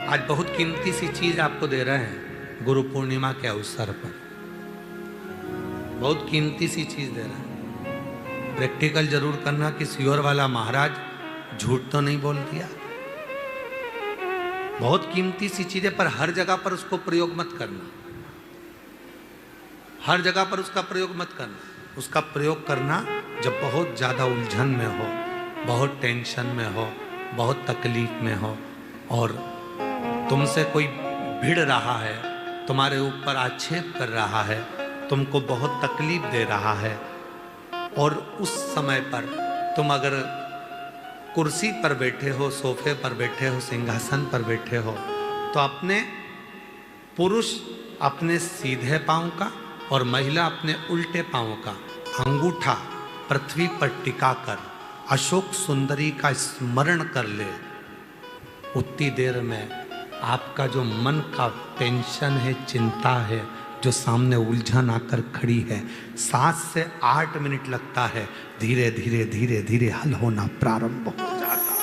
आज बहुत कीमती सी चीज आपको दे रहे हैं गुरु पूर्णिमा के अवसर पर। बहुत कीमती सी चीज दे रहे हैं। प्रैक्टिकल जरूर करना कि सियोर वाला महाराज झूठ तो नहीं बोल दिया। बहुत कीमती सी चीज है, पर हर जगह पर उसको प्रयोग मत करना। हर जगह पर उसका प्रयोग मत करना। उसका प्रयोग करना जब बहुत ज्यादा उलझन में हो, बहुत टेंशन में हो, बहुत तकलीफ में हो और तुमसे कोई भिड़ रहा है, तुम्हारे ऊपर आक्षेप कर रहा है, तुमको बहुत तकलीफ दे रहा है, और उस समय पर तुम अगर कुर्सी पर बैठे हो, सोफे पर बैठे हो, सिंहासन पर बैठे हो, तो अपने पुरुष अपने सीधे पांव का और महिला अपने उल्टे पांव का अंगूठा पृथ्वी पर टिकाकर अशोक सुंदरी का स्मरण कर ले। उतनी देर में आपका जो मन का टेंशन है, चिंता है, जो सामने उलझन आकर खड़ी है, 7 से 8 मिनट लगता है, धीरे धीरे धीरे धीरे हल होना प्रारंभ हो जाता है।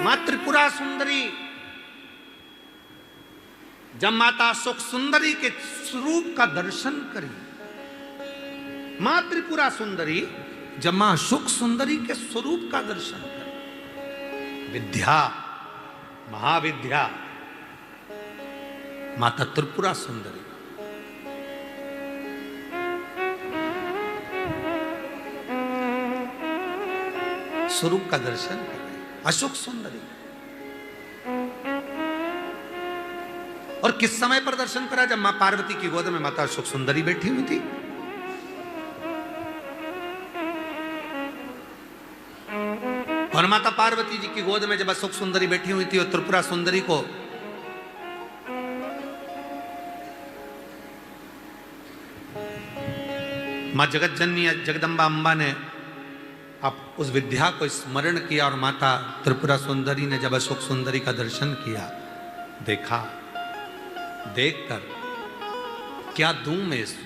मां त्रिपुरा सुंदरी जब माता सुख सुंदरी के स्वरूप का दर्शन करी, मां त्रिपुरा सुंदरी जब मां सुख सुंदरी के स्वरूप का दर्शन करी, विद्या महाविद्या माता त्रिपुरा सुंदरी, स्वरूप का दर्शन करें, अशोक सुंदरी। और किस समय पर दर्शन करा? जब मां पार्वती की गोद में माता अशोक सुंदरी बैठी हुई थी। और माता पार्वती जी की गोद में जब अशोक सुंदरी बैठी हुई थी और त्रिपुरा सुंदरी को मां जगत जननी जगदम्बा अम्बा ने अब उस विद्या को स्मरण किया और माता त्रिपुरा सुंदरी ने जब अशोक सुंदरी का दर्शन किया, देखा, देखकर क्या दूं मैं इस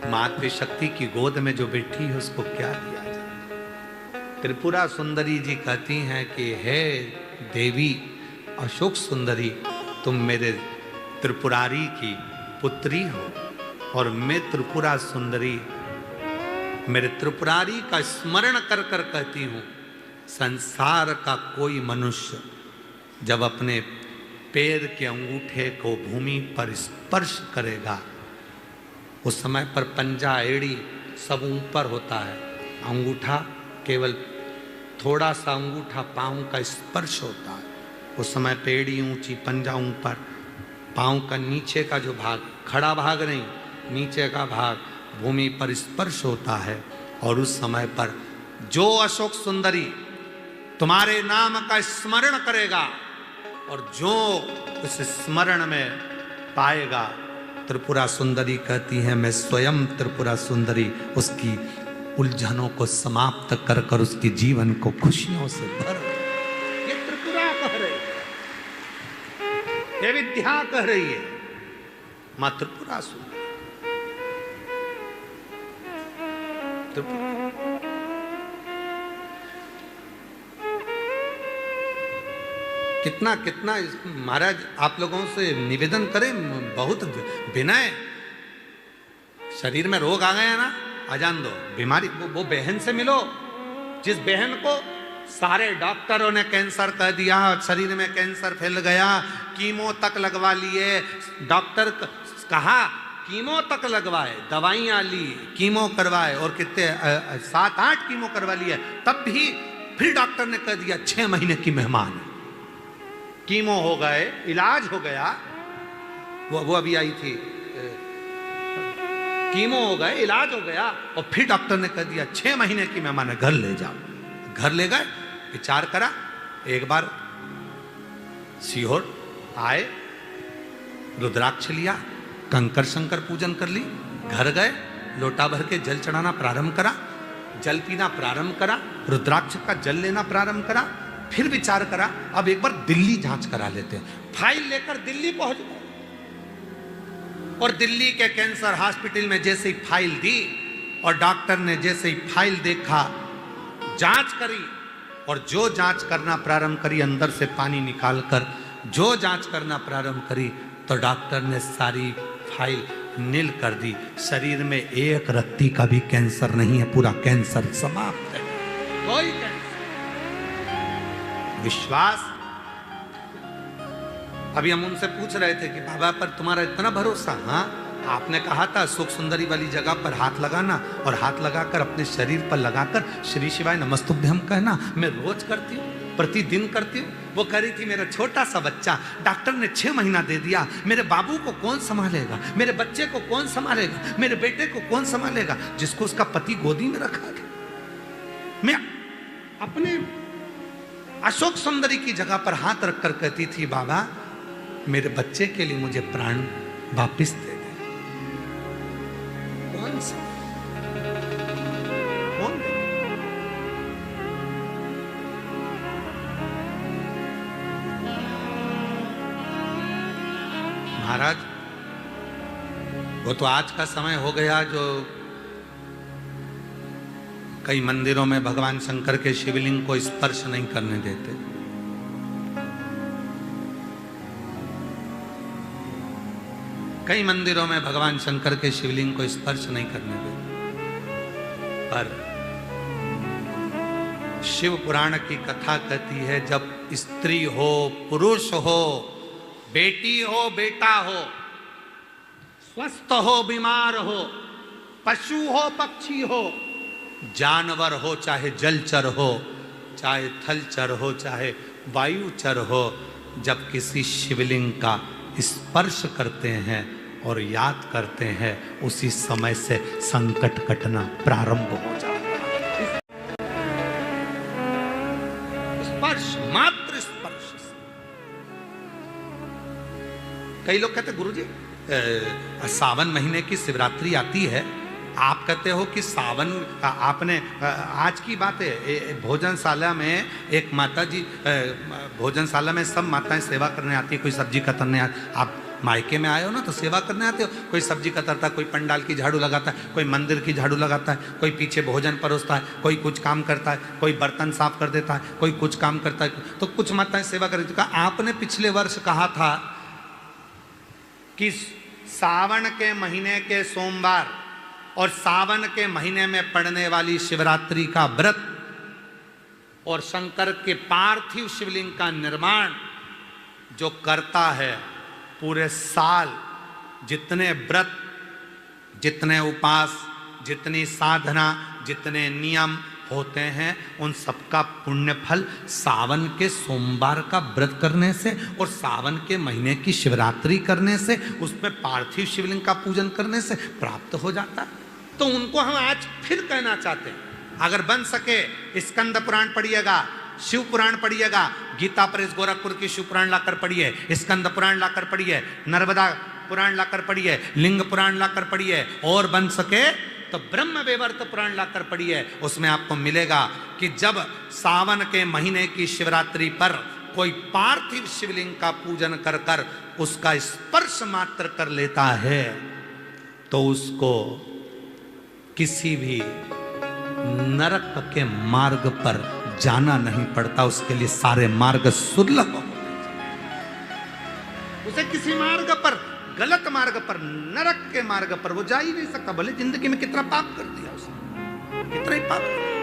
मातृशक्ति की गोद में जो बैठी है उसको क्या दिया जाए? त्रिपुरा सुंदरी जी कहती हैं कि हे देवी अशोक सुंदरी, तुम मेरे त्रिपुरारी की पुत्री हो और मैं त्रिपुरा सुंदरी मेरे त्रिपुरारी का स्मरण कर कर कहती हूँ, संसार का कोई मनुष्य जब अपने पैर के अंगूठे को भूमि पर स्पर्श करेगा, उस समय पर पंजा एड़ी सब ऊपर होता है, अंगूठा केवल थोड़ा सा अंगूठा पांव का स्पर्श होता है। उस समय पेड़ी ऊंची, पंजा ऊपर, पांव का नीचे का जो भाग, खड़ा भाग नहीं, नीचे का भाग भूमि पर स्पर्श होता है। और उस समय पर जो अशोक सुंदरी तुम्हारे नाम का स्मरण करेगा और जो उस स्मरण में पाएगा, त्रिपुरा सुंदरी कहती है मैं स्वयं त्रिपुरा सुंदरी उसकी उलझनों को समाप्त कर कर उसके जीवन को खुशियों से भर। ये त्रिपुरा कह रही है, ये विद्या कह रही है, मां त्रिपुरा सुंदरी। कितना कितना महाराज आप लोगों से निवेदन करें, बहुत विनय। शरीर में रोग आ गया ना, आ जान दो, बीमारी वो बहन से मिलो जिस बहन को सारे डॉक्टरों ने कैंसर कह दिया, शरीर में कैंसर फैल गया, कीमो तक लगवा लिए, डॉक्टर कहा कीमो तक लगवाए, दवाइयां ली, कीमो करवाए और कितने 7-8 कीमो करवा लिए, तब भी फिर डॉक्टर ने कह दिया 6 महीने की मेहमान है। कीमो हो गए, इलाज हो गया, वो अभी आई थी, कीमो हो गए, इलाज हो गया, और फिर डॉक्टर ने कह दिया 6 महीने की मेहमान है, घर ले जाओ। घर ले गए, विचार करा, एक बार सीहोर आए, रुद्राक्ष लिया, कंकर शंकर पूजन कर ली, घर गए, लोटा भर के जल चढ़ाना प्रारंभ करा, जल पीना प्रारंभ करा, रुद्राक्ष का जल लेना प्रारंभ करा, फिर विचार करा अब एक बार दिल्ली जांच करा लेते हैं। फाइल लेकर दिल्ली पहुंच गए और दिल्ली के कैंसर हॉस्पिटल में जैसे ही फाइल दी और डॉक्टर ने जैसे ही फाइल देखा, जांच करी, और जो जांच करना प्रारंभ करी अंदर से पानी निकालकर, जो जांच करना प्रारंभ करी तो डॉक्टर ने सारी फाइल नील कर दी। शरीर में एक रत्ती का भी कैंसर नहीं है, पूरा कैंसर समाप्त है, कोई कैंसर। विश्वास। अभी हम उनसे पूछ रहे थे कि बाबा पर तुम्हारा इतना भरोसा? हाँ, आपने कहा था सुख सुंदरी वाली जगह पर हाथ लगाना, और हाथ लगाकर अपने शरीर पर लगाकर श्री शिवाय नमस्तुभ्यम कहना। मैं रोज करती हूँ, प्रतिदिन करती हूँ। वो कह रही थी मेरा छोटा सा बच्चा, डॉक्टर ने 6 महीना दे दिया, मेरे बाबू को कौन संभालेगा, मेरे बच्चे को कौन संभालेगा, मेरे बेटे को कौन संभालेगा, जिसको उसका पति गोदी में रखा था। मैं अपने अशोक सुंदरी की जगह पर हाथ रखकर कहती थी बाबा मेरे बच्चे के लिए मुझे प्राण वापिस दे दे। कौन सा कौन? महाराज, वो तो आज का समय हो गया जो कई मंदिरों में भगवान शंकर के शिवलिंग को स्पर्श नहीं करने देते। कई मंदिरों में भगवान शंकर के शिवलिंग को स्पर्श नहीं करने देते। पर शिव पुराण की कथा कहती है जब स्त्री हो, पुरुष हो, बेटी हो, बेटा हो, स्वस्थ हो, बीमार हो, पशु हो, पक्षी हो, जानवर हो, चाहे जलचर हो, चाहे थलचर हो, चाहे वायुचर हो, जब किसी शिवलिंग का स्पर्श करते हैं और याद करते हैं, उसी समय से संकट कटना प्रारंभ हो जाता है। स्पर्श, मात्र स्पर्श। कई लोग कहते गुरुजी सावन महीने की शिवरात्रि आती है, आप कहते हो कि सावन, आपने आज की बात है, भोजनशाला में एक माता जी, भोजनशाला में सब माताएं सेवा करने आती है, कोई सब्जी कतरने आती। आप मायके में आए हो ना तो सेवा करने आते हो, कोई सब्जी कतरता है, कोई पंडाल की झाड़ू लगाता है, कोई मंदिर की झाड़ू लगाता है, कोई पीछे भोजन परोसता है, कोई कुछ काम करता है, कोई बर्तन साफ कर देता है, कोई कुछ काम करता है, तो कुछ माताएं सेवा कर देती। आपने पिछले वर्ष कहा था कि सावन के महीने के सोमवार और सावन के महीने में पड़ने वाली शिवरात्रि का व्रत और शंकर के पार्थिव शिवलिंग का निर्माण जो करता है, पूरे साल जितने व्रत, जितने उपास, जितनी साधना, जितने नियम होते हैं, उन सबका पुण्य फल सावन के सोमवार का व्रत करने से और सावन के महीने की शिवरात्रि करने से, उसमें पार्थिव शिवलिंग का पूजन करने से प्राप्त हो जाता है। तो उनको हम आज फिर कहना चाहते हैं, अगर बन सके स्कंद पुराण पढ़िएगा, शिव पुराण पढ़िएगा, गीता प्रेस गोरखपुर की शिव पुराण लाकर पढ़िए, स्कंद पुराण लाकर पढ़िए, नर्मदा पुराण लाकर पढ़िए, लिंग पुराण लाकर पढ़िए, और बन सके तो ब्रह्म वैवर्त पुराण लाकर पढ़िए। उसमें आपको मिलेगा कि जब सावन के महीने की शिवरात्रि पर कोई पार्थिव शिवलिंग का पूजन कर कर उसका स्पर्श मात्र कर लेता है तो उसको किसी भी नरक के मार्ग पर जाना नहीं पड़ता, उसके लिए सारे मार्ग सुलभ हो। उसे किसी मार्ग पर, गलत मार्ग पर, नरक के मार्ग पर वो जा ही नहीं सकता, भले जिंदगी में कितना पाप कर दिया उसने, कितना ही पाप कर दिया।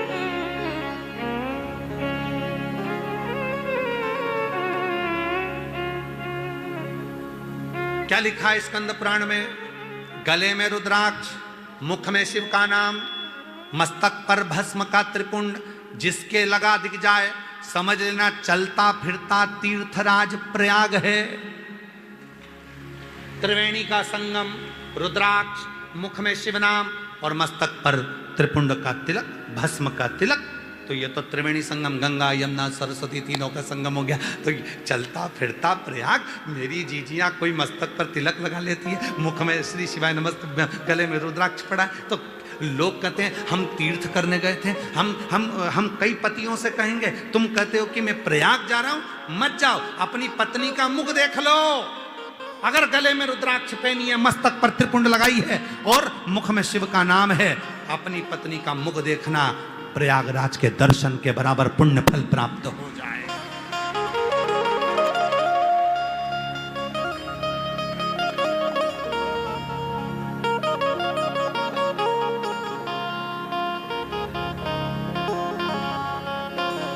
क्या लिखा है स्कंद पुराण में? गले में रुद्राक्ष, मुख में शिव का नाम, मस्तक पर भस्म का त्रिपुंड, जिसके लगा दिख जाए समझ लेना चलता फिरता तीर्थराज प्रयाग है। त्रिवेणी का संगम, रुद्राक्ष, मुख में शिव नाम और मस्तक पर त्रिपुंड का तिलक, भस्म का तिलक। तो ये तो त्रिवेणी संगम, गंगा यमुना सरस्वती तीनों का संगम हो गया। तो चलता फिरता प्रयाग, मेरी जीजियां कोई मस्तक पर तिलक लगा लेती है, मुख में श्री शिवाय नमस्ते, गले में रुद्राक्ष पड़ा है। तो लोग कहते हैं हम तीर्थ करने गए थे, हम कई पतियों से कहेंगे, तुम कहते हो कि मैं प्रयाग जा रहा हूं, मत जाओ, अपनी पत्नी का मुख देख लो। अगर गले में रुद्राक्ष पहनी है, मस्तक पर त्रिपुंड लगाई है और मुख में शिव का नाम है, अपनी पत्नी का मुख देखना, प्रयागराज के दर्शन के बराबर पुण्य फल प्राप्त हो जाए।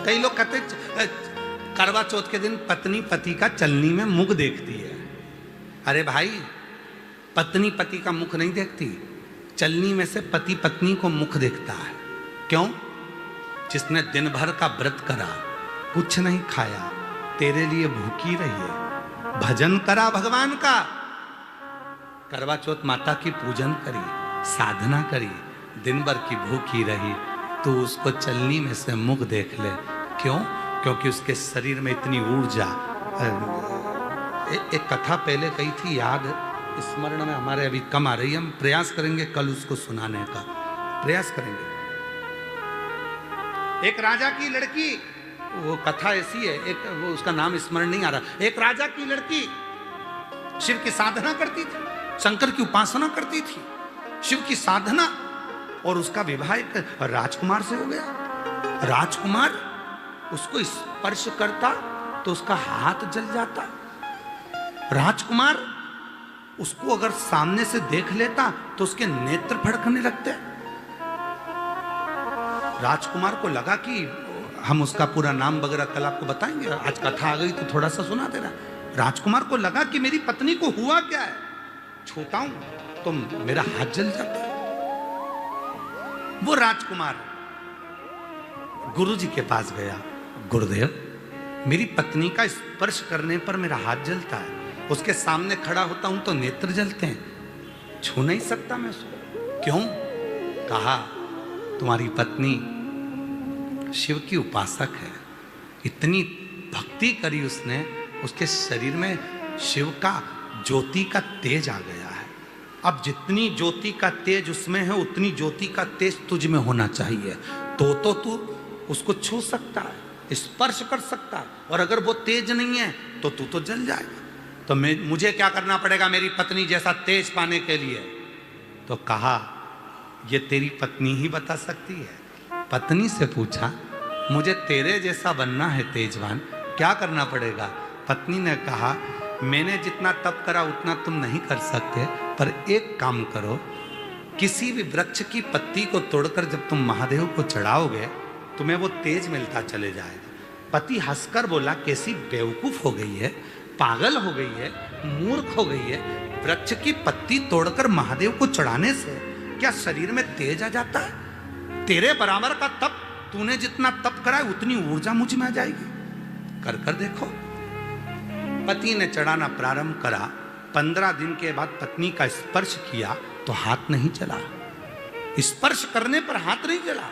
कई लोग कहते करवा चौथ के दिन पत्नी पति का चलनी में मुख देखती है। अरे भाई, पत्नी पति का मुख नहीं देखती, चलनी में से पति पत्नी को मुख देखता है। क्यों? जिसने दिन भर का व्रत करा, कुछ नहीं खाया, तेरे लिए भूखी रही है, भजन करा भगवान का, करवा चौथ माता की पूजन करी, साधना करी, दिन भर की भूखी रही, तो उसको चलनी में से मुख देख ले। क्यों? क्योंकि उसके शरीर में इतनी ऊर्जा। एक कथा पहले कही थी, याद स्मरण में हमारे अभी कम आ रही है, हम प्रयास करेंगे कल उसको सुनाने का प्रयास करेंगे। एक राजा की लड़की, वो कथा ऐसी है, एक वो उसका नाम स्मरण नहीं आ रहा, एक राजा की लड़की शिव की साधना करती थी, शंकर की उपासना करती थी, शिव की साधना, और उसका विवाह एक राजकुमार से हो गया। राजकुमार उसको स्पर्श करता तो उसका हाथ जल जाता। राजकुमार उसको अगर सामने से देख लेता तो उसके नेत्र फड़कने लगते। राजकुमार को लगा कि हम उसका पूरा नाम वगैरह कल आपको बताएंगे, आज कथा आ गई तो थोड़ा सा सुना देना। राजकुमार को लगा कि मेरी पत्नी को हुआ क्या है, छूता हूं तो मेरा हाथ जल जाता है। वो राजकुमार गुरु जी के पास गया, गुरुदेव, मेरी पत्नी का स्पर्श करने पर मेरा हाथ जलता है, उसके सामने खड़ा होता हूं तो नेत्र जलते हैं, छू नहीं सकता मैं उसको। क्यों? कहा, तुम्हारी पत्नी शिव की उपासक है, इतनी भक्ति करी उसने, उसके शरीर में शिव का ज्योति का तेज आ गया है। अब जितनी ज्योति का तेज उसमें है, उतनी ज्योति का तेज तुझ में होना चाहिए, तो तू उसको छू सकता है, स्पर्श कर सकता है, और अगर वो तेज नहीं है तो तू तो जल जाएगा। तो मुझे क्या करना पड़ेगा मेरी पत्नी जैसा तेज पाने के लिए? तो कहा, ये तेरी पत्नी ही बता सकती है। पत्नी से पूछा, मुझे तेरे जैसा बनना है तेजवान, क्या करना पड़ेगा? पत्नी ने कहा, मैंने जितना तप करा उतना तुम नहीं कर सकते, पर एक काम करो, किसी भी वृक्ष की पत्ती को तोड़कर जब तुम महादेव को चढ़ाओगे तुम्हें वो तेज मिलता चले जाएगा। पति हंसकर बोला, कैसी बेवकूफ हो गई है, पागल हो गई है, मूर्ख हो गई है, वृक्ष की पत्ती तोड़कर महादेव को चढ़ाने से क्या शरीर में तेज आ जाता है? तेरे बराबर का तप, तूने जितना तप करा है उतनी ऊर्जा मुझ में आ जाएगी, कर कर देखो। पति ने चढ़ाना प्रारंभ करा। 15 दिन के बाद पत्नी का स्पर्श किया तो हाथ नहीं चला, स्पर्श करने पर हाथ नहीं चला।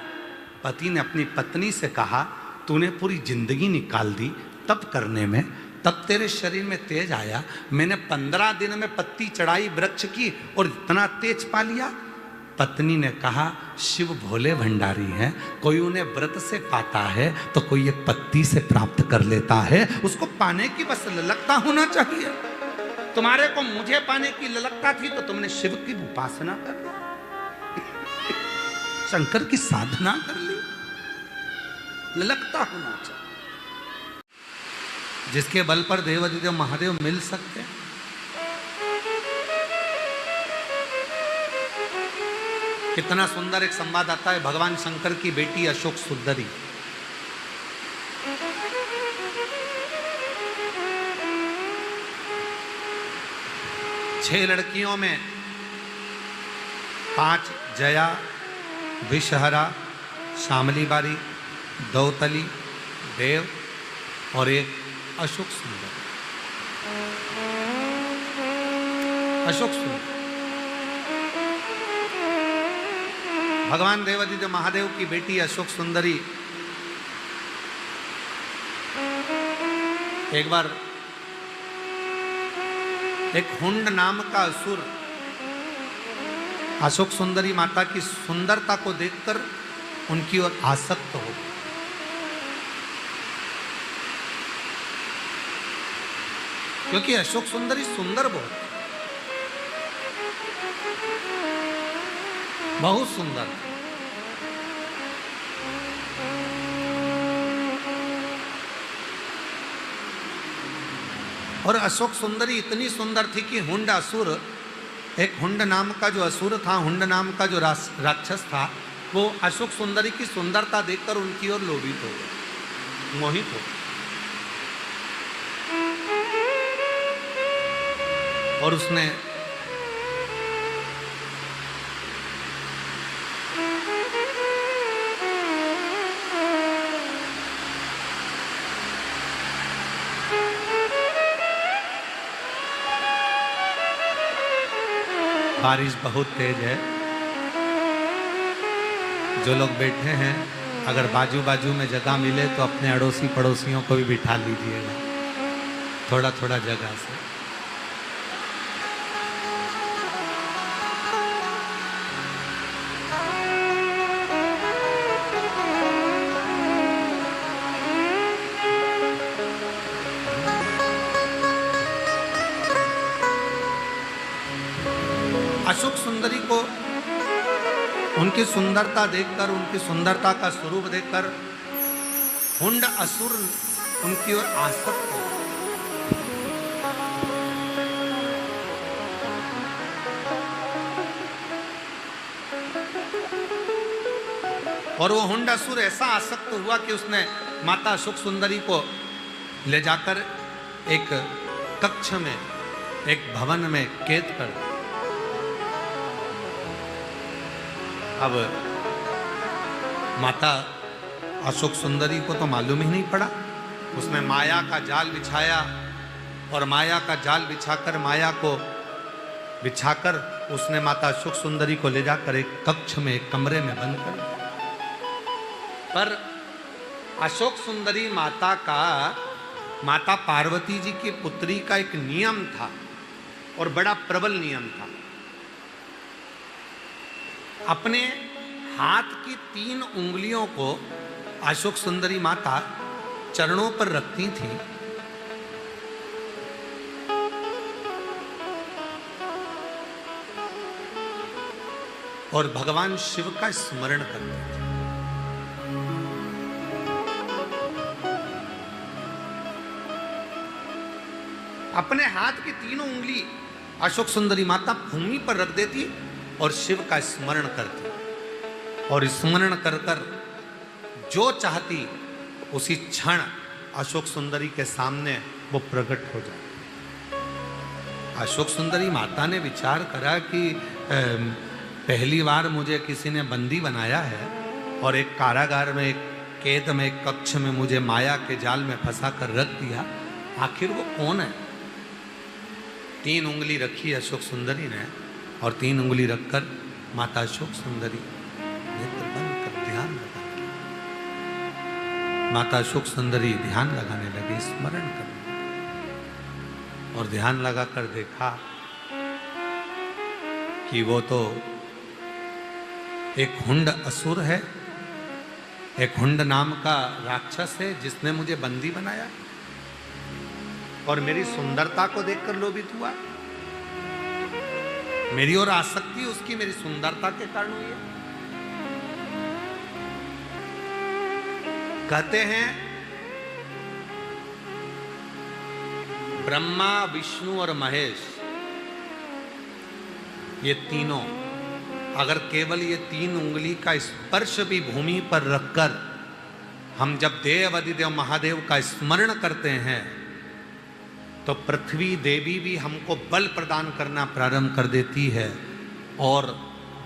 पति ने अपनी पत्नी से कहा, तूने पूरी जिंदगी निकाल दी तप करने में, तब तेरे शरीर में तेज आया, मैंने 15 दिन में पत्ती चढ़ाई वृक्ष की और इतना तेज पा लिया। पत्नी ने कहा, शिव भोले भंडारी हैं, कोई उन्हें व्रत से पाता है तो कोई एक पत्ती से प्राप्त कर लेता है, उसको पाने की बस ललकता होना चाहिए। तुम्हारे को मुझे पाने की ललकता थी तो तुमने शिव की उपासना कर ली, शंकर की साधना कर ली, ललकता होना चाहिए, जिसके बल पर देवाधिदेव महादेव मिल सकते हैं। कितना सुंदर एक संवाद आता है, भगवान शंकर की बेटी अशोक सुंदरी, छह लड़कियों में 5 जया, विषहरा, शामली बारी, दौतली, देव और एक अशोक सुंदर। अशोक सुंदर भगवान देवाधिदेव महादेव की बेटी अशोक सुंदरी एक बार एक हुंड नाम का असुर अशोक सुंदरी माता की सुंदरता को देखकर उनकी ओर आसक्त हो गया। क्योंकि अशोक सुंदरी सुंदर बहुत सुंदर। और अशोक सुंदरी इतनी सुंदर थी कि हुंड असुर, एक हुंड नाम का जो असुर था, हुंड नाम का जो राक्षस था, वो अशोक सुंदरी की सुंदरता देखकर उनकी ओर लोभित हो गया, मोहित हो गया। और उसने बारिश बहुत तेज है, जो लोग बैठे हैं अगर बाजू बाजू में जगह मिले तो अपने अड़ोसी पड़ोसियों को भी बिठा लीजिएगा थोड़ा थोड़ा जगह से। अशोक सुंदरी को उनकी सुंदरता देखकर, उनकी सुंदरता का स्वरूप देखकर हुंड असुर उनकी ओर आसक्त हो। और वो हुंड असुर ऐसा आसक्त हुआ कि उसने माता अशोक सुंदरी को ले जाकर एक कक्ष में, एक भवन में कैद कर दिया। अब माता अशोक सुंदरी को तो मालूम ही नहीं पड़ा। उसने माया का जाल बिछाया और माया का जाल बिछाकर उसने माता अशोक सुंदरी को ले जाकर एक कक्ष में, एक कमरे में बंद कर दिया। पर अशोक सुंदरी माता पार्वती जी की पुत्री का एक नियम था और बड़ा प्रबल नियम था। अपने हाथ की 3 उंगलियों को अशोक सुंदरी माता चरणों पर रखती थी और भगवान शिव का स्मरण करती थी। अपने हाथ की 3 उंगली अशोक सुंदरी माता भूमि पर रख देती और शिव का स्मरण करती और स्मरण कर कर जो चाहती उसी क्षण अशोक सुंदरी के सामने वो प्रकट हो जाती। अशोक सुंदरी माता ने विचार करा कि पहली बार मुझे किसी ने बंदी बनाया है और एक कारागार में, एक कैद में, एक कक्ष में मुझे माया के जाल में फंसा कर रख दिया। आखिर वो कौन है? 3 उंगली रखी अशोक सुंदरी ने और 3 उंगली रखकर माता अशोक सुंदरी नेत्र बंद कर ध्यान लगाने लगी। माता अशोक सुंदरी ध्यान लगाने लगी, स्मरण करने लगी और ध्यान लगाकर देखा कि वो तो एक हुंड असुर है, एक हुंड नाम का राक्षस है जिसने मुझे बंदी बनाया और मेरी सुंदरता को देखकर लोभित हुआ। मेरी ओर आसक्ति उसकी मेरी सुंदरता के कारण हुई है। कहते हैं ब्रह्मा, विष्णु और महेश, ये तीनों अगर केवल ये 3 उंगली का स्पर्श भी भूमि पर रखकर हम जब देव अधिदेव महादेव का स्मरण करते हैं तो पृथ्वी देवी भी हमको बल प्रदान करना प्रारंभ कर देती है और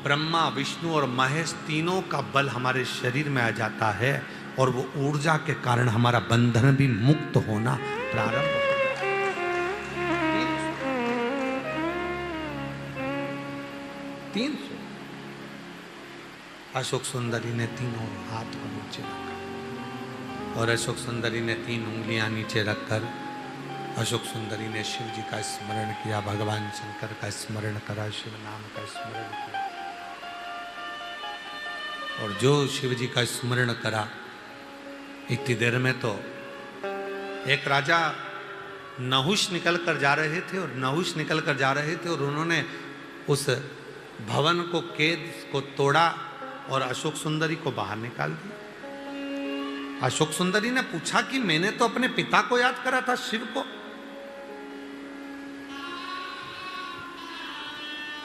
ब्रह्मा, विष्णु और महेश तीनों का बल हमारे शरीर में आ जाता है और वो ऊर्जा के कारण हमारा बंधन भी मुक्त होना प्रारंभ होता है। 300 अशोक सुंदरी ने तीनों हाथ को नीचे रखा और अशोक सुंदरी ने 3 उंगलियां नीचे रखकर अशोक सुंदरी ने शिव जी का स्मरण किया, भगवान शंकर का स्मरण करा, शिव नाम का स्मरण किया। और जो शिव जी का स्मरण करा इतनी देर में तो एक राजा नहुष निकल कर जा रहे थे और उन्होंने उस भवन को, कैद को तोड़ा और अशोक सुंदरी को बाहर निकाल दिया। अशोक सुंदरी ने पूछा कि मैंने तो अपने पिता को याद करा था, शिव को,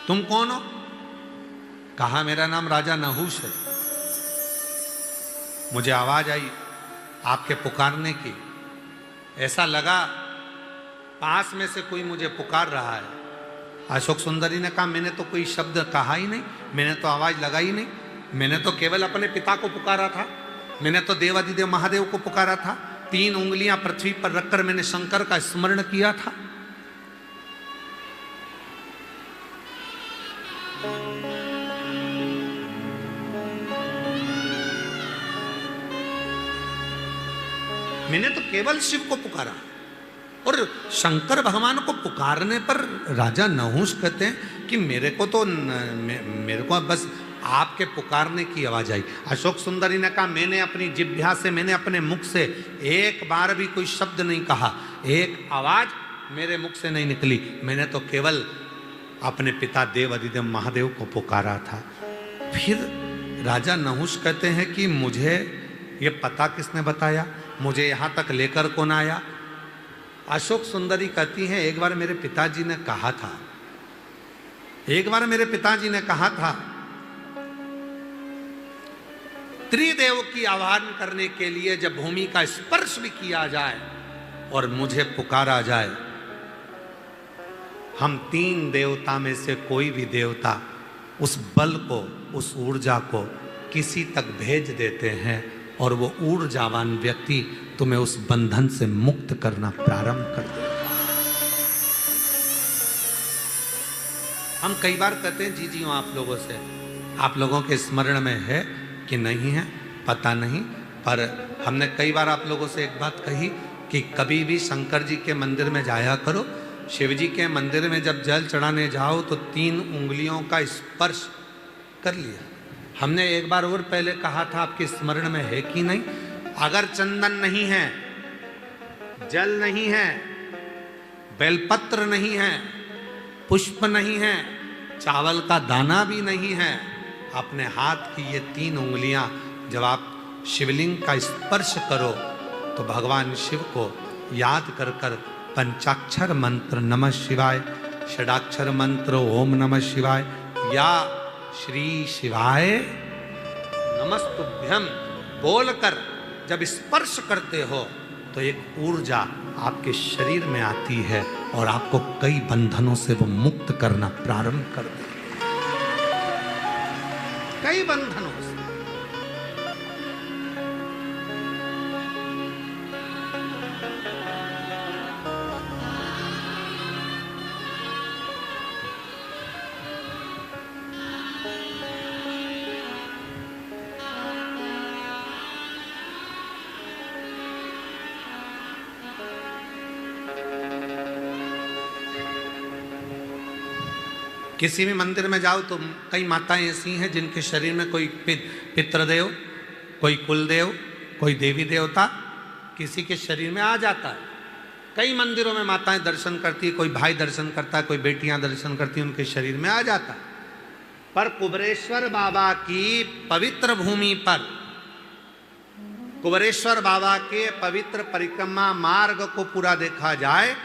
तुम कौन हो? कहा मेरा नाम राजा नहुष है। मुझे आवाज आई आपके पुकारने की, ऐसा लगा पास में से कोई मुझे पुकार रहा है। अशोक सुंदरी ने कहा मैंने तो कोई शब्द कहा ही नहीं, मैंने तो आवाज लगाई नहीं, मैंने तो केवल अपने पिता को पुकारा था, मैंने तो देवाधिदेव महादेव को पुकारा था, 3 उंगलियां पृथ्वी पर रखकर मैंने शंकर का स्मरण किया था। मैंने तो केवल शिव को पुकारा। और शंकर भगवान को पुकारने पर राजा नहुष कहते हैं कि मेरे को बस आपके पुकारने की आवाज आई। अशोक सुंदरी ने कहा मैंने अपनी जिह्वा से, मैंने अपने मुख से एक बार भी कोई शब्द नहीं कहा, एक आवाज मेरे मुख से नहीं निकली, मैंने तो केवल अपने पिता देवाधिदेव महादेव को पुकारा था। फिर राजा नहुष कहते हैं कि मुझे ये पता किसने बताया, मुझे यहाँ तक लेकर कौन आया? अशोक सुंदरी कहती हैं एक बार मेरे पिताजी ने कहा था, एक बार मेरे पिताजी ने कहा था त्रिदेव की आह्वान करने के लिए जब भूमि का स्पर्श भी किया जाए और मुझे पुकारा जाए, हम 3 देवता में से कोई भी देवता उस बल को, उस ऊर्जा को किसी तक भेज देते हैं और वो ऊर्जावान व्यक्ति तुम्हें उस बंधन से मुक्त करना प्रारंभ कर देगा। हम कई बार कहते हैं जी हूं आप लोगों से, आप लोगों के स्मरण में है कि नहीं है पता नहीं, पर हमने कई बार आप लोगों से एक बात कही कि कभी भी शंकर जी के मंदिर में जाया करो, शिव जी के मंदिर में जब जल चढ़ाने जाओ तो 3 उंगलियों का स्पर्श कर लिया। हमने एक बार और पहले कहा था, आपके स्मरण में है कि नहीं, अगर चंदन नहीं है, जल नहीं है, बेलपत्र नहीं है, पुष्प नहीं है, चावल का दाना भी नहीं है, अपने हाथ की ये 3 उंगलियां जब आप शिवलिंग का स्पर्श करो तो भगवान शिव को याद कर कर पंचाक्षर मंत्र नमः शिवाय, षडाक्षर मंत्र ओम नमः शिवाय या श्री शिवाय नमस्तुभ्यम बोलकर जब स्पर्श करते हो तो एक ऊर्जा आपके शरीर में आती है और आपको कई बंधनों से वो मुक्त करना प्रारंभ कर दे, कई बंधनों से। किसी भी मंदिर में जाओ तो कई माताएं ऐसी हैं जिनके शरीर में कोई पितृदेव, कोई कुलदेव, कोई देवी देवता किसी के शरीर में आ जाता है। कई मंदिरों में माताएं दर्शन करती है, कोई भाई दर्शन करता है, कोई बेटियां दर्शन करती हैं, उनके शरीर में आ जाता है। पर कुबेरेश्वर बाबा की पवित्र भूमि पर, कुबेरेश्वर बाबा के पवित्र परिक्रमा मार्ग को पूरा देखा जाए,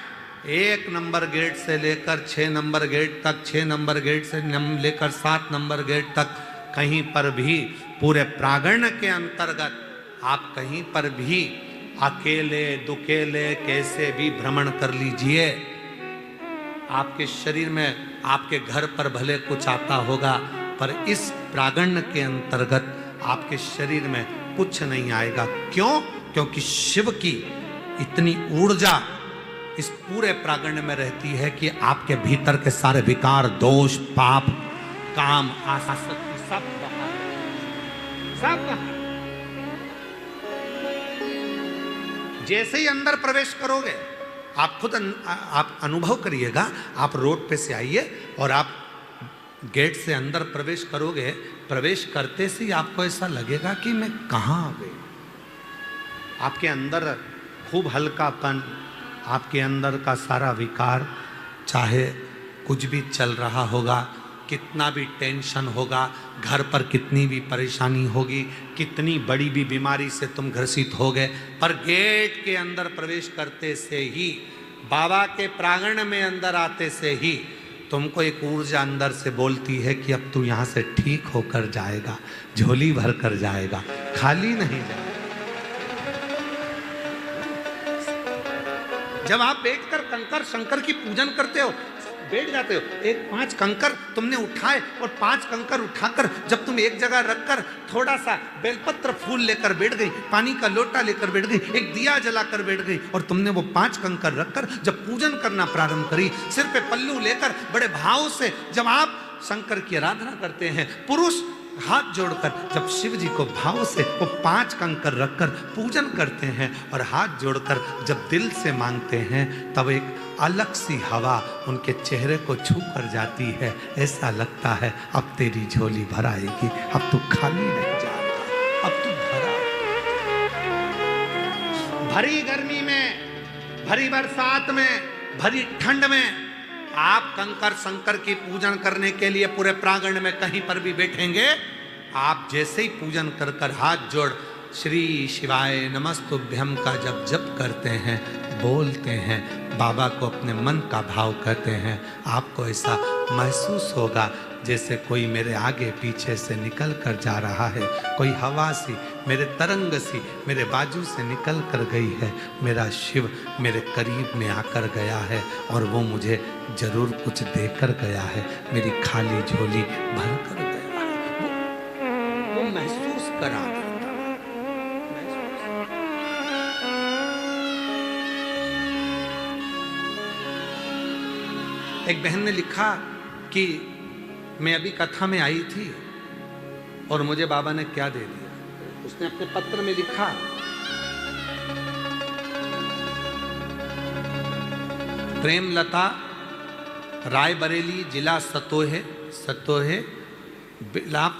1 नंबर गेट से लेकर 6 नंबर गेट तक, 6 नंबर गेट से लेकर 7 नंबर गेट तक, कहीं पर भी पूरे प्रांगण के अंतर्गत आप कहीं पर भी अकेले दुकेले कैसे भी भ्रमण कर लीजिए, आपके शरीर में, आपके घर पर भले कुछ आता होगा पर इस प्रांगण के अंतर्गत आपके शरीर में कुछ नहीं आएगा। क्यों? क्योंकि शिव की इतनी ऊर्जा इस पूरे प्रांगण में रहती है कि आपके भीतर के सारे विकार, दोष, पाप, काम, आसक्ति सब बाहर, सब बाहर। जैसे ही अंदर प्रवेश करोगे, आप खुद आप अनुभव करिएगा, आप रोड पे से आइए और आप गेट से अंदर प्रवेश करोगे, प्रवेश करते से ही आपको ऐसा लगेगा कि मैं कहाँ आ गई। आपके अंदर खूब हल्कापन, आपके अंदर का सारा विकार, चाहे कुछ भी चल रहा होगा, कितना भी टेंशन होगा, घर पर कितनी भी परेशानी होगी, कितनी बड़ी भी बीमारी से तुम ग्रसित हो गए, पर गेट के अंदर प्रवेश करते से ही, बाबा के प्रांगण में अंदर आते से ही तुमको एक ऊर्जा अंदर से बोलती है कि अब तू यहाँ से ठीक होकर जाएगा, झोली भर कर जाएगा, खाली नहीं जाएगा। जब आप बैठकर कंकर शंकर की पूजन करते हो, बैठ जाते हो, एक 5 कंकर तुमने उठाए और 5 कंकर उठाकर जब तुम एक जगह रखकर थोड़ा सा बेलपत्र फूल लेकर बैठ गई, पानी का लोटा लेकर बैठ गई, एक दिया जलाकर बैठ गई और तुमने वो 5 कंकर रखकर जब पूजन करना प्रारंभ करी, सिर पे पल्लू लेकर बड़े भाव से जब आप शंकर की आराधना करते हैं, पुरुष हाथ जोड़कर जब शिव जी को भाव से वो 5 कंकर रखकर पूजन करते हैं और हाथ जोड़कर जब दिल से मांगते हैं, तब एक अलग सी हवा उनके चेहरे को छू कर जाती है। ऐसा लगता है अब तेरी झोली भर आएगी, अब तू खाली नहीं जाएगा, अब तू भरा। भरी गर्मी में, भरी बरसात में, भरी ठंड में आप कंकर शंकर की पूजन करने के लिए पूरे प्रांगण में कहीं पर भी बैठेंगे, आप जैसे ही पूजन कर कर हाथ जोड़ श्री शिवाय नमस्तुभ्यम का जब जप करते हैं, बोलते हैं, बाबा को अपने मन का भाव कहते हैं, आपको ऐसा महसूस होगा जैसे कोई मेरे आगे पीछे से निकल कर जा रहा है, कोई हवा सी मेरे तरंग सी मेरे बाजू से निकल कर गई है, मेरा शिव मेरे करीब में आकर गया है और वो मुझे जरूर कुछ देकर गया है, मेरी खाली झोली भर कर गया है, वो महसूस करा देता। एक बहन ने लिखा कि मैं अभी कथा में आई थी और मुझे बाबा ने क्या दे दिया। उसने अपने पत्र में लिखा, प्रेमलता, रायबरेली, जिला सतोहे बिलाप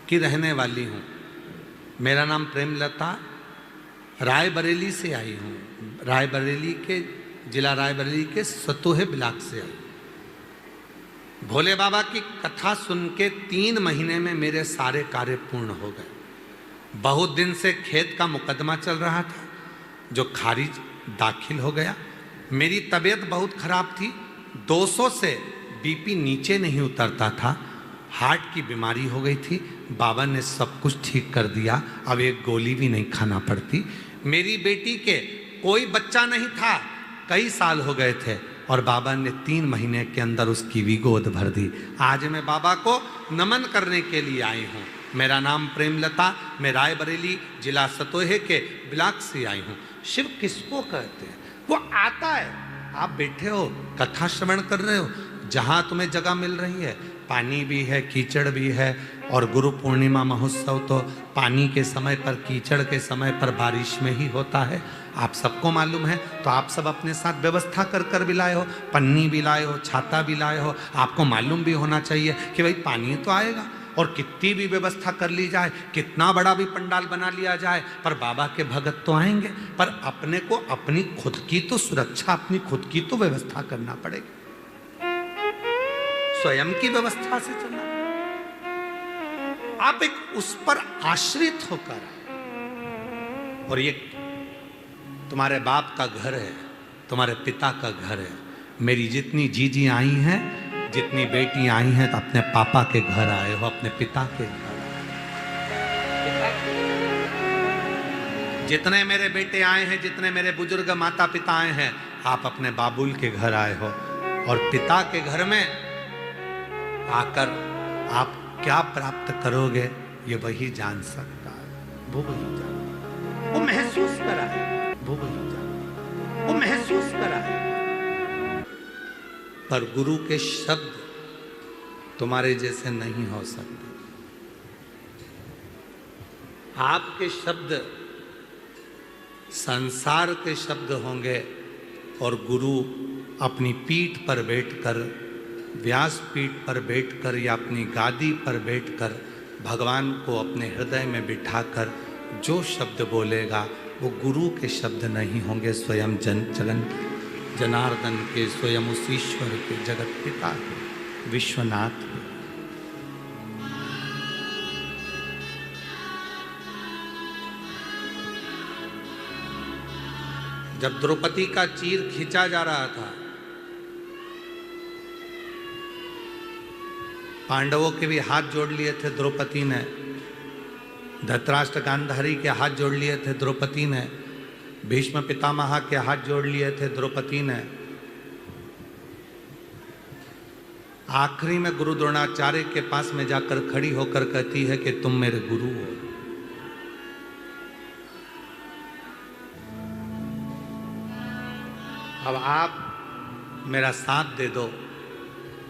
की रहने वाली हूँ। मेरा नाम प्रेमलता, रायबरेली से आई हूँ, रायबरेली के जिला रायबरेली के सतोहे ब्लॉक से आई। भोले बाबा की कथा सुन के 3 महीने में मेरे सारे कार्य पूर्ण हो गए। बहुत दिन से खेत का मुकदमा चल रहा था जो खारिज दाखिल हो गया। मेरी तबीयत बहुत खराब थी, 200 से बीपी नीचे नहीं उतरता था, हार्ट की बीमारी हो गई थी। बाबा ने सब कुछ ठीक कर दिया, अब एक गोली भी नहीं खाना पड़ती। मेरी बेटी के कोई बच्चा नहीं था, कई साल हो गए थे और बाबा ने 3 महीने के अंदर उसकी भी गोद भर दी। आज मैं बाबा को नमन करने के लिए आई हूँ। मेरा नाम प्रेमलता, मैं रायबरेली जिला सतोहे के ब्लॉक से आई हूँ। शिव किसको कहते हैं? वो आता है, आप बैठे हो, कथा श्रवण कर रहे हो, जहाँ तुम्हें जगह मिल रही है, पानी भी है, कीचड़ भी है, और गुरु पूर्णिमा महोत्सव तो पानी के समय पर, कीचड़ के समय पर, बारिश में ही होता है, आप सबको मालूम है। तो आप सब अपने साथ व्यवस्था कर कर भी लाए हो, पन्नी भी लाए हो, छाता भी लाए हो। आपको मालूम भी होना चाहिए कि भाई पानी तो आएगा, और कितनी भी व्यवस्था कर ली जाए, कितना बड़ा भी पंडाल बना लिया जाए, पर बाबा के भगत तो आएंगे। पर अपने को अपनी खुद की तो सुरक्षा, अपनी खुद की तो व्यवस्था करना पड़ेगी, स्वयं की व्यवस्था से चलना। आप एक उस पर आश्रित होकर, और ये तुम्हारे बाप का घर है, तुम्हारे पिता का घर है। मेरी जितनी जीजी आई हैं, जितनी बेटी आई हैं, तो अपने पापा के घर आए हो, अपने पिता के घर। जितने मेरे बेटे आए हैं, जितने मेरे बुजुर्ग माता पिता आए हैं, आप अपने बाबुल के घर आए हो। और पिता के घर में आकर आप क्या प्राप्त करोगे, ये वही जान सकता है, वो वही जान, वो महसूस करा है, वो वही जान, वो महसूस करा है। पर गुरु के शब्द तुम्हारे जैसे नहीं हो सकते। आपके शब्द संसार के शब्द होंगे, और गुरु अपनी पीठ पर बैठकर, व्यास पीठ पर बैठकर या अपनी गादी पर बैठकर भगवान को अपने हृदय में बिठाकर जो शब्द बोलेगा वो गुरु के शब्द नहीं होंगे, स्वयं जनार्दन के, स्वयं उस ईश्वर के, जगत पिता के, विश्वनाथ के। जब द्रौपदी का चीर खींचा जा रहा था पांडवों के भी हाथ जोड़ लिए थे द्रौपदी ने, धृतराष्ट्र गांधारी के हाथ जोड़ लिए थे द्रौपदी ने, भीष्म पितामह के हाथ जोड़ लिए थे द्रौपदी ने। आखिरी में गुरु द्रोणाचार्य के पास में जाकर खड़ी होकर कहती है कि तुम मेरे गुरु हो। अब आप मेरा साथ दे दो।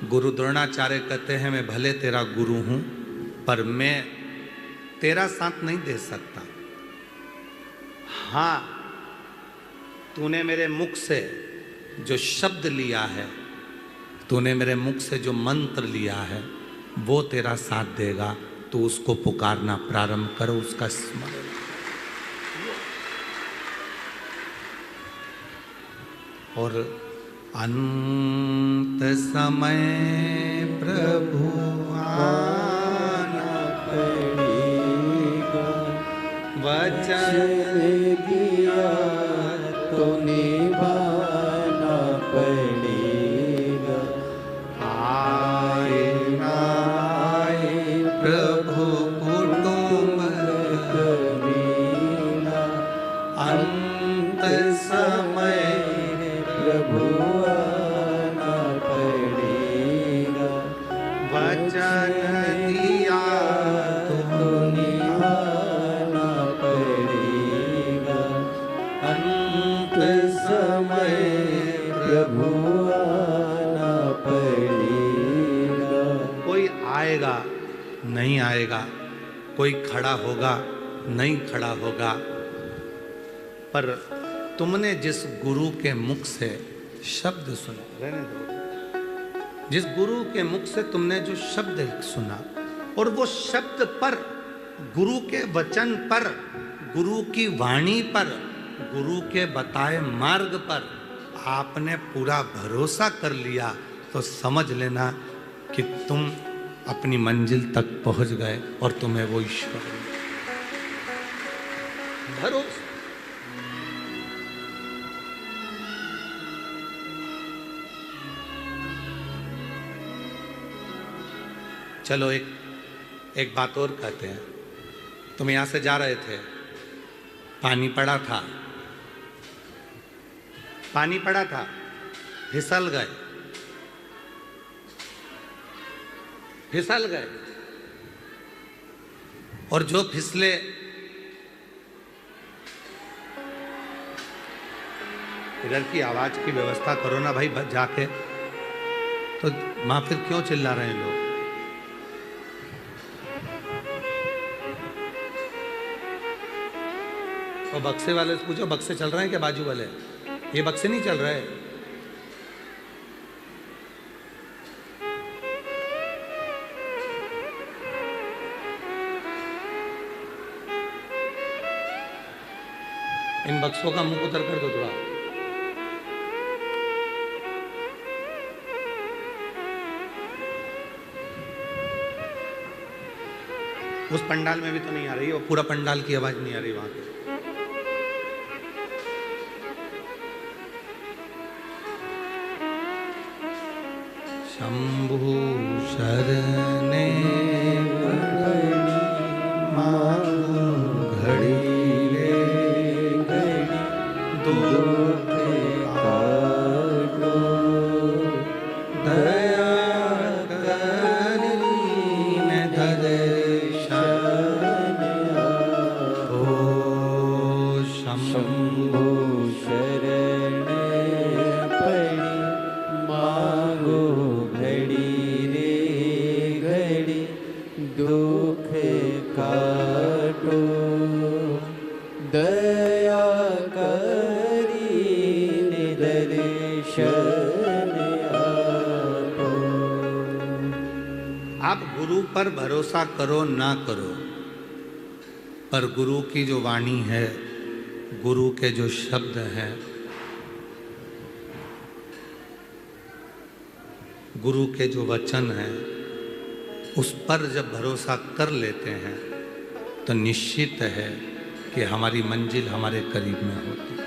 गुरु द्रोणाचार्य कहते हैं मैं भले तेरा गुरु हूं, पर मैं तेरा साथ नहीं दे सकता। हाँ, तूने मेरे मुख से जो शब्द लिया है, तूने मेरे मुख से जो मंत्र लिया है, वो तेरा साथ देगा। तो उसको पुकारना प्रारंभ करो, उसका स्मरण। और अंत समय प्रभु आना पड़ेगा, वचन दिया तो निभाना पड़ेगा। आए ना आए प्रभु कुटुंब कबीला, अंत समय प्रभु आना पड़ेगा, वचन दिया तो निभाना पड़ेगा। अंत समय प्रभु आना पड़ेगा। कोई आएगा नहीं आएगा, कोई खड़ा होगा नहीं खड़ा होगा, पर तुमने जिस गुरु के मुख से शब्द सुना, रहने दो, जिस गुरु के मुख से तुमने जो शब्द सुना, और वो शब्द पर, गुरु के वचन पर, गुरु की वाणी पर, गुरु के बताए मार्ग पर आपने पूरा भरोसा कर लिया, तो समझ लेना कि तुम अपनी मंजिल तक पहुंच गए और तुम्हें वो ईश्वर भरोसा। चलो एक बात और कहते हैं। तुम यहां से जा रहे थे, पानी पड़ा था, पानी पड़ा था, फिसल गए, फिसल गए, और जो फिसले इधर की आवाज की व्यवस्था करो ना भाई जाके। तो मां फिर क्यों चिल्ला रहे हैं लोग? और बक्से वाले से पूछो, बक्से चल रहे हैं क्या? बाजू वाले ये बक्से नहीं चल रहे। इन बक्सों का मुंह उतर कर दो थोड़ा। उस पंडाल में भी तो नहीं आ रही, और पूरा पंडाल की आवाज नहीं आ रही वहां पे। शंभु शरणे मांगो घड़ी रे घड़ी, दुख काटो, दया करीने दर्शन आपो। शंभु शरणे पड़ी मांगो घड़ी रे घड़ी, दुख काटो, दया करीने दर्शन आपो। आप गुरु पर भरोसा करो ना करो, पर गुरु की जो वाणी है, गुरु के जो शब्द हैं, गुरु के जो वचन हैं, उस पर जब भरोसा कर लेते हैं तो निश्चित है कि हमारी मंजिल हमारे करीब में होती है।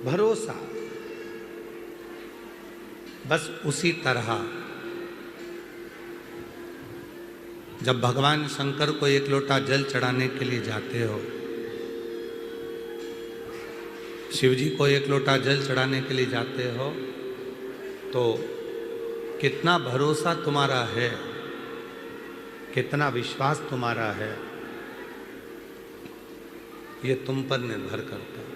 भरोसा। बस उसी तरह जब भगवान शंकर को एक लोटा जल चढ़ाने के लिए जाते हो, शिव जी को एक लोटा जल चढ़ाने के लिए जाते हो, तो कितना भरोसा तुम्हारा है, कितना विश्वास तुम्हारा है, ये तुम पर निर्भर करता है।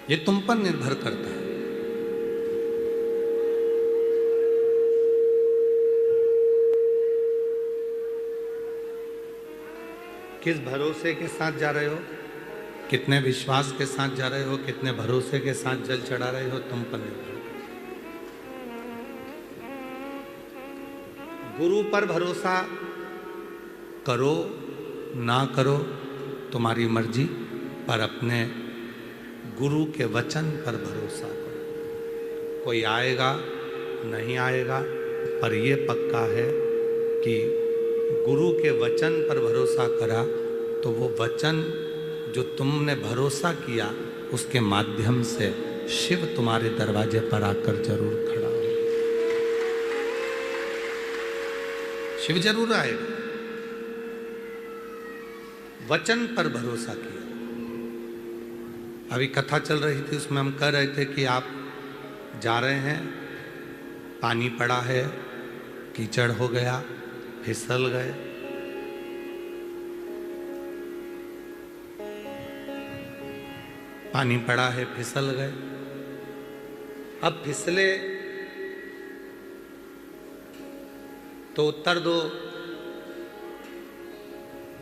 ये तुम पर निर्भर करता है। किस भरोसे के साथ जा रहे हो, कितने विश्वास के साथ जा रहे हो, कितने भरोसे के साथ जल चढ़ा रहे हो, तुम पर निर्भर। गुरु पर भरोसा करो ना करो तुम्हारी मर्जी, पर अपने गुरु के वचन पर भरोसा करो। कोई आएगा नहीं आएगा, पर यह पक्का है कि गुरु के वचन पर भरोसा करा तो वो वचन जो तुमने भरोसा किया उसके माध्यम से शिव तुम्हारे दरवाजे पर आकर जरूर खड़ा हो। शिव जरूर आएगा। वचन पर भरोसा किया। अभी कथा चल रही थी, उसमें हम कह रहे थे कि आप जा रहे हैं, पानी पड़ा है, कीचड़ हो गया, फिसल गए, पानी पड़ा है, फिसल गए। अब फिसले तो उत्तर दो,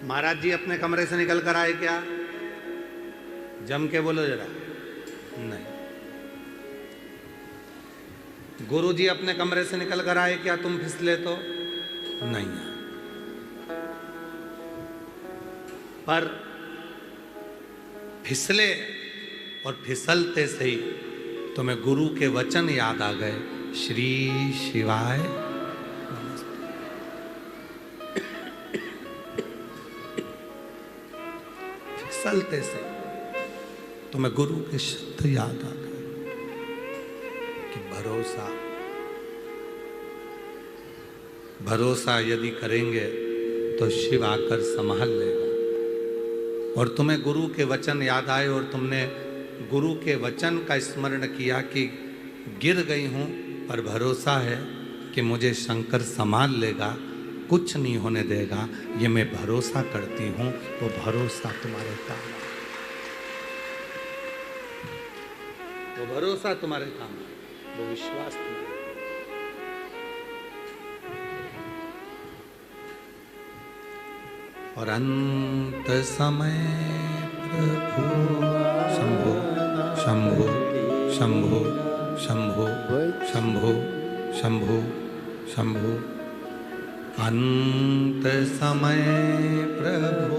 महाराज जी अपने कमरे से निकल कर आए क्या? जम के बोलो जरा। नहीं। गुरु जी अपने कमरे से निकल कर आए क्या तुम फिसले तो? नहीं आए। पर फिसले और फिसलते से ही तुम्हें गुरु के वचन याद आ गए, श्री शिवाय नमस्ते। फिसलते से तुम्हें गुरु के शब्द याद आ गए कि भरोसा, भरोसा यदि करेंगे तो शिव आकर संभाल लेगा। और तुम्हें गुरु के वचन याद आए और तुमने गुरु के वचन का स्मरण किया कि गिर गई हूं पर भरोसा है कि मुझे शंकर संभाल लेगा, कुछ नहीं होने देगा, ये मैं भरोसा करती हूं। वो भरोसा तुम्हारे काम, वो भरोसा तुम्हारे काम, वो विश्वास तुम्हारे। और अंत समय प्रभु शंभो शंभो शंभो शंभो शंभो शंभो शंभो। अंत समय प्रभु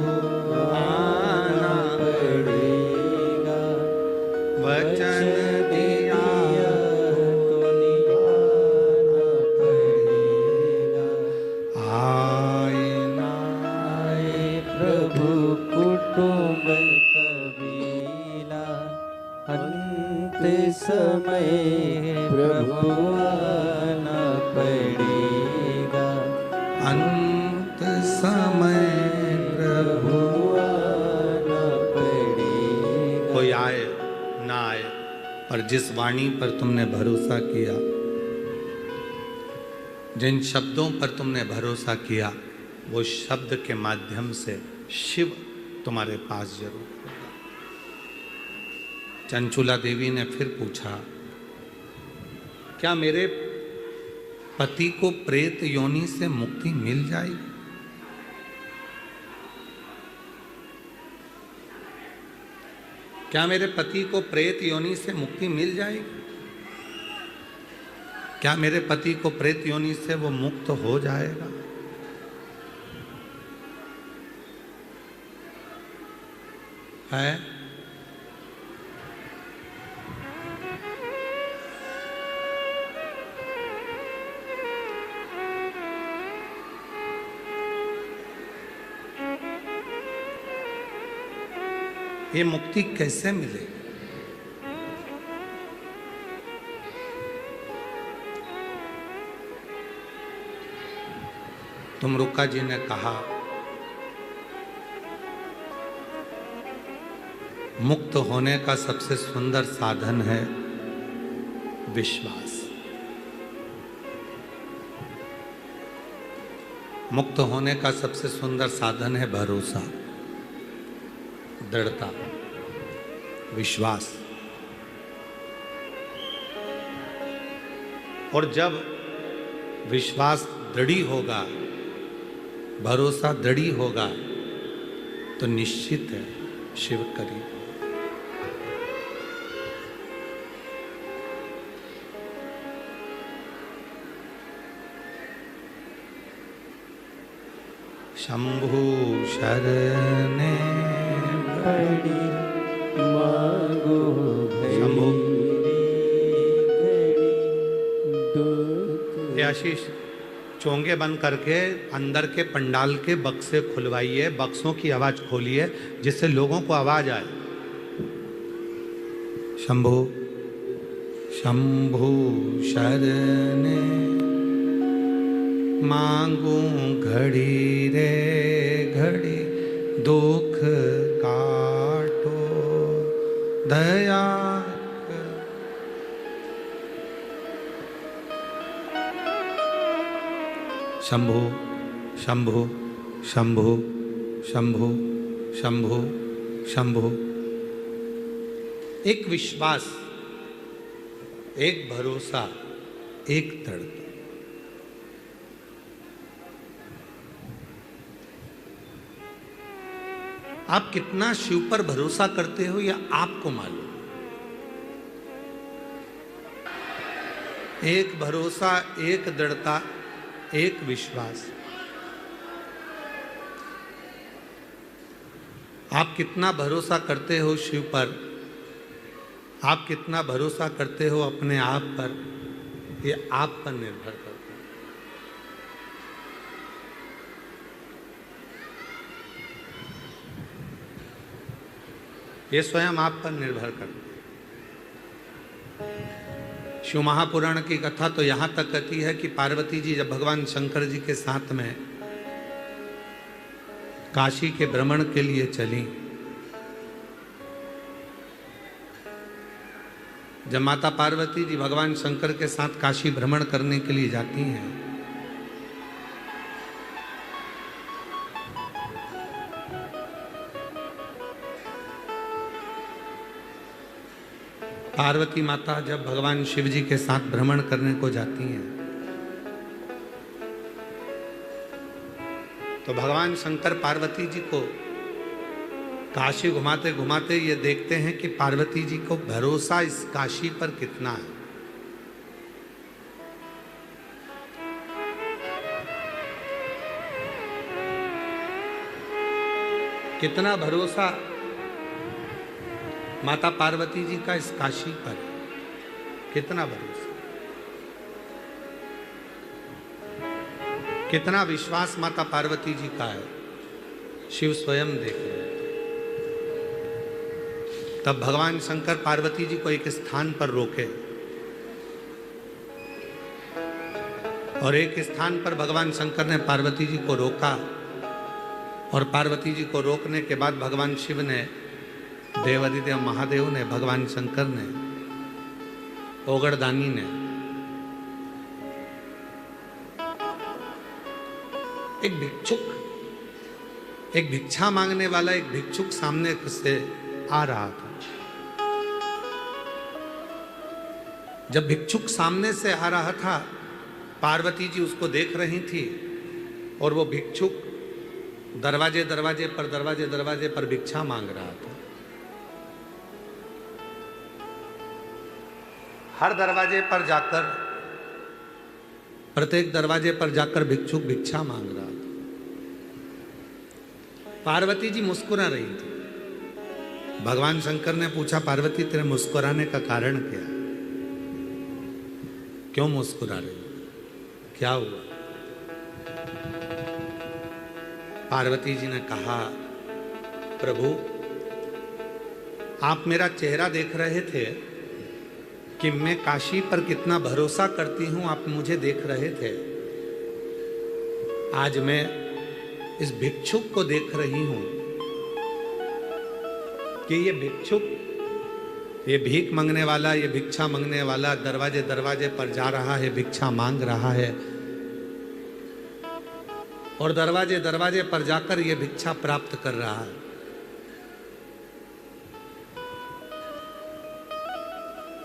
आना पड़ेगा, वचन दिया तो निभाना पड़ेगा। आए ना आए प्रभु कुटुंब कबीला, अंत समय प्रभु आना पड़ेगा। अंत समय प्रभु आना पड़ेगा। कोई आए ना आए, पर जिस वाणी पर तुमने भरोसा किया, जिन शब्दों पर तुमने भरोसा किया, वो शब्द के माध्यम से शिव तुम्हारे पास जरूर होगा। चंचुला देवी ने फिर पूछा, क्या मेरे पति को प्रेत योनि से मुक्ति मिल जाएगी? क्या मेरे पति को प्रेत योनि से मुक्ति मिल जाएगी? क्या मेरे पति को प्रेत योनि से वो मुक्त हो जाएगा? है? ये मुक्ति कैसे मिले? तुमरुका जी ने कहा, मुक्त होने का सबसे सुंदर साधन है विश्वास। मुक्त होने का सबसे सुंदर साधन है भरोसा, दृढ़ता, विश्वास। और जब विश्वास दृढ़ी होगा, भरोसा दृढ़ी होगा, तो निश्चित है शिव करीब। शंभु शरणे पड़ी मांगो शंभु। दुख आशीष, चोंगे बंद करके अंदर के पंडाल के बक्से खुलवाइए, बक्सों की आवाज खोलिए जिससे लोगों को आवाज आए। शंभु शंभु शरणे मांगू घड़ी रे घड़ी, दुख काटो दया कर। शंभु शंभु शंभु शंभु शंभु शंभु। एक विश्वास, एक भरोसा, एक दृढ़ता। आप कितना शिव पर भरोसा करते हो या आपको मालूम। एक भरोसा, एक दृढ़ता, एक विश्वास। आप कितना भरोसा करते हो शिव पर, आप कितना भरोसा करते हो अपने आप पर, ये आप पर निर्भर करता है। ये स्वयं आप पर निर्भर करता है। शिव महापुराण की कथा तो यहां तक कहती है कि पार्वती जी जब भगवान शंकर जी के साथ में काशी के भ्रमण के लिए चली, जब माता पार्वती जी भगवान शंकर के साथ काशी भ्रमण करने के लिए जाती हैं, पार्वती माता जब भगवान शिव जी के साथ भ्रमण करने को जाती हैं, तो भगवान शंकर पार्वती जी को काशी घुमाते घुमाते ये देखते हैं कि पार्वती जी को भरोसा इस काशी पर कितना है। कितना भरोसा माता पार्वती जी का इस काशी पर, कितना भरोसा, कितना विश्वास माता पार्वती जी का है, शिव स्वयं देख रहे हैं। तब भगवान शंकर पार्वती जी को एक स्थान पर रोके और एक स्थान पर भगवान शंकर ने पार्वती जी को रोका, और पार्वती जी को रोकने के बाद भगवान शिव ने, देवादिदेव महादेव ने, भगवान शंकर ने, ओगड़दानी ने एक भिक्षुक, एक भिक्षा मांगने वाला एक भिक्षुक सामने से आ रहा था। जब भिक्षुक सामने से आ रहा था, पार्वती जी उसको देख रही थी और वो भिक्षुक दरवाजे दरवाजे पर भिक्षा मांग रहा था। हर दरवाजे पर जाकर, प्रत्येक दरवाजे पर जाकर भिक्षुक भिक्षा मांग रहा था। पार्वती जी मुस्कुरा रही थी। भगवान शंकर ने पूछा, पार्वती तेरे मुस्कुराने का कारण क्या है? क्यों मुस्कुरा रही, क्या हुआ? पार्वती जी ने कहा, प्रभु आप मेरा चेहरा देख रहे थे कि मैं काशी पर कितना भरोसा करती हूं, आप मुझे देख रहे थे। आज मैं इस भिक्षुक को देख रही हूं कि ये भिक्षुक, ये भीख मांगने वाला, ये भिक्षा मांगने वाला दरवाजे दरवाजे पर जा रहा है, भिक्षा मांग रहा है और दरवाजे दरवाजे पर जाकर ये भिक्षा प्राप्त कर रहा है।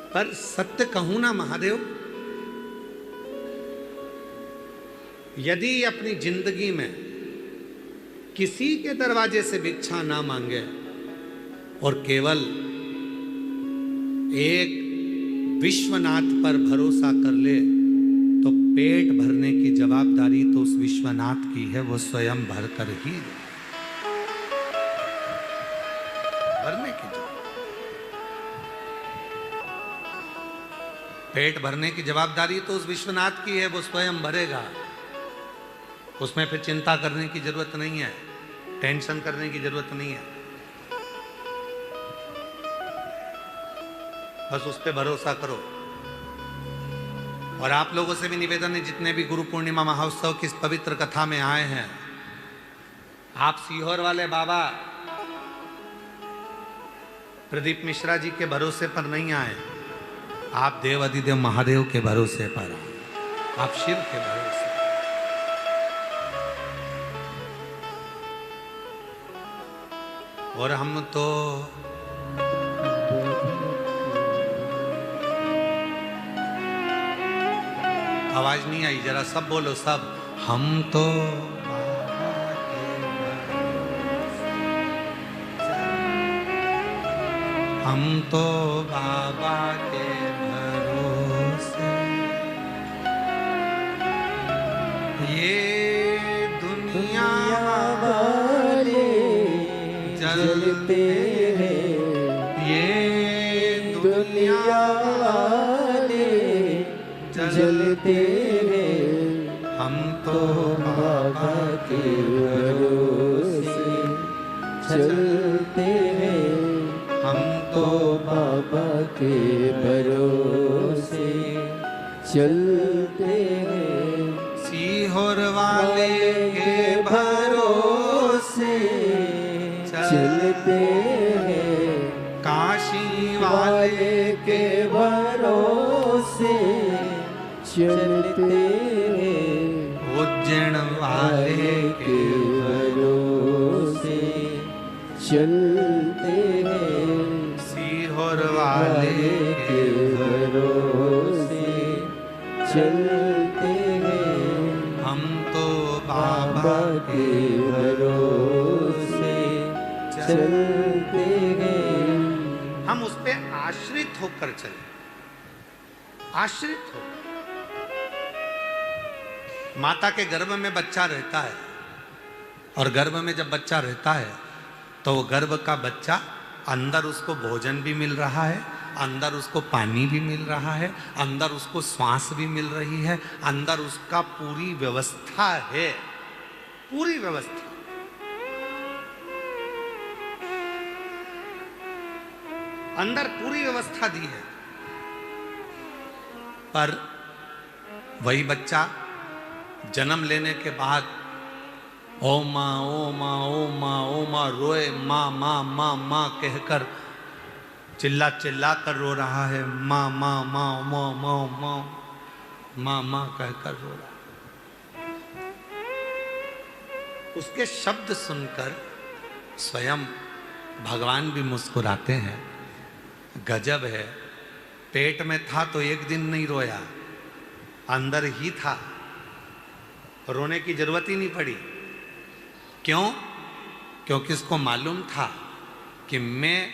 पर सत्य कहूं ना महादेव, यदि अपनी जिंदगी में किसी के दरवाजे से भिक्षा ना मांगे और केवल एक विश्वनाथ पर भरोसा कर ले, तो पेट भरने की जवाबदारी तो उस विश्वनाथ की है, वो स्वयं भर कर ही दे। भरने की पेट भरने की जवाबदारी तो उस विश्वनाथ की है, वो स्वयं भरेगा। उसमें फिर चिंता करने की जरूरत नहीं है, टेंशन करने की जरूरत नहीं है। बस उस पर भरोसा करो। और आप लोगों से भी निवेदन है, जितने भी गुरु पूर्णिमा महोत्सव की इस पवित्र कथा में आए हैं, आप सीहोर वाले बाबा प्रदीप मिश्रा जी के भरोसे पर नहीं आए, आप देव अधिदेव महादेव के भरोसे पर आए, आप शिव के भरोसे। और हम तो आवाज नहीं आई, जरा सब बोलो, सब। हम तो बाबा के भरोसे, ये दुनिया वाले जलते हैं, ये दुनिया वाले जलते हैं, हम तो बाबा के भरोसे चलते हैं, हम तो बाबा के भरोसे चलते हैं, सीहोर वाले के भरोसे चलते हैं, काशी वाले के भरोसे चलते हैं, उज्जैन वाले के भरोसे चलते हैं, सीहोर वाले के भरोसे चलते हैं, हम तो बाबा के भरोसे चलते हैं। हम उस पे आश्रित होकर चले, आश्रित हो। माता के गर्भ में बच्चा रहता है, और गर्भ में जब बच्चा रहता है तो वो गर्भ का बच्चा, अंदर उसको भोजन भी मिल रहा है, अंदर उसको पानी भी मिल रहा है, अंदर उसको श्वास भी मिल रही है, अंदर उसका पूरी व्यवस्था है, पूरी व्यवस्था। अंदर पूरी व्यवस्था दी है। पर वही बच्चा जन्म लेने के बाद ओ माँ ओ माँ ओ माँ ओ माँ रोए, माँ माँ माँ माँ कहकर चिल्ला चिल्ला कर रो रहा है, माँ माँ माँ माँ माँ माँ माँ माँ कहकर रो रहा है। उसके शब्द सुनकर स्वयं भगवान भी मुस्कुराते हैं। गजब है, पेट में था तो एक दिन नहीं रोया, अंदर ही था, रोने की जरूरत ही नहीं पड़ी। क्यों? क्योंकि उसको मालूम था कि मैं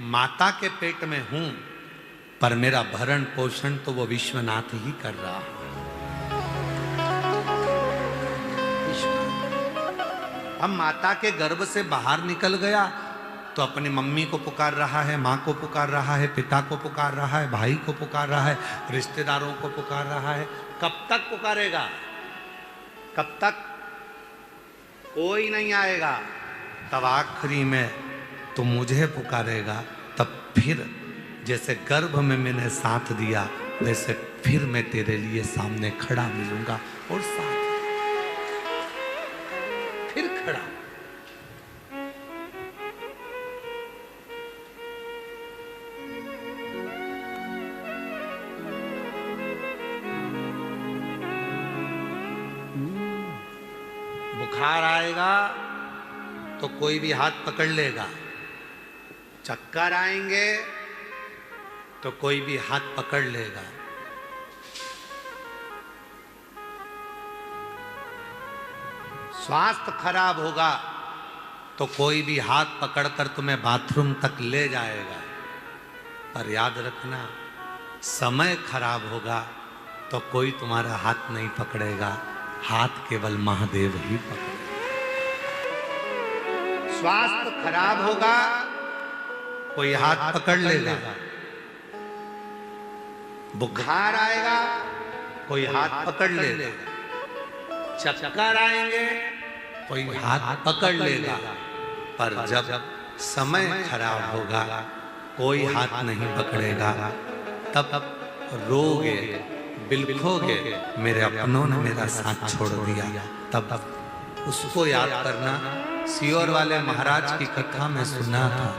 माता के पेट में हूं, पर मेरा भरण पोषण तो वो विश्वनाथ ही कर रहा है। अब माता के गर्भ से बाहर निकल गया तो अपनी मम्मी को पुकार रहा है, माँ को पुकार रहा है, पिता को पुकार रहा है, भाई को पुकार रहा है, रिश्तेदारों को पुकार रहा है। कब तक पुकारेगा? कब तक? कोई नहीं आएगा। तब आखिरी में तो मुझे पुकारेगा तब फिर जैसे गर्भ में मैंने साथ दिया वैसे फिर मैं तेरे लिए सामने खड़ा मिलूंगा और साथ फिर खड़ा। बुखार आएगा तो कोई भी हाथ पकड़ लेगा, चक्कर आएंगे तो कोई भी हाथ पकड़ लेगा। स्वास्थ्य खराब होगा तो कोई भी हाथ पकड़कर तुम्हें बाथरूम तक ले जाएगा। पर याद रखना, समय खराब होगा तो कोई तुम्हारा हाथ नहीं पकड़ेगा, हाथ केवल महादेव ही पकड़ेगा। स्वास्थ्य खराब होगा कोई हाथ पकड़ लेगा, बुखार आएगा कोई हाथ पकड़ लेगा, चक्कर आएंगे कोई हाथ पकड़ लेगा। पर जब समय खराब होगा कोई हाथ नहीं पकड़ेगा। तब रोगे बिलखोगे, मेरे अपनों ने मेरा साथ छोड़ दिया। तब उसको याद करना। सियोर वाले महाराज की कथा में सुना था,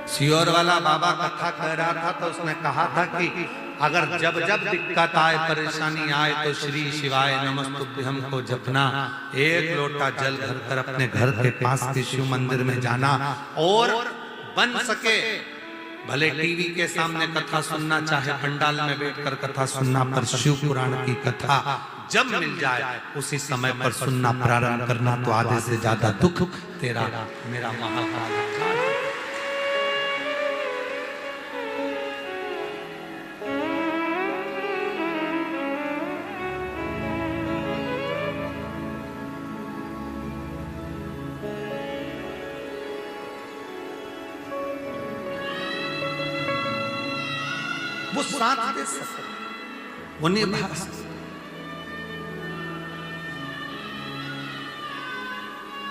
सियोर वाला बाबा कथा कह रहा था तो उसने कहा था कि अगर जब जब दिक्कत आए, परेशानी आए तो श्री शिवाय नमस्तुभ्यं को जपना। एक लोटा जल भरकर अपने घर के पास के शिव मंदिर में जाना और बन सके भले टीवी के सामने कथा सुनना, चाहे पंडाल में बैठकर कथा सुनना, पर शिव पुराण की कथा जब मिल जाए उसी समय पर सुनना प्रारंभ करना, तो आधे से ज्यादा दुख तेरा मेरा महाकाल। वो साथ दे सकते, वो निभा सकते।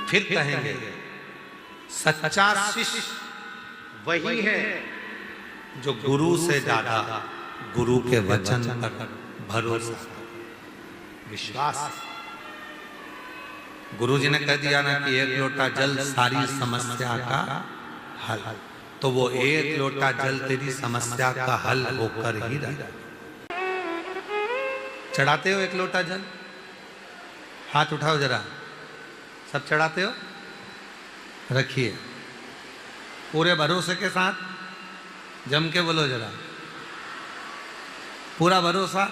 फिर कहेंगे सच्चा शिष्य वही है जो गुरु से ज्यादा गुरु के वचन पर भरोसा, विश्वास। गुरु जी ने कह दिया ना कि एक लोटा जल सारी समस्या का हल, तो वो एक लोटा जल तेरी समस्या का हल होकर ही रहा। चढ़ाते हो एक लोटा जल? हाथ उठाओ जरा, सब चढ़ाते हो? रखिए पूरे भरोसे के साथ, जम के बोलो जरा, पूरा भरोसा।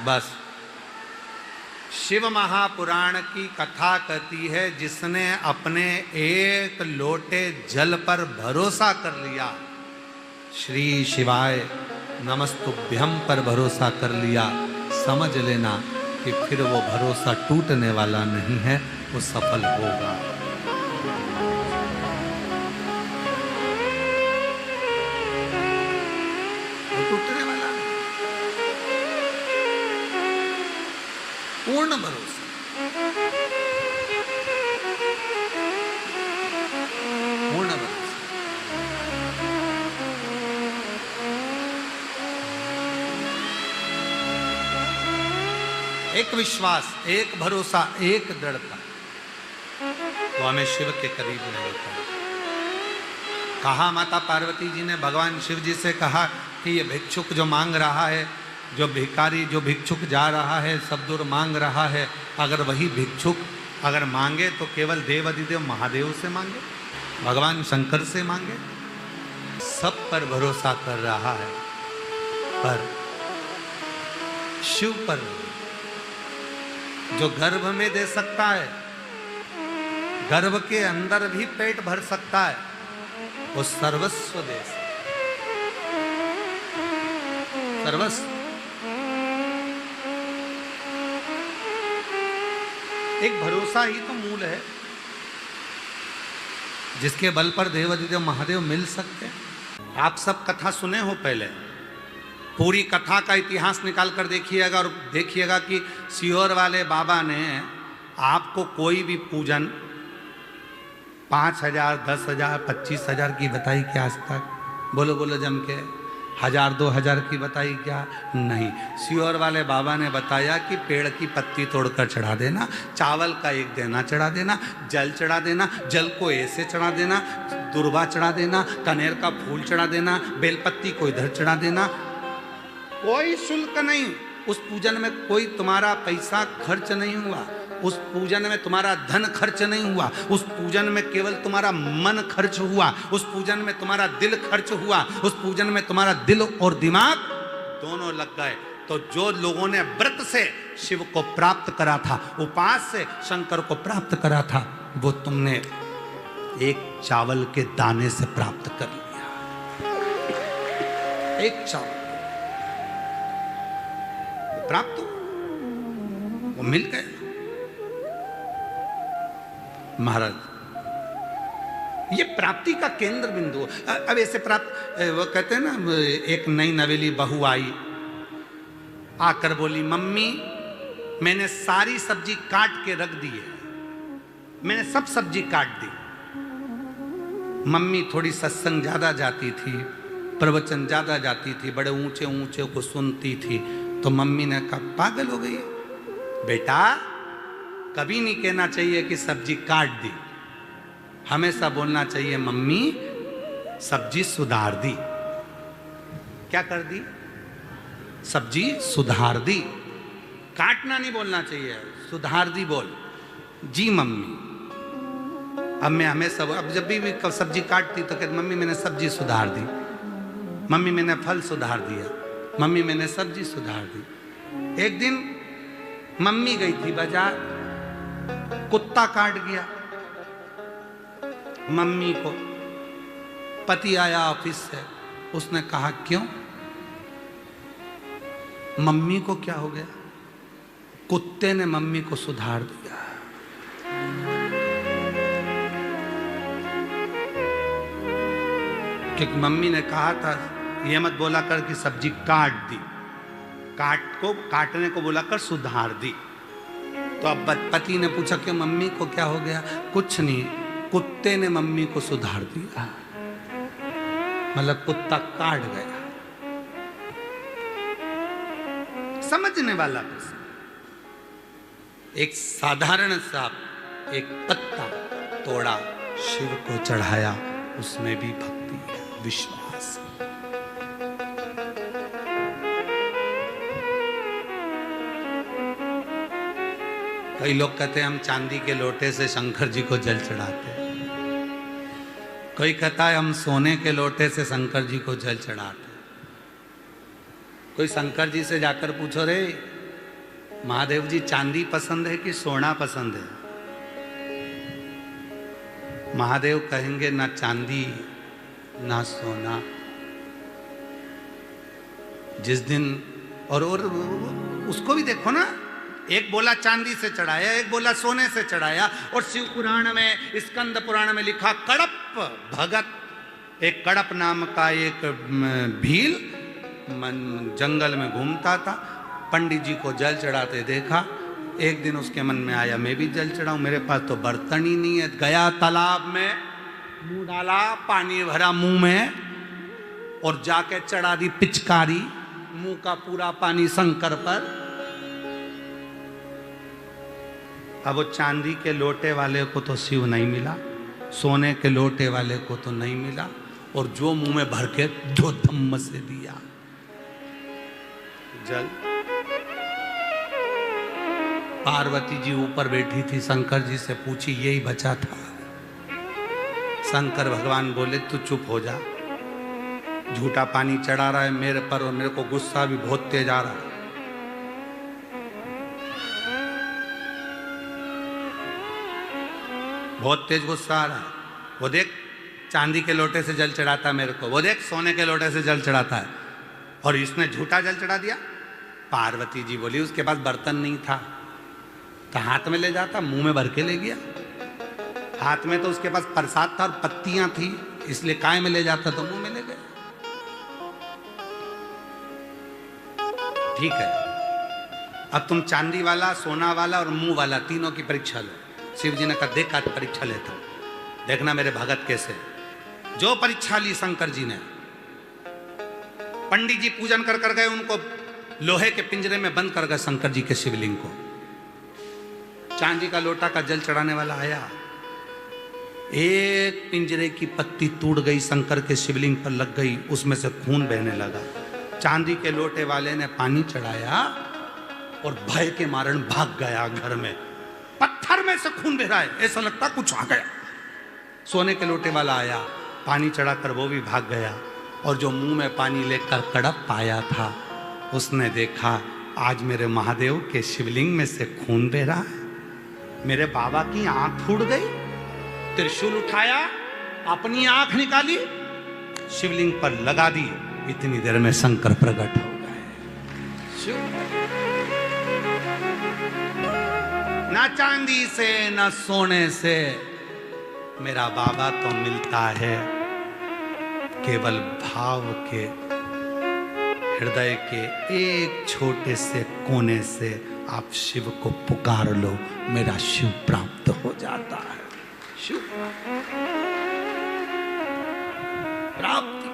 बस शिव महापुराण की कथा कहती है, जिसने अपने एक लोटे जल पर भरोसा कर लिया, श्री शिवाय नमस्तुभ्यं पर भरोसा कर लिया, समझ लेना कि फिर वो भरोसा टूटने वाला नहीं है, वो सफल होगा। वो टूटने वाला नहीं, पूर्ण भरोसा। पूर्ण भरोसा। एक विश्वास, एक भरोसा, एक दृढ़ता, वो हमें शिव के करीब ले लेता है। कहा माता पार्वती जी ने भगवान शिव जी से कहा कि ये भिक्षुक जो मांग रहा है, जो भिखारी, जो भिक्षुक जा रहा है, सब दूर मांग रहा है, अगर वही भिक्षुक अगर मांगे तो केवल देव अधिदेव महादेव से मांगे, भगवान शंकर से मांगे। सब पर भरोसा कर रहा है, पर शिव पर जो गर्भ में दे सकता है, गर्भ के अंदर भी पेट भर सकता है, वो सर्वस्व दे सकता है। सर्वस्व। एक भरोसा ही तो मूल है जिसके बल पर देवाधिदेव महादेव मिल सकते हैं। आप सब कथा सुने हो, पहले पूरी कथा का इतिहास निकाल कर देखिएगा और देखिएगा कि सियोर वाले बाबा ने आपको कोई भी पूजन 5,000, 10,000, 25,000 की बताई क्या आज तक? बोलो बोलो जम के। 1,000, 2,000 की बताई क्या? नहीं। सियोर वाले बाबा ने बताया कि पेड़ की पत्ती तोड़कर चढ़ा देना, चावल का एक देना चढ़ा देना, जल चढ़ा देना, जल को ऐसे चढ़ा देना, दुर्वा चढ़ा देना, कनेर का फूल चढ़ा देना, बेलपत्ती को इधर चढ़ा देना, कोई शुल्क नहीं। उस पूजन में कोई तुम्हारा पैसा खर्च नहीं हुआ, उस पूजन में तुम्हारा धन खर्च नहीं हुआ, उस पूजन में केवल तुम्हारा मन खर्च हुआ, उस पूजन में तुम्हारा दिल खर्च हुआ, उस पूजन में तुम्हारा दिल और दिमाग दोनों लग गए। तो जो लोगों ने व्रत से शिव को प्राप्त करा था, उपास से शंकर को प्राप्त करा था, वो तुमने एक चावल के दाने से प्राप्त कर लिया। एक चावल प्राप्त, वो मिल गए महाराज। ये प्राप्ति का केंद्र बिंदु। अब ऐसे प्राप्त, वो कहते हैं ना, एक नई नवेली बहू आई, आकर बोली, मम्मी मैंने सारी सब्जी काट के रख दी है, मैंने सब सब्जी काट दी। मम्मी थोड़ी सत्संग ज्यादा जाती थी, प्रवचन ज्यादा जाती थी, बड़े ऊंचे ऊंचे को सुनती थी। तो मम्मी ने कहा, पागल हो गई बेटा, कभी नहीं कहना चाहिए कि सब्जी काट दी, हमेशा बोलना चाहिए मम्मी सब्जी सुधार दी। क्या कर दी? सब्जी सुधार दी। काटना नहीं बोलना चाहिए, सुधार दी बोल। जी मम्मी। अब मैं हमेशा, अब जब भी सब्जी काटती तो कहती, मम्मी मैंने सब्जी सुधार दी, मम्मी मैंने फल सुधार दिया, मम्मी मैंने सब्जी सुधार दी। एक दिन मम्मी गई थी बाजार, कुत्ता काट गया मम्मी को। पति आया ऑफिस से, उसने कहा क्यों? मम्मी को क्या हो गया? कुत्ते ने मम्मी को सुधार दिया। क्योंकि मम्मी ने कहा था, ये मत बोला कर कि सब्जी काट दी, काटने को बोला कर सुधार दी। तो अब पति ने पूछा कि मम्मी को क्या हो गया? कुछ नहीं, कुत्ते ने मम्मी को सुधार दिया। मतलब कुत्ता काट गया। समझने वाला प्रश्न। एक साधारण सा एक पत्ता तोड़ा, शिव को चढ़ाया, उसमें भी भक्ति है, विश्वास। कई लोग कहते हैं हम चांदी के लोटे से शंकर जी को जल चढ़ाते हैं, कोई कहता है हम सोने के लोटे से शंकर जी को जल चढ़ाते हैं। कोई शंकर जी से जाकर पूछो, रे महादेव जी चांदी पसंद है कि सोना पसंद है? महादेव कहेंगे ना चांदी ना सोना। जिस दिन और उसको भी देखो ना, एक बोला चांदी से चढ़ाया, एक बोला सोने से चढ़ाया। और शिव पुराण में, स्कंद पुराण में लिखा, कड़प भगत, एक कड़प नाम का एक भील जंगल में घूमता था, पंडित जी को जल चढ़ाते देखा। एक दिन उसके मन में आया, मैं भी जल चढ़ाऊं, मेरे पास तो बर्तन ही नहीं है। गया तालाब में, मुंह डाला, पानी भरा मुंह में और जाके चढ़ा दी पिचकारी, मुंह का पूरा पानी शंकर पर। अब वो चांदी के लोटे वाले को तो शिव नहीं मिला, सोने के लोटे वाले को तो नहीं मिला, और जो मुंह में भर के दो धम्म से दिया जल। पार्वती जी ऊपर बैठी थी, शंकर जी से पूछी, यही बचा था। शंकर भगवान बोले, तू चुप हो जा, झूठा पानी चढ़ा रहा है मेरे पर, और मेरे को गुस्सा भी बहुत तेज आ रहा है। बहुत तेज गुस्सा आ रहा है। वो देख चांदी के लोटे से जल चढ़ाता है मेरे को, वो देख सोने के लोटे से जल चढ़ाता है, और इसने झूठा जल चढ़ा दिया। पार्वती जी बोली, उसके पास बर्तन नहीं था तो हाथ में ले जाता, मुंह में भर के ले गया। हाथ में तो उसके पास प्रसाद था और पत्तियां थी, इसलिए काय में ले जाता तो मुंह में ले गया। ठीक है, अब तुम चांदी वाला, सोना वाला और मुंह वाला तीनों की परीक्षा लो। शिव जी ने कहा, देखा परीक्षा लेता हूं। देखना मेरे भगत कैसे, जो परीक्षा ली शंकर जी ने, पंडित जी पूजन कर कर गए, उनको लोहे के पिंजरे में बंद कर गए शंकर जी के शिवलिंग को। चांदी का लोटा का जल चढ़ाने वाला आया, एक पिंजरे की पत्ती टूट गई, शंकर के शिवलिंग पर लग गई, उसमें से खून बहने लगा। चांदी के लोटे वाले ने पानी चढ़ाया और भय के मारण भाग गया घर में। पत्थर में से खून बह रहा है, ऐसा लगता कुछ आ गया। सोने के लोटे वाला आया, पानी चढ़ाकर वो भी भाग गया, और जो मुंह में पानी लेकर कड़प पाया था, उसने देखा आज मेरे महादेव के शिवलिंग में से खून बह रहा है। मेरे बाबा की आंख फूट गई। त्रिशूल उठाया, अपनी आंख निकाली, शिवलिंग पर लगा दी। इतनी देर में शंकर प्रकट हो गए। ना चांदी से ना सोने से मेरा बाबा तो मिलता है, केवल भाव के, हृदय के एक छोटे से कोने से आप शिव को पुकार लो, मेरा शिव प्राप्त हो जाता है। शिव प्राप्ति।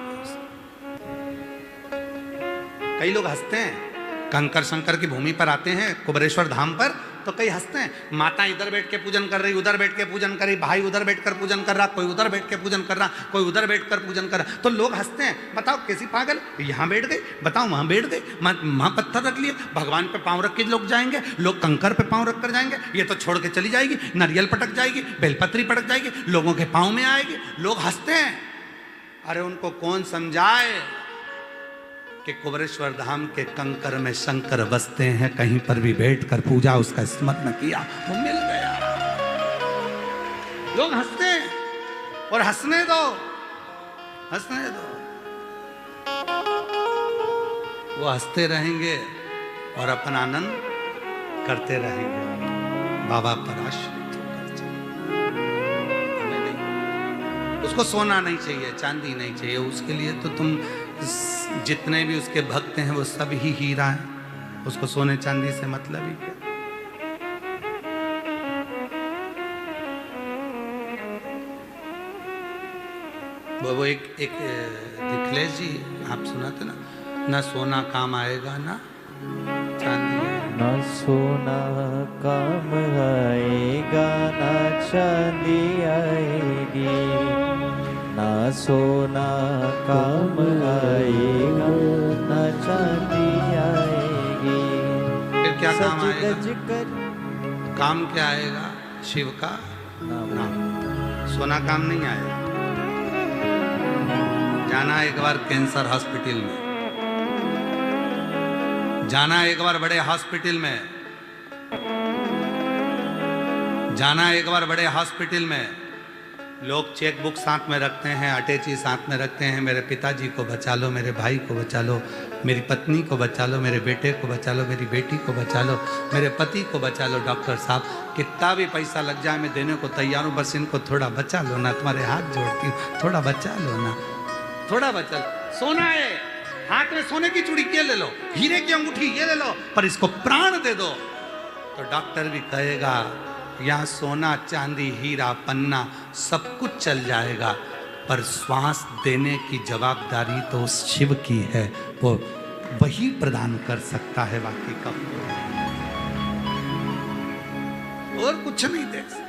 कई लोग हंसते हैं, कंकर शंकर की भूमि पर आते हैं, कुबरेश्वर धाम पर, तो कई हंसते हैं। माता इधर बैठ के पूजन कर रही, उधर बैठ के पूजन कर रही, भाई उधर बैठकर पूजन कर रहा, कोई उधर बैठ के पूजन कर रहा, कोई उधर बैठकर पूजन कर रहा, तो लोग हंसते हैं। बताओ कैसी पागल, यहाँ बैठ गई, बताओ वहां बैठ गई, वहां पत्थर रख लिए, भगवान पे पांव रख के लोग जाएंगे, लोग कंकर पे पांव रख कर जाएंगे, ये तो छोड़ के चली जाएगी, नारियल पटक जाएगी, बेलपत्री पटक जाएगी, लोगों के पांव में आएगी। लोग हंसते हैं। अरे उनको कौन समझाए कि कुबरेश्वर धाम के कंकर में शंकर बसते हैं, कहीं पर भी बैठकर पूजा उसका स्मरण किया, वो मिल गया। लोग हंसते हैं, और हंसने दो, हंसने दो। वो हंसते रहेंगे और अपन आनंद करते रहेंगे, बाबा पर आश्रित होकर चले। हमें नहीं, उसको सोना नहीं चाहिए, चांदी नहीं चाहिए, उसके लिए तो तुम जितने भी उसके भक्त हैं वो सब ही हीरा हैं, उसको सोने चांदी से मतलब ही क्या। वो एक दिखलेश जी आप सुनाते ना, ना सोना काम आएगा ना चांदी आएगा। ना सोना काम आएगा ना चांदी आएगी, ना सोना काम आएगा ना चांदी आएगी। फिर क्या काम सज आएगा? गज कर काम क्या आएगा? शिव का नाम। सोना काम नहीं आएगा। जाना एक बार कैंसर हॉस्पिटल में, जाना एक बार बड़े हॉस्पिटल में, जाना एक बार बड़े हॉस्पिटल में। लोग चेक बुक साथ में रखते हैं, अटैची साथ में रखते हैं, मेरे पिताजी को बचा लो, मेरे भाई को बचा लो, मेरी पत्नी को बचा लो, मेरे बेटे को बचा लो, मेरी बेटी को बचा लो, मेरे पति को बचा लो। डॉक्टर साहब कितना भी पैसा लग जाए मैं देने को तैयार हूँ, बस इनको थोड़ा बचा लो ना, तुम्हारे हाथ जोड़ती हूँ, थोड़ा बचा लो ना, थोड़ा बचा लो। सोना है हाथ में, सोने की चूड़ी ये ले लो, हीरे की अंगूठी ये ले लो, पर इसको प्राण दे दो। तो डॉक्टर भी कहेगा यहाँ सोना चांदी हीरा पन्ना सब कुछ चल जाएगा, पर श्वास देने की जवाबदारी तो उस शिव की है, वो वही प्रदान कर सकता है, बाकी का और कुछ नहीं दे सकता।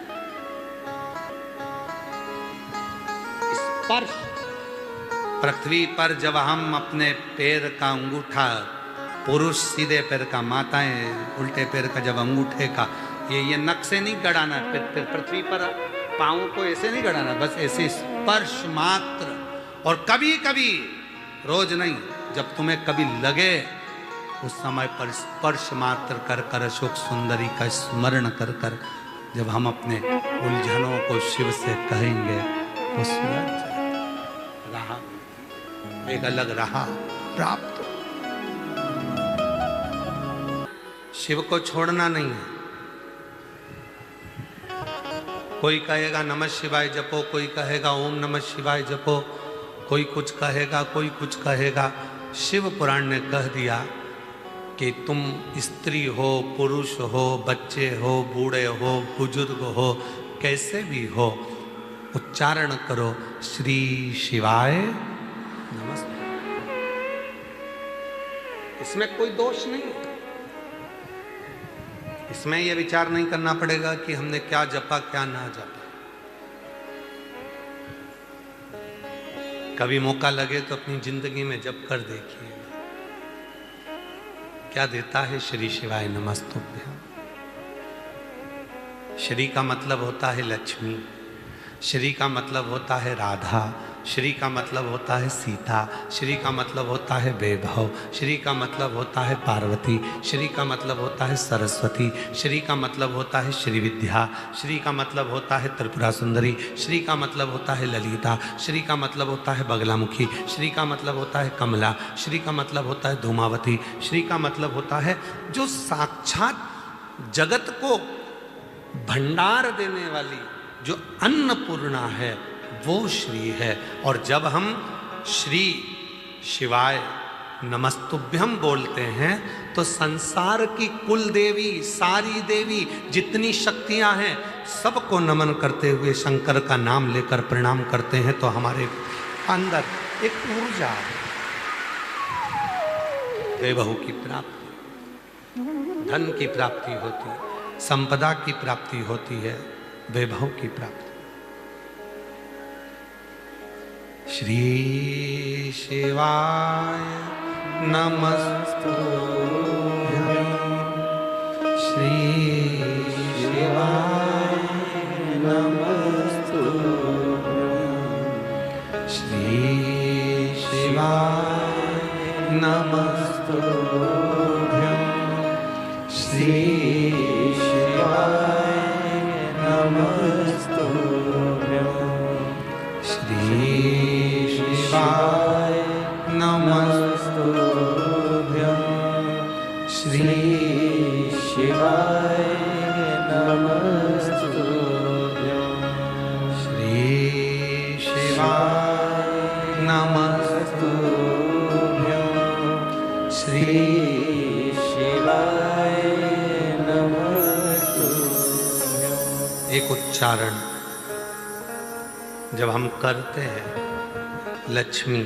स्पर्श पृथ्वी पर जब हम अपने पैर का अंगूठा, पुरुष सीधे पैर का, माताएं उल्टे पैर का जब अंगूठे का, ये नख से नहीं गड़ाना, फिर पृथ्वी पर पाँव को ऐसे नहीं गड़ाना, बस ऐसे स्पर्श मात्र। और कभी कभी, रोज नहीं, जब तुम्हें कभी लगे उस समय पर स्पर्श मात्र कर कर अशोक सुंदरी का स्मरण कर कर जब हम अपने उलझनों को शिव से कहेंगे तो सुलझ रहा, एक अलग रहा प्राप्त। शिव को छोड़ना नहीं है। कोई कहेगा नमः शिवाय जपो, कोई कहेगा ओम नमः शिवाय जपो, कोई कुछ कहेगा, कोई कुछ कहेगा। शिव पुराण ने कह दिया कि तुम स्त्री हो, पुरुष हो, बच्चे हो, बूढ़े हो, बुजुर्ग हो, कैसे भी हो, उच्चारण करो, श्री शिवाय नमस्ते। इसमें कोई दोष नहीं, इसमें यह विचार नहीं करना पड़ेगा कि हमने क्या जपा क्या ना जपा। कभी मौका लगे तो अपनी जिंदगी में जप कर देखिए, क्या देता है श्री शिवाय नमस्तुभ्यं। श्री का मतलब होता है लक्ष्मी, श्री का मतलब होता है राधा, श्री का मतलब होता है सीता, श्री का मतलब होता है वैभव, श्री का मतलब होता है पार्वती, श्री का मतलब होता है सरस्वती, श्री का मतलब होता है श्री विद्या, श्री का मतलब होता है त्रिपुरा सुंदरी, श्री का मतलब होता है ललिता, श्री का मतलब होता है बगलामुखी, श्री का मतलब होता है कमला, श्री का मतलब होता है धूमावती, श्री का मतलब होता है जो साक्षात जगत को भंडार देने वाली जो अन्नपूर्णा है, वो श्री है। और जब हम श्री शिवाय नमस्तुभ्यं बोलते हैं तो संसार की कुल देवी, सारी देवी, जितनी शक्तियां हैं, सबको नमन करते हुए शंकर का नाम लेकर प्रणाम करते हैं। तो हमारे अंदर एक ऊर्जा, वैभव की प्राप्ति, धन की प्राप्ति होती है, संपदा की प्राप्ति होती है, वैभव की प्राप्ति। श्री शिवाय नमस्तुभ्यं, श्री शिवाय नमस्तुभ्यं, श्री शिवाय नमस्तुभ्यं, श्री शिवाय नमस्तुभ्यं, श्री शिवाय नमस्तुभ्यं, श्री शिवाय नमस्तुभ्यं, श्री शिवाय नमस्तुभ्यं, श्री शिवाय नमस्तुभ्यं। एक उच्चारण जब हम करते हैं, लक्ष्मी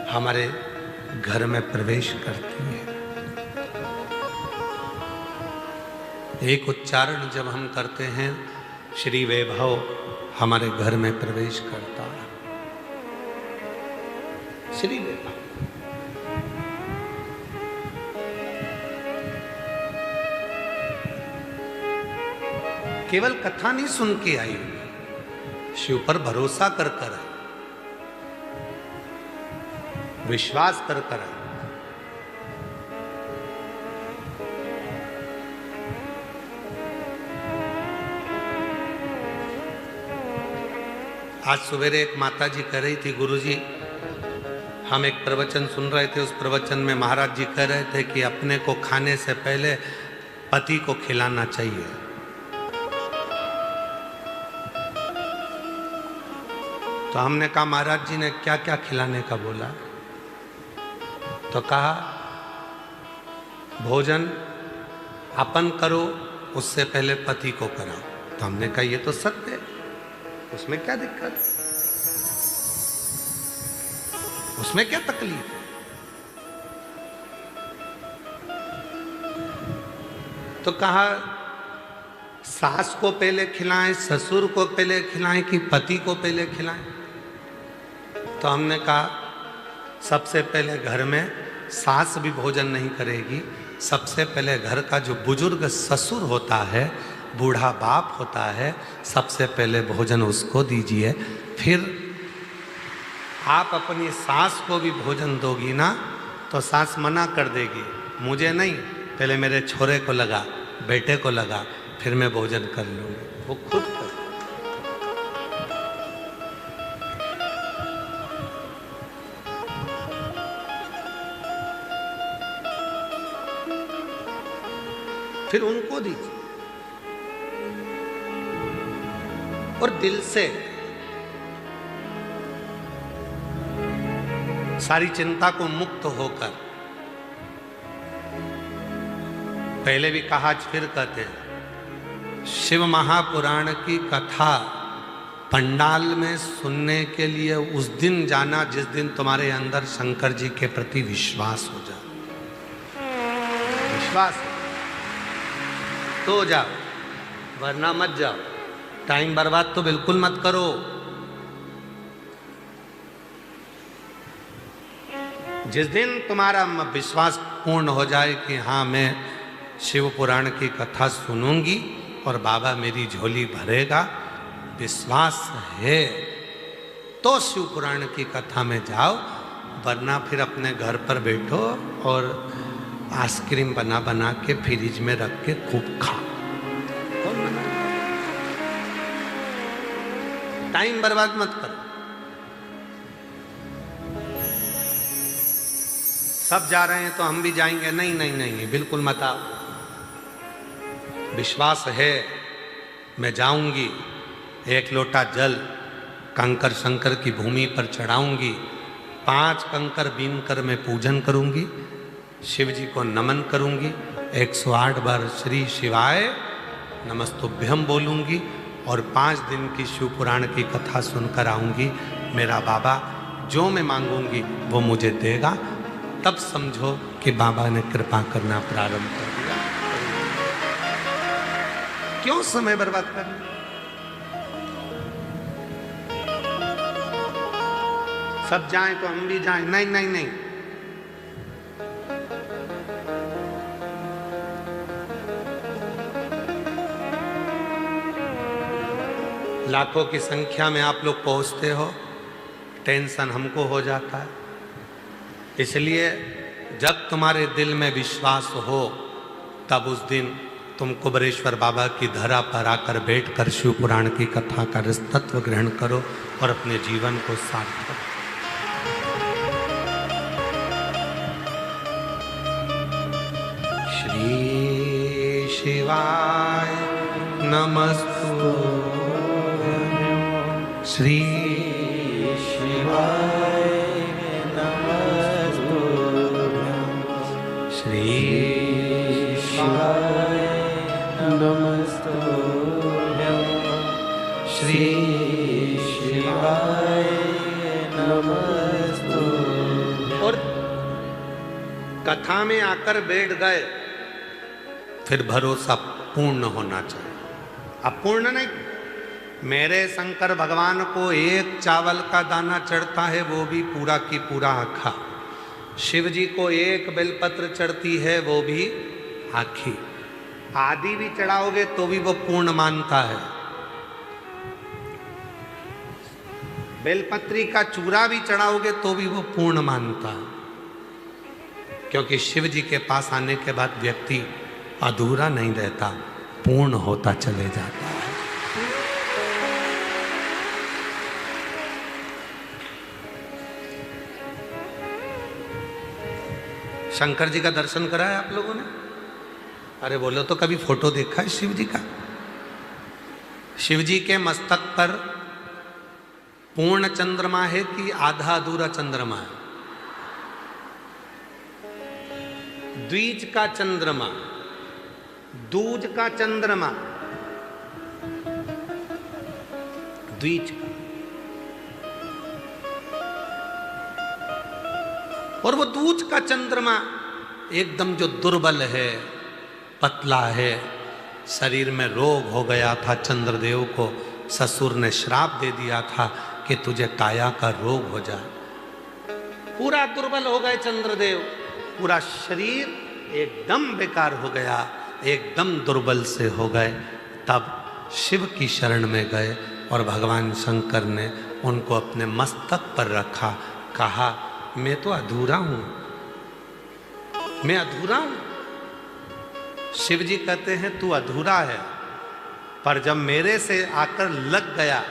हमारे घर में प्रवेश करती है। एक उच्चारण जब हम करते हैं, श्री वैभव हमारे घर में प्रवेश करता है। श्री वैभव केवल कथा नहीं सुन के आई, शिव पर भरोसा कर कर है, विश्वास कर कर है। आज सवेरे एक माता जी कह रही थी, गुरुजी हम एक प्रवचन सुन रहे थे, उस प्रवचन में महाराज जी कह रहे थे कि अपने को खाने से पहले पति को खिलाना चाहिए। तो हमने कहा महाराज जी ने क्या क्या खिलाने का बोला? तो कहा भोजन अपन करो, उससे पहले पति को कराओ। तो हमने कहा ये तो सत्य है, उसमें क्या दिक्कत, उसमें क्या तकलीफ? तो कहा सास को पहले खिलाएं, ससुर को पहले खिलाएं कि पति को पहले खिलाएं? तो हमने कहा सबसे पहले घर में सास भी भोजन नहीं करेगी, सबसे पहले घर का जो बुजुर्ग ससुर होता है, बूढ़ा बाप होता है, सबसे पहले भोजन उसको दीजिए। फिर आप अपनी सास को भी भोजन दोगी ना, तो सास मना कर देगी, मुझे नहीं, पहले मेरे छोरे को लगा, बेटे को लगा, फिर मैं भोजन कर लूँगी। वो खुद कर। फिर उनको दीजिए और दिल से सारी चिंता को मुक्त होकर, पहले भी कहा आज फिर कहते हैं, शिव महापुराण की कथा पंडाल में सुनने के लिए उस दिन जाना जिस दिन तुम्हारे अंदर शंकर जी के प्रति विश्वास हो जाए। विश्वास तो जाओ, वरना मत जाओ। टाइम बर्बाद तो बिल्कुल मत करो। जिस दिन तुम्हारा विश्वास पूर्ण हो जाए कि हाँ मैं शिव पुराण की कथा सुनूंगी और बाबा मेरी झोली भरेगा, विश्वास है तो शिव पुराण की कथा में जाओ, वरना फिर अपने घर पर बैठो और आइसक्रीम बना बना के फ्रिज में रख के खूब खाओ। टाइम बर्बाद मत करो। सब जा रहे हैं तो हम भी जाएंगे, नहीं नहीं नहीं, बिल्कुल मत आओ। विश्वास है मैं जाऊंगी, एक लोटा जल कंकर शंकर की भूमि पर चढ़ाऊंगी, 5 कंकर बीन कर मैं पूजन करूंगी, शिव जी को नमन करूंगी, 108 बार श्री शिवाय नमस्तुभ्यम बोलूंगी और 5 दिन की शिव पुराण की कथा सुनकर आऊंगी। मेरा बाबा जो मैं मांगूंगी वो मुझे देगा। तब समझो कि बाबा ने कृपा करना प्रारंभ कर दिया। क्यों समय बर्बाद करना? सब जाएं तो हम भी जाएं, नहीं नहीं नहीं। लाखों की संख्या में आप लोग पहुंचते हो, टेंशन हमको हो जाता है। इसलिए जब तुम्हारे दिल में विश्वास हो तब उस दिन तुम कुबरेश्वर बाबा की धरा पर आकर बैठकर शिव पुराण की कथा का रसतत्व ग्रहण करो और अपने जीवन को सार्थक करो। श्री शिवाय नमस्तु, श्री शिवाय नमस्तु, श्री शिवाय नमस्तु, श्री शिवाय नमस्तु। और कथा में आकर बैठ गए, फिर भरोसा पूर्ण होना चाहिए। अपूर्ण नहीं। मेरे शंकर भगवान को एक चावल का दाना चढ़ता है, वो भी पूरा की पूरा आखा। शिव जी को एक बेलपत्र चढ़ती है, वो भी आखी। आदि भी चढ़ाओगे तो भी वो पूर्ण मानता है। बेलपत्री का चूरा भी चढ़ाओगे तो भी वो पूर्ण मानता है, क्योंकि शिव जी के पास आने के बाद व्यक्ति अधूरा नहीं रहता, पूर्ण होता चले जाता है। शंकर जी का दर्शन करा है आप लोगों ने? अरे बोलो तो, कभी फोटो देखा है शिव जी का? शिव जी के मस्तक पर पूर्ण चंद्रमा है कि आधा अधूरा चंद्रमा है? द्विज का चंद्रमा, दूज का चंद्रमा, द्विज का। और वो दूज का चंद्रमा एकदम जो दुर्बल है, पतला है, शरीर में रोग हो गया था, चंद्रदेव को ससुर ने श्राप दे दिया था कि तुझे काया का रोग हो जाए। पूरा दुर्बल हो गए चंद्रदेव, पूरा शरीर एकदम बेकार हो गया, एकदम दुर्बल से हो गए। तब शिव की शरण में गए और भगवान शंकर ने उनको अपने मस्तक पर रखा, कहा मैं तो अधूरा हूं, मैं अधूरा हूं। शिव जी कहते हैं तू अधूरा है, पर जब मेरे से आकर लग गया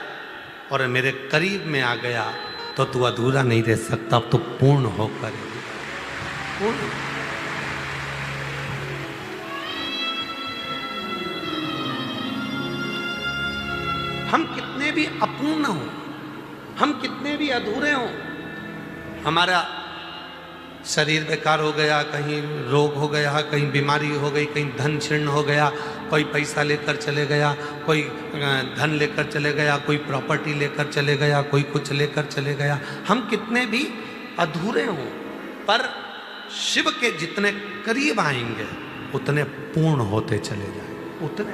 और मेरे करीब में आ गया तो तू अधूरा नहीं रह सकता, अब तो पूर्ण होकर पूर्ण। हम कितने भी अपूर्ण हों, हम कितने भी अधूरे हों, हमारा शरीर बेकार हो गया, कहीं रोग हो गया, कहीं बीमारी हो गई, कहीं धन क्षीण हो गया, कोई पैसा लेकर चले गया, कोई धन लेकर चले गया, कोई प्रॉपर्टी लेकर चले गया, कोई कुछ लेकर चले गया। हम कितने भी अधूरे हों, पर शिव के जितने करीब आएंगे उतने पूर्ण होते चले जाएंगे, उतने।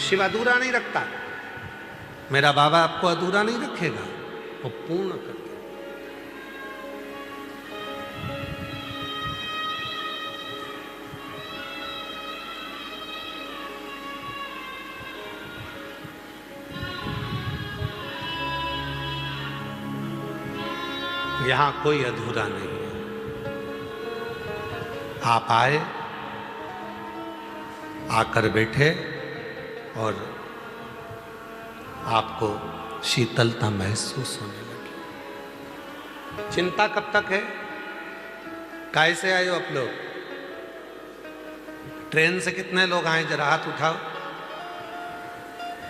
शिव अधूरा नहीं रखता, मेरा बाबा आपको अधूरा नहीं रखेगा, वो पूर्ण करता। यहां कोई अधूरा नहीं है। आप आए, आकर बैठे और आपको शीतलता महसूस होने लगी। चिंता कब तक है? काय से आए हो आप लोग? ट्रेन से कितने लोग आए? जरा हाथ उठाओ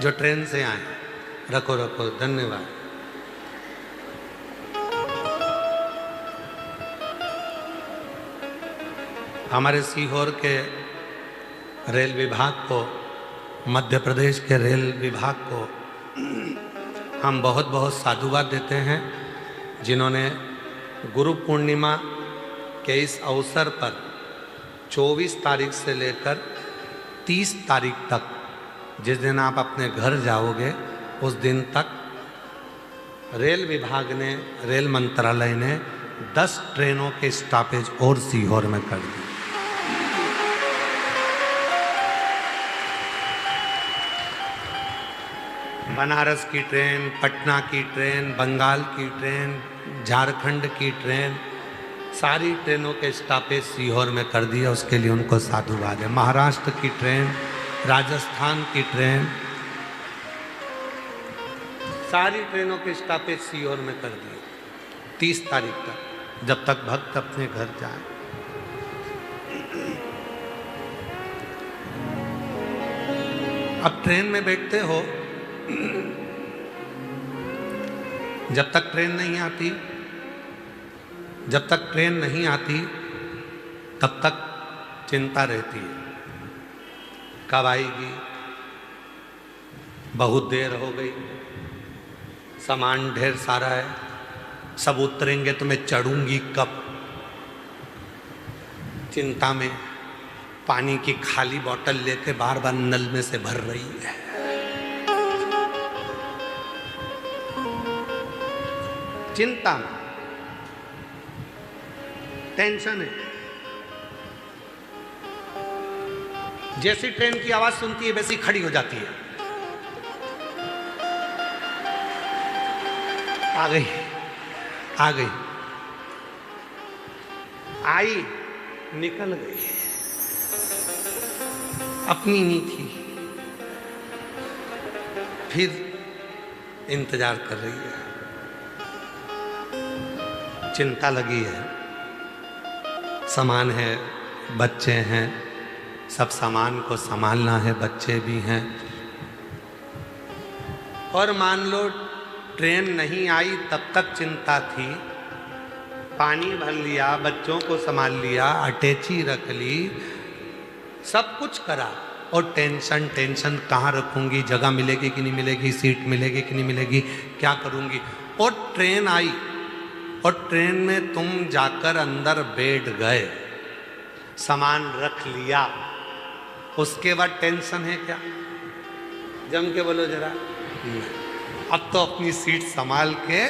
जो ट्रेन से आए। रखो रखो, धन्यवाद। हमारे सीहोर के रेल विभाग को, मध्य प्रदेश के रेल विभाग को हम बहुत बहुत साधुवाद देते हैं, जिन्होंने गुरु पूर्णिमा के इस अवसर पर 24 तारीख से लेकर 30 तारीख तक, जिस दिन आप अपने घर जाओगे उस दिन तक रेल विभाग ने, रेल मंत्रालय ने 10 ट्रेनों के स्टॉपेज और सीहोर में कर दी। बनारस की ट्रेन, पटना की ट्रेन, बंगाल की ट्रेन, झारखंड की ट्रेन, सारी ट्रेनों के स्टॉपेज सीहोर में कर दिया। उसके लिए उनको साधुवाद है। महाराष्ट्र की ट्रेन, राजस्थान की ट्रेन, सारी ट्रेनों के स्टॉपेज सीहोर में कर दिए 30 तारीख तक, जब तक भक्त अपने घर जाए। अब ट्रेन में बैठते हो, जब तक ट्रेन नहीं आती, जब तक ट्रेन नहीं आती तब तक चिंता रहती है, कब आएगी, बहुत देर हो गई, सामान ढेर सारा है, सब उतरेंगे तो मैं चढ़ूंगी कब। चिंता में पानी की खाली बोतल लेके बार बार नल में से भर रही है। चिंता में, टेंशन है। जैसी ट्रेन की आवाज सुनती है वैसी खड़ी हो जाती है। आ गई, आ गई, आई, निकल गई, अपनी नहीं थी, फिर इंतजार कर रही है। चिंता लगी है, सामान है, बच्चे हैं, सब सामान को संभालना है, बच्चे भी हैं। और मान लो ट्रेन नहीं आई तब तक चिंता थी, पानी भर लिया, बच्चों को संभाल लिया, अटैची रख ली, सब कुछ करा, और टेंशन टेंशन, कहाँ रखूंगी, जगह मिलेगी कि नहीं मिलेगी, सीट मिलेगी कि नहीं मिलेगी, क्या करूंगी। और ट्रेन आई और ट्रेन में तुम जाकर अंदर बैठ गए, सामान रख लिया, उसके बाद टेंशन है क्या? जम के बोलो जरा। अब तो अपनी सीट संभाल के,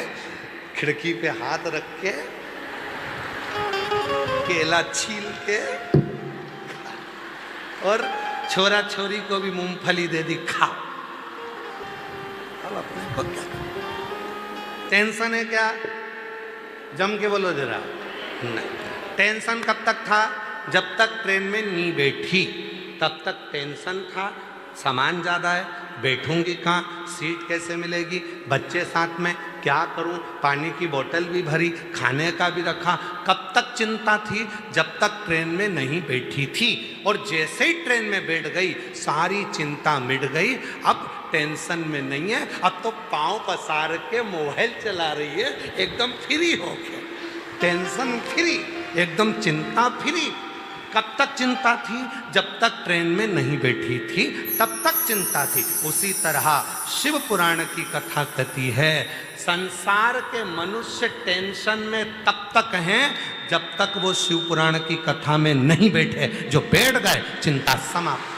खिड़की पे हाथ रख के, केला छील के, और छोरा छोरी को भी मूंगफली दे दी, खाओ। अब अपने को क्या, टेंशन है क्या? जम के बोलो जरा। नहीं, टेंशन कब तक था? जब तक ट्रेन में नहीं बैठी तब तक टेंशन था, सामान ज़्यादा है, बैठूंगी कहाँ, सीट कैसे मिलेगी, बच्चे साथ में, क्या करूं, पानी की बोतल भी भरी, खाने का भी रखा। कब तक चिंता थी? जब तक ट्रेन में नहीं बैठी थी। और जैसे ही ट्रेन में बैठ गई सारी चिंता मिट गई, अब टेंशन में नहीं है, अब तो पांव पसार के मोबाइल चला रही है, एकदम फ्री हो गया। टेंशन फ्री, एकदम चिंता फ्री। कब तक चिंता थी? जब तक ट्रेन में नहीं बैठी थी तब तक चिंता थी। उसी तरह शिव पुराण की कथा कहती है संसार के मनुष्य टेंशन में तब तक हैं जब तक वो शिव पुराण की कथा में नहीं बैठे। जो बैठ गए चिंता समाप्त,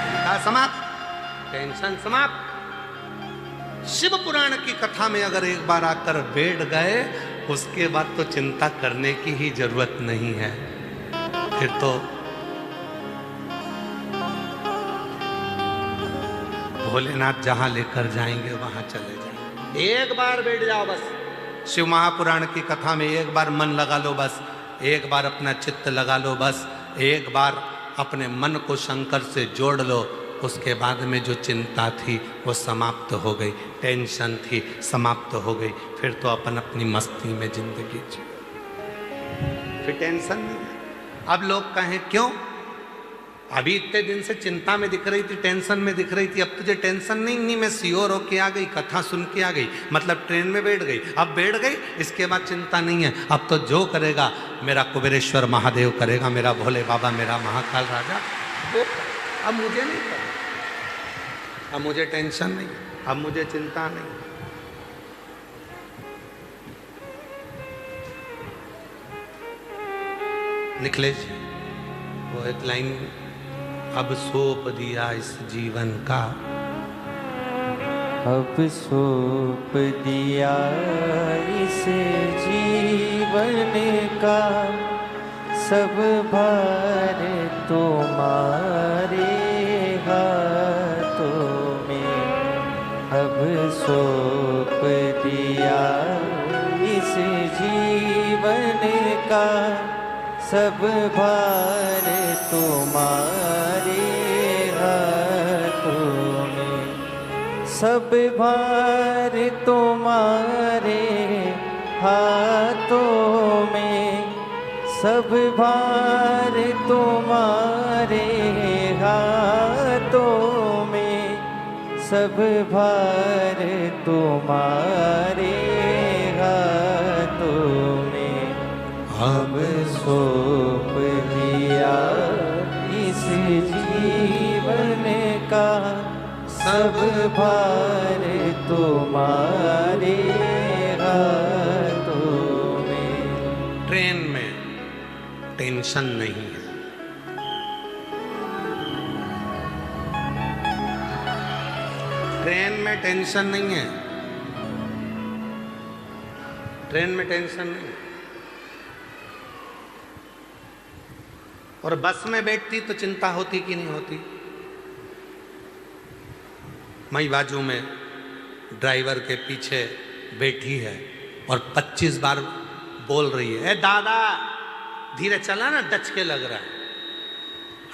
चिंता समाप्त, टेंशन समाप्त। शिव पुराण की कथा में अगर एक बार आकर बैठ गए उसके बाद तो चिंता करने की ही जरूरत नहीं है। फिर तो भोलेनाथ जहां लेकर जाएंगे वहां चले जाएंगे। एक बार बैठ जाओ बस, शिव महापुराण की कथा में एक बार मन लगा लो बस, एक बार अपना चित्त लगा लो बस, एक बार अपने मन को शंकर से जोड़ लो। उसके बाद में जो चिंता थी वो समाप्त हो गई, टेंशन थी समाप्त हो गई। फिर तो अपन अपनी मस्ती में जिंदगी जी, फिर टेंशन नहीं। अब लोग कहें क्यों? अभी इतने दिन से चिंता में दिख रही थी, टेंशन में दिख रही थी, अब तुझे टेंशन नहीं? मैं सियोर होके आ गई, कथा सुन के आ गई, मतलब ट्रेन में बैठ गई, अब बैठ गई, इसके बाद चिंता नहीं है। अब तो जो करेगा मेरा कुबेरेश्वर महादेव करेगा, मेरा भोले बाबा, मेरा महाकाल राजा, वो अब मुझे नहीं करना, अब मुझे टेंशन नहीं, अब मुझे चिंता नहीं। निखिलेश वो एक लाइन, अब सौंप दिया इस जीवन का, अब सौंप दिया इस जीवन का, सब भार तुम्हारे हाथों में। अब सौंप दिया इस जीवन का, सब भार तुम्हारे हाथों में। सब भार तुम्हारे हाथों में, सब भार तुम्हारे हाथों में, सब भार तुम्हारे हाथों में। अब सौंप दिया इस जीवन का, सब भार तुम्हारे हाथों में। ट्रेन में टेंशन नहीं है, ट्रेन में टेंशन नहीं है, ट्रेन में टेंशन नहीं। और बस में बैठती तो चिंता होती कि नहीं होती? मई बाजू में ड्राइवर के पीछे बैठी है और 25 बार बोल रही है, ए दादा धीरे चला ना, डच के लग रहा है।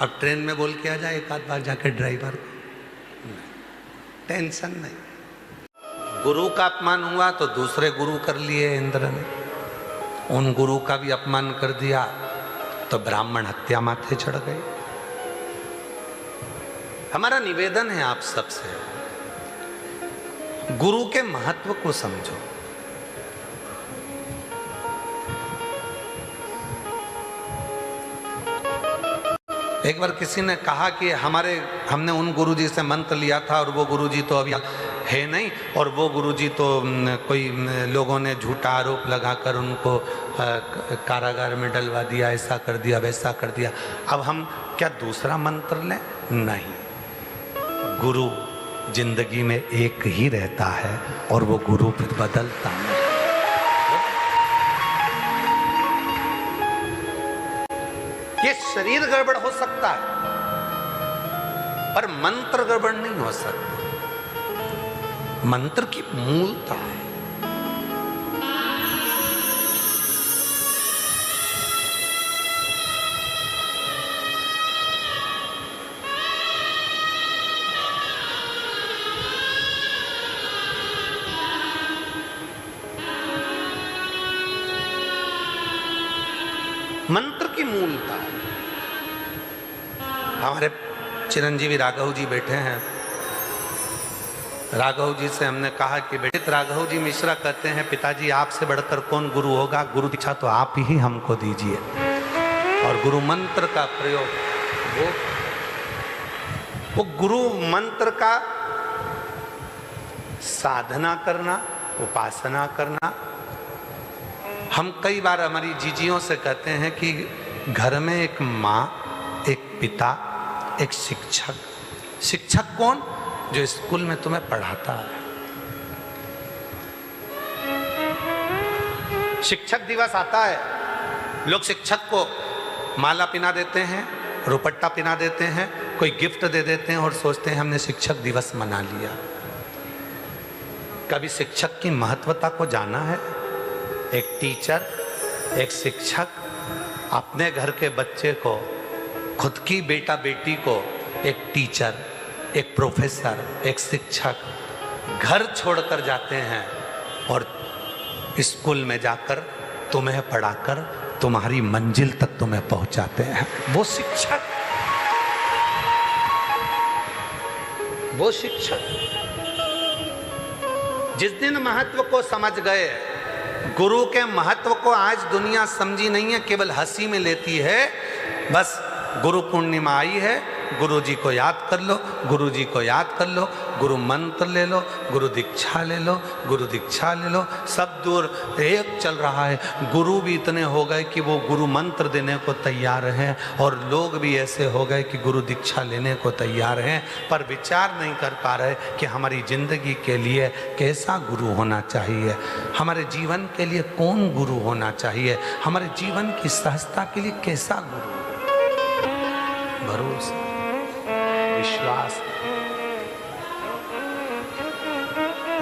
अब ट्रेन में बोल के आ जाए एक आध बार जाके ड्राइवर को, टेंशन नहीं। गुरु का अपमान हुआ तो दूसरे गुरु कर लिए इंद्र ने, उन गुरु का भी अपमान कर दिया तो ब्राह्मण हत्या माथे चढ़ गए। हमारा निवेदन है आप सबसे, गुरु के महत्व को समझो। एक बार किसी ने कहा कि हमने उन गुरुजी से मंत्र लिया था और वो गुरुजी तो अभी है नहीं, और वो गुरुजी तो कोई लोगों ने झूठा आरोप लगाकर उनको कारागार में डलवा दिया, ऐसा कर दिया वैसा कर दिया। अब हम क्या दूसरा मंत्र लें? नहीं, गुरु जिंदगी में एक ही रहता है और वो गुरु फिर बदलता नहीं। ये शरीर गड़बड़ हो सकता है पर मंत्र गड़बड़ नहीं हो सकता। मंत्र की मूलता है। मंत्र की मूलता है। हमारे चिरंजीवी राघव जी बैठे हैं, राघव जी से हमने कहा कि बेटे, राघव जी मिश्रा कहते हैं पिताजी आपसे बढ़कर कौन गुरु होगा, गुरु दीक्षा तो आप ही हमको दीजिए। और गुरु मंत्र का प्रयोग, वो गुरु मंत्र का साधना करना, उपासना करना। हम कई बार हमारी जीजियों से कहते हैं कि घर में एक माँ, एक पिता, एक शिक्षक। शिक्षक कौन? जो स्कूल में तुम्हें पढ़ाता है। शिक्षक दिवस आता है, लोग शिक्षक को माला पिना देते हैं, रुपट्टा पिना देते हैं, कोई गिफ्ट दे देते हैं और सोचते हैं हमने शिक्षक दिवस मना लिया। कभी शिक्षक की महत्वता को जाना है? एक टीचर, एक शिक्षक अपने घर के बच्चे को, खुद की बेटा बेटी को एक टीचर, एक प्रोफेसर, एक शिक्षक घर छोड़कर जाते हैं और स्कूल में जाकर तुम्हें पढ़ाकर तुम्हारी मंजिल तक तुम्हें पहुंचाते हैं। वो शिक्षक, वो शिक्षक जिस दिन महत्व को समझ गए, गुरु के महत्व को आज दुनिया समझी नहीं है, केवल हंसी में लेती है। बस गुरु पूर्णिमा आई है, गुरु जी को याद कर लो, गुरु जी को याद कर लो, गुरु मंत्र ले लो, गुरु दीक्षा ले लो, गुरु दीक्षा ले लो। सब दूर एक चल रहा है। गुरु भी इतने हो गए कि वो गुरु मंत्र देने को तैयार हैं, और लोग भी ऐसे हो गए कि गुरु दीक्षा लेने को तैयार हैं, पर विचार नहीं कर पा रहे कि हमारी जिंदगी के लिए कैसा गुरु होना चाहिए, हमारे जीवन के लिए कौन गुरु होना चाहिए, हमारे जीवन की सहजता के लिए कैसा गुरु। भरोसा, विश्वास।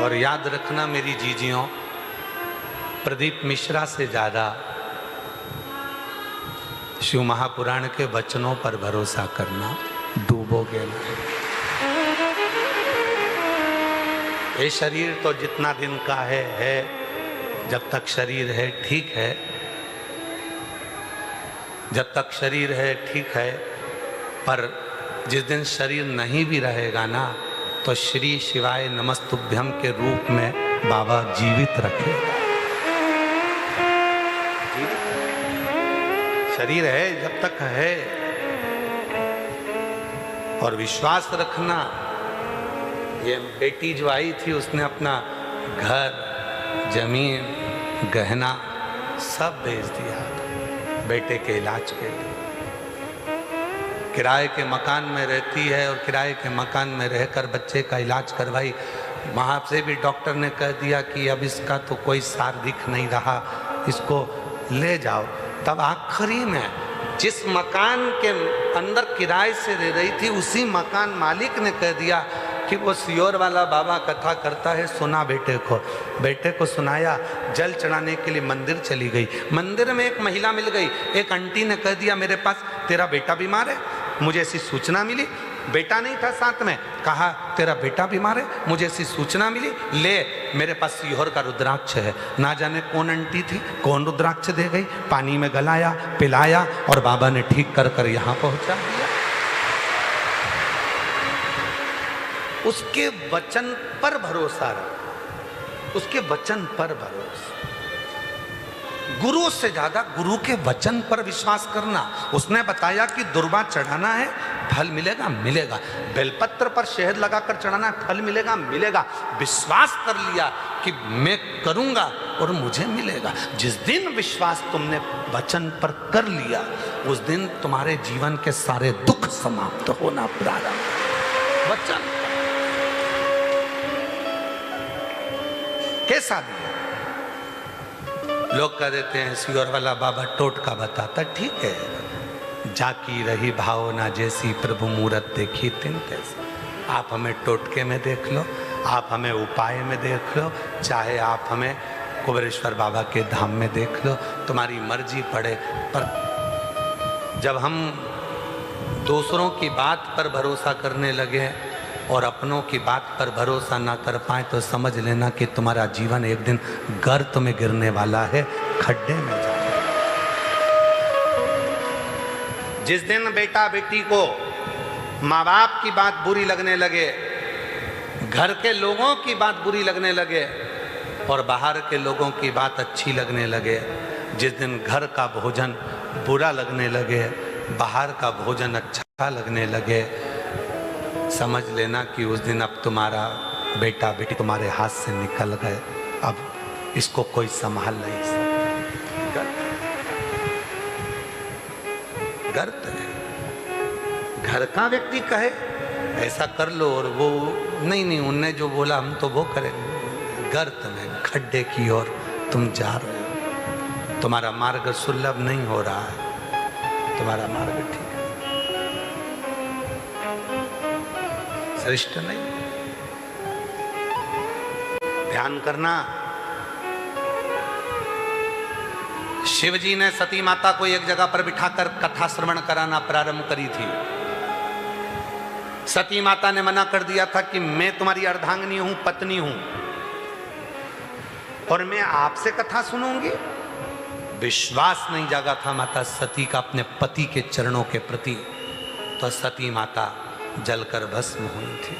और याद रखना मेरी जीजियों, प्रदीप मिश्रा से ज्यादा शिव महापुराण के वचनों पर भरोसा करना, डूबोगे नहीं। ये शरीर तो जितना दिन का है, जब तक शरीर है ठीक है, जब तक शरीर है ठीक है, पर जिस दिन शरीर नहीं भी रहेगा ना, तो श्री शिवाय नमस्तुभ्यम के रूप में बाबा जीवित रखेगा। शरीर है जब तक है। और विश्वास रखना, ये बेटी जो आई थी उसने अपना घर, जमीन, गहना सब बेच दिया बेटे के इलाज के लिए। किराए के मकान में रहती है और किराए के मकान में रहकर बच्चे का इलाज करवाई। वहाँ से भी डॉक्टर ने कह दिया कि अब इसका तो कोई सार दिख नहीं रहा, इसको ले जाओ। तब आखिरी में जिस मकान के अंदर किराए से रह रही थी, उसी मकान मालिक ने कह दिया कि वो सियोर वाला बाबा कथा करता है, सुना बेटे को। बेटे को सुनाया, जल चढ़ाने के लिए मंदिर चली गई। मंदिर में एक महिला मिल गई, एक आंटी ने कह दिया मेरे पास तेरा बेटा बीमार है, मुझे ऐसी सूचना मिली। बेटा नहीं था साथ में, कहा तेरा बेटा बीमार है, मुझे ऐसी सूचना मिली, ले मेरे पास सीहोर का रुद्राक्ष है। ना जाने कौन आंटी थी, कौन रुद्राक्ष दे गई, पानी में गलाया, पिलाया और बाबा ने ठीक कर कर यहाँ पहुँचा दिया। उसके वचन पर भरोसा रख, उसके वचन पर भरोसा। गुरु से ज्यादा गुरु के वचन पर विश्वास करना। उसने बताया कि दुर्वा चढ़ाना है, फल मिलेगा, मिलेगा। बेलपत्र पर शहद लगाकर चढ़ाना, फल मिलेगा, मिलेगा। विश्वास कर लिया कि मैं करूंगा और मुझे मिलेगा। जिस दिन विश्वास तुमने वचन पर कर लिया, उस दिन तुम्हारे जीवन के सारे दुख समाप्त होना प्रारंभ। वचन कैसा दिया? लोग कह देते हैं सियोर वाला बाबा टोटका बताता, ठीक है, जाकी रही भावना जैसी प्रभु मूरत देखी तिन कैसी। आप हमें टोटके में देख लो, आप हमें उपाय में देख लो, चाहे आप हमें कुबेरेश्वर बाबा के धाम में देख लो, तुम्हारी मर्जी पड़े। पर जब हम दूसरों की बात पर भरोसा करने लगे और अपनों की बात पर भरोसा ना कर पाए, तो समझ लेना कि तुम्हारा जीवन एक दिन गर्त में गिरने वाला है, खड्डे में जाएगा। जिस दिन बेटा बेटी को माँ बाप की बात बुरी लगने लगे, घर के लोगों की बात बुरी लगने लगे और बाहर के लोगों की बात अच्छी लगने लगे। जिस दिन घर का भोजन बुरा लगने लगे, बाहर का भोजन अच्छा लगने लगे, समझ लेना कि उस दिन अब तुम्हारा बेटा बेटी तुम्हारे हाथ से निकल गए, अब इसको कोई संभाल नहीं सकता। गर्त है। घर का व्यक्ति कहे ऐसा कर लो और वो नहीं, उनने जो बोला हम तो वो करेंगे। गर्त में खड्डे की ओर तुम जा रहे हो, तुम्हारा मार्ग सुलभ नहीं हो रहा है, तुम्हारा मार्ग ठीक है, श्रेष्ठ नहीं। ध्यान करना, शिव जी ने सती माता को एक जगह पर बिठाकर कथा श्रवण कराना प्रारंभ करी थी। सती माता ने मना कर दिया था कि मैं तुम्हारी अर्धांगिनी हूं, पत्नी हूं और मैं आपसे कथा सुनूंगी। विश्वास नहीं जागा था माता सती का अपने पति के चरणों के प्रति, तो सती माता जलकर भस्म हुई थी।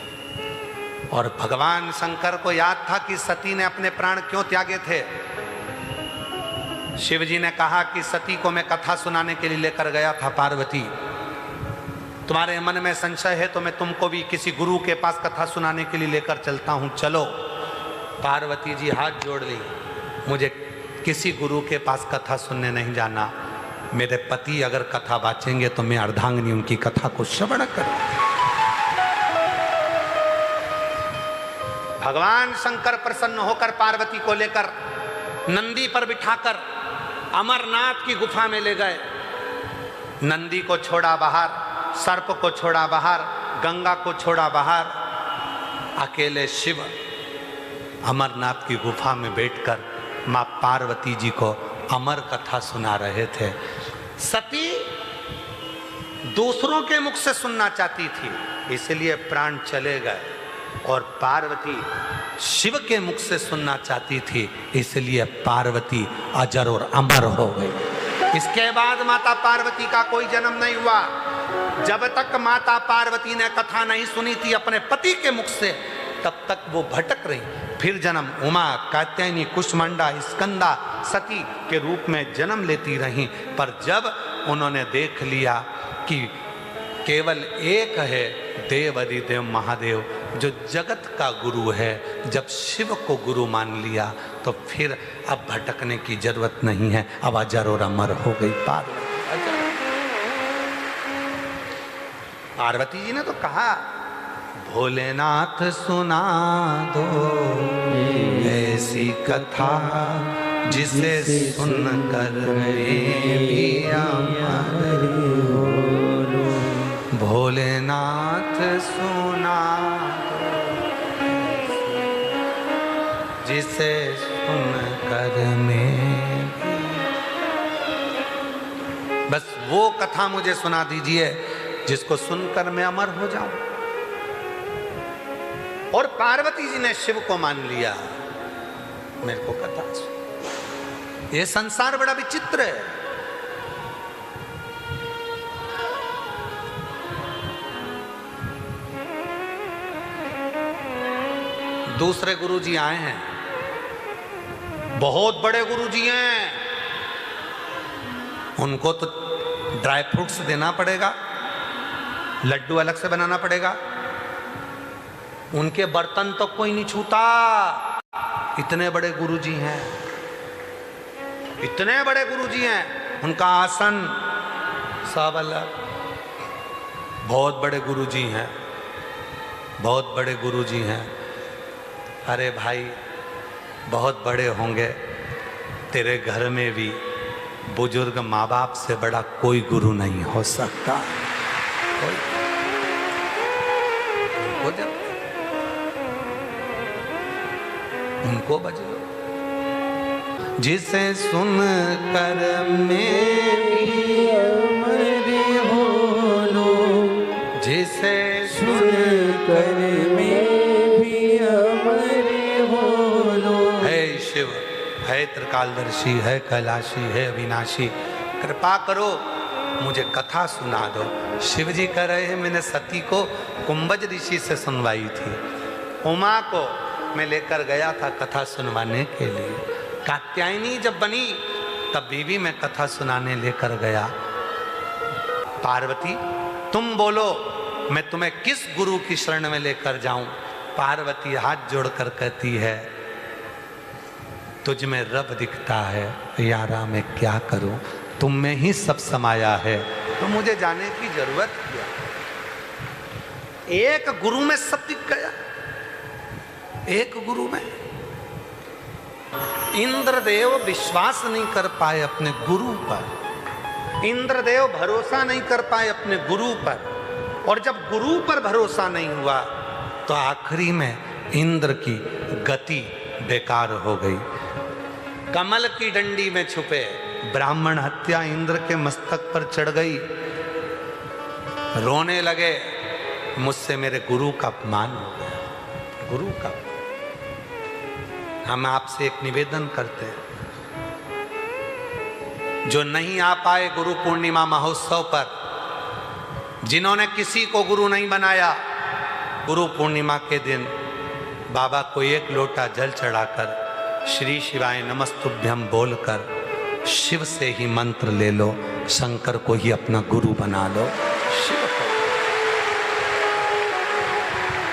और भगवान शंकर को याद था कि सती ने अपने प्राण क्यों त्यागे थे। शिव जी ने कहा कि सती को मैं कथा सुनाने के लिए लेकर गया था। पार्वती, तुम्हारे मन में संशय है तो मैं तुमको भी किसी गुरु के पास कथा सुनाने के लिए लेकर चलता हूं, चलो। पार्वती जी हाथ जोड़ ली, मुझे किसी गुरु के पास कथा सुनने नहीं जाना, मेरे पति अगर कथा बाचेंगे तो मैं अर्धांगिनी उनकी कथा को श्रवण करूं। भगवान शंकर प्रसन्न होकर पार्वती को लेकर नंदी पर बिठाकर अमरनाथ की गुफा में ले गए। नंदी को छोड़ा बाहर, सर्प को छोड़ा बाहर, गंगा को छोड़ा बाहर, अकेले शिव अमरनाथ की गुफा में बैठकर मां पार्वती जी को अमर कथा सुना रहे थे। सती दूसरों के मुख से सुनना चाहती थी, इसलिए प्राण चले गए, और पार्वती शिव के मुख से सुनना चाहती थी, इसलिए पार्वती अजर और अमर हो गई। इसके बाद माता पार्वती का कोई जन्म नहीं हुआ। जब तक माता पार्वती ने कथा नहीं सुनी थी अपने पति के मुख से, तब तक वो भटक रही। फिर जन्म उमा, कात्यायनी, कुष्मांडा, स्कंदा, सती के रूप में जन्म लेती रही। पर जब उन्होंने देख लिया कि केवल एक है देव अधिदेव महादेव जो जगत का गुरु है, जब शिव को गुरु मान लिया तो फिर अब भटकने की जरूरत नहीं है, अब अजर और अमर हो गई पार्वती। पार्वती जी ने तो कहा, भोलेनाथ सुना दो ऐसी कथा जिसे सुनकर भी अमर हो। भोलेनाथ सुना दो जिसे सुनकर मैं, बस वो कथा मुझे सुना दीजिए जिसको सुनकर मैं अमर हो जाऊं। और पार्वती जी ने शिव को मान लिया, मेरे को कथा सुन। ये संसार बड़ा विचित्र है। दूसरे गुरुजी आए हैं, बहुत बड़े गुरुजी हैं, उनको तो ड्राई फ्रूट्स देना पड़ेगा, लड्डू अलग से बनाना पड़ेगा, उनके बर्तन तो कोई नहीं छूता। इतने बड़े गुरुजी हैं, इतने बड़े गुरुजी हैं, उनका आसन सब अलग। बहुत बड़े गुरुजी हैं, बहुत बड़े गुरुजी हैं। अरे भाई, बहुत बड़े होंगे, तेरे घर में भी बुजुर्ग माँ बाप से बड़ा कोई गुरु नहीं हो सकता। कोई हो जाए, उनको बजो, जिसे सुन कर मैं भी अमर हो लो, जिसे सुन कर मैं भी अमर हो लो। है शिव, है त्रिकालदर्शी, है कैलाशी, है अविनाशी, कृपा करो मुझे कथा सुना दो। शिव जी कह रहे हैं, मैंने सती को कुंभज ऋषि से सुनवाई थी, उमा को मैं लेकर गया था कथा सुनवाने के लिए। कात्यायनी जब बनी तब भी मैं कथा सुनाने लेकर गया। पार्वती तुम बोलो मैं तुम्हें किस गुरु की शरण में लेकर जाऊं? पार्वती हाथ जोड़कर कहती है तुझ में रब दिखता है यारा, मैं क्या करूं, तुम में ही सब समाया है, तो मुझे जाने की जरूरत क्या? एक गुरु में सब दिख गया, एक गुरु में। इंद्रदेव विश्वास नहीं कर पाए अपने गुरु पर, इंद्रदेव भरोसा नहीं कर पाए अपने गुरु पर, और जब गुरु पर भरोसा नहीं हुआ तो आखिरी में इंद्र की गति बेकार हो गई। कमल की डंडी में छुपे ब्राह्मण हत्या इंद्र के मस्तक पर चढ़ गई। रोने लगे, मुझसे मेरे गुरु का अपमान हो गया, गुरु का। हम आपसे एक निवेदन करते हैं, जो नहीं आ पाए गुरु पूर्णिमा महोत्सव पर, जिन्होंने किसी को गुरु नहीं बनाया, गुरु पूर्णिमा के दिन बाबा को एक लोटा जल चढ़ाकर श्री शिवाय नमस्तुभ्यम बोलकर शिव से ही मंत्र ले लो, शंकर को ही अपना गुरु बना लो। शिव को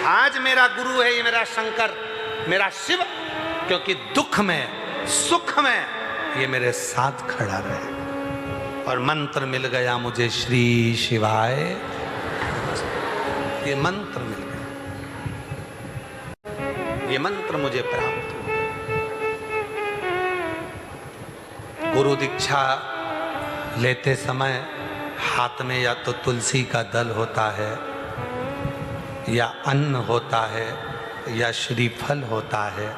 आज मेरा गुरु है, ये मेरा शंकर, मेरा शिव, क्योंकि दुख में सुख में ये मेरे साथ खड़ा रहे। और मंत्र मिल गया मुझे श्री शिवाय, ये मंत्र मिल गया, ये मंत्र मुझे प्राप्त हुआ। गुरु दीक्षा लेते समय हाथ में या तो तुलसी का दल होता है, या अन्न होता है, या श्रीफल होता है,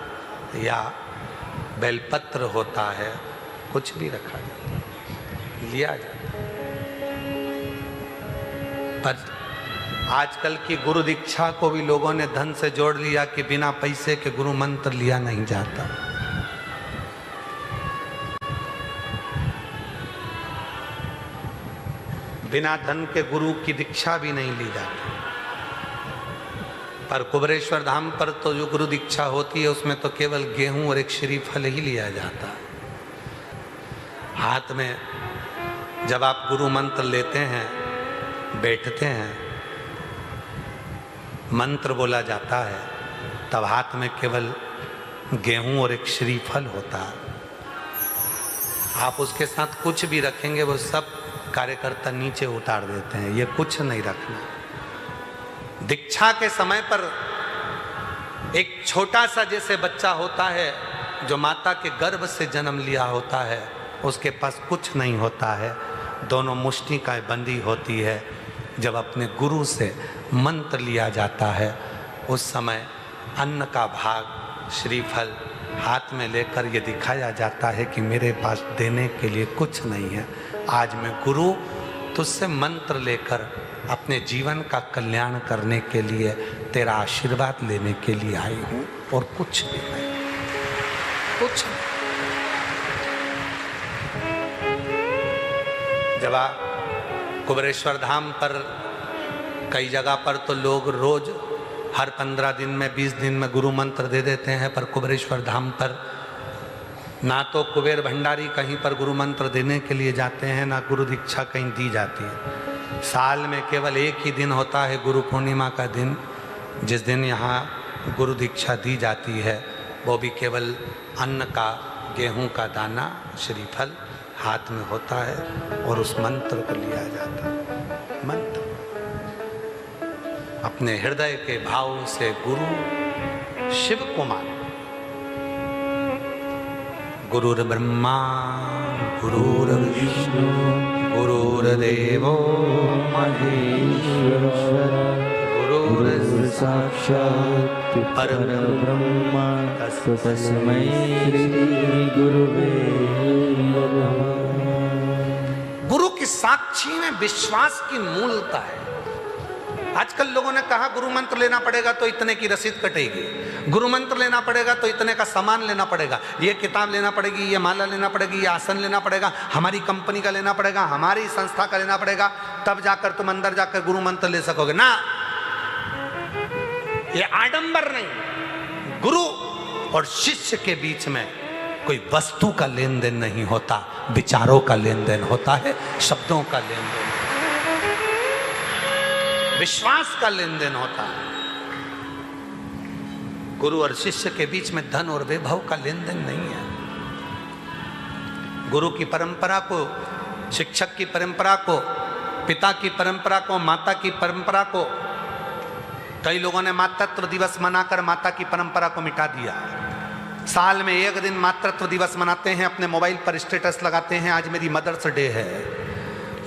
या बेलपत्र होता है, कुछ भी रखा जाता है, लिया जाता है। पर आजकल की गुरु दीक्षा को भी लोगों ने धन से जोड़ लिया कि बिना पैसे के गुरु मंत्र लिया नहीं जाता। बिना धन के गुरु की दीक्षा भी नहीं ली जाती। पर कुबेरेश्वर धाम पर तो जो गुरु दीक्षा होती है उसमें तो केवल गेहूं और एक श्रीफल ही लिया जाता है। हाथ में जब आप गुरु मंत्र लेते हैं, बैठते हैं, मंत्र बोला जाता है, तब हाथ में केवल गेहूं और एक श्रीफल होता है। आप उसके साथ कुछ भी रखेंगे वो सब कार्यकर्ता नीचे उतार देते हैं, ये कुछ नहीं रखना। दीक्षा के समय पर एक छोटा सा जैसे बच्चा होता है जो माता के गर्भ से जन्म लिया होता है, उसके पास कुछ नहीं होता है, दोनों मुष्टि का बंदी होती है। जब अपने गुरु से मंत्र लिया जाता है उस समय अन्न का भाग श्रीफल हाथ में लेकर ये दिखाया जाता है कि मेरे पास देने के लिए कुछ नहीं है, आज मैं गुरु तुझसे मंत्र लेकर अपने जीवन का कल्याण करने के लिए, तेरा आशीर्वाद लेने के लिए आई हूँ, और कुछ भी नहीं, कुछ नहीं। जब आप कुबेरेश्वर धाम पर कई जगह पर तो लोग रोज हर 15 दिन में 20 दिन में गुरु मंत्र दे देते हैं, पर कुबेरेश्वर धाम पर ना तो कुबेर भंडारी कहीं पर गुरु मंत्र देने के लिए जाते हैं, ना गुरु दीक्षा कहीं दी जाती है। साल में केवल एक ही दिन होता है गुरु पूर्णिमा का दिन, जिस दिन यहाँ गुरु दीक्षा दी जाती है, वो भी केवल अन्न का, गेहूं का दाना, श्रीफल हाथ में होता है और उस मंत्र को लिया जाता है। मंत्र अपने हृदय के भाव से गुरु शिव को मान। गुरुर्ब्रह्मा गुरुर्विष्णु गुरुर्देवो महेश्वर गुरुर्साक्षात् परब्रह्म तस्मै श्री गुरुवे नमः। गुरु की साक्षी में विश्वास की मूलता है। आजकल लोगों ने कहा गुरु मंत्र लेना पड़ेगा तो इतने की रसीद कटेगी, गुरु मंत्र लेना पड़ेगा तो इतने का सामान लेना पड़ेगा, ये किताब लेना पड़ेगी, ये माला लेना पड़ेगी, ये आसन लेना पड़ेगा, हमारी कंपनी का लेना पड़ेगा, हमारी संस्था का लेना पड़ेगा, तब जाकर तुम अंदर जाकर गुरु मंत्र ले सकोगे। ना, ये आडंबर नहीं। गुरु और शिष्य के बीच में कोई वस्तु का लेन देन नहीं होता, विचारों का लेन देन होता है, शब्दों का लेन देन, विश्वास का लेन देन होता है। गुरु और शिष्य के बीच में धन और वैभव का लेन देन नहीं है। गुरु की परंपरा को, शिक्षक की परंपरा को, पिता की परंपरा को, माता की परंपरा को, कई लोगों ने मातृत्व दिवस मनाकर माता की परंपरा को मिटा दिया। साल में एक दिन मातृत्व दिवस मनाते हैं, अपने मोबाइल पर स्टेटस लगाते हैं, आज मेरी मदर्स डे है।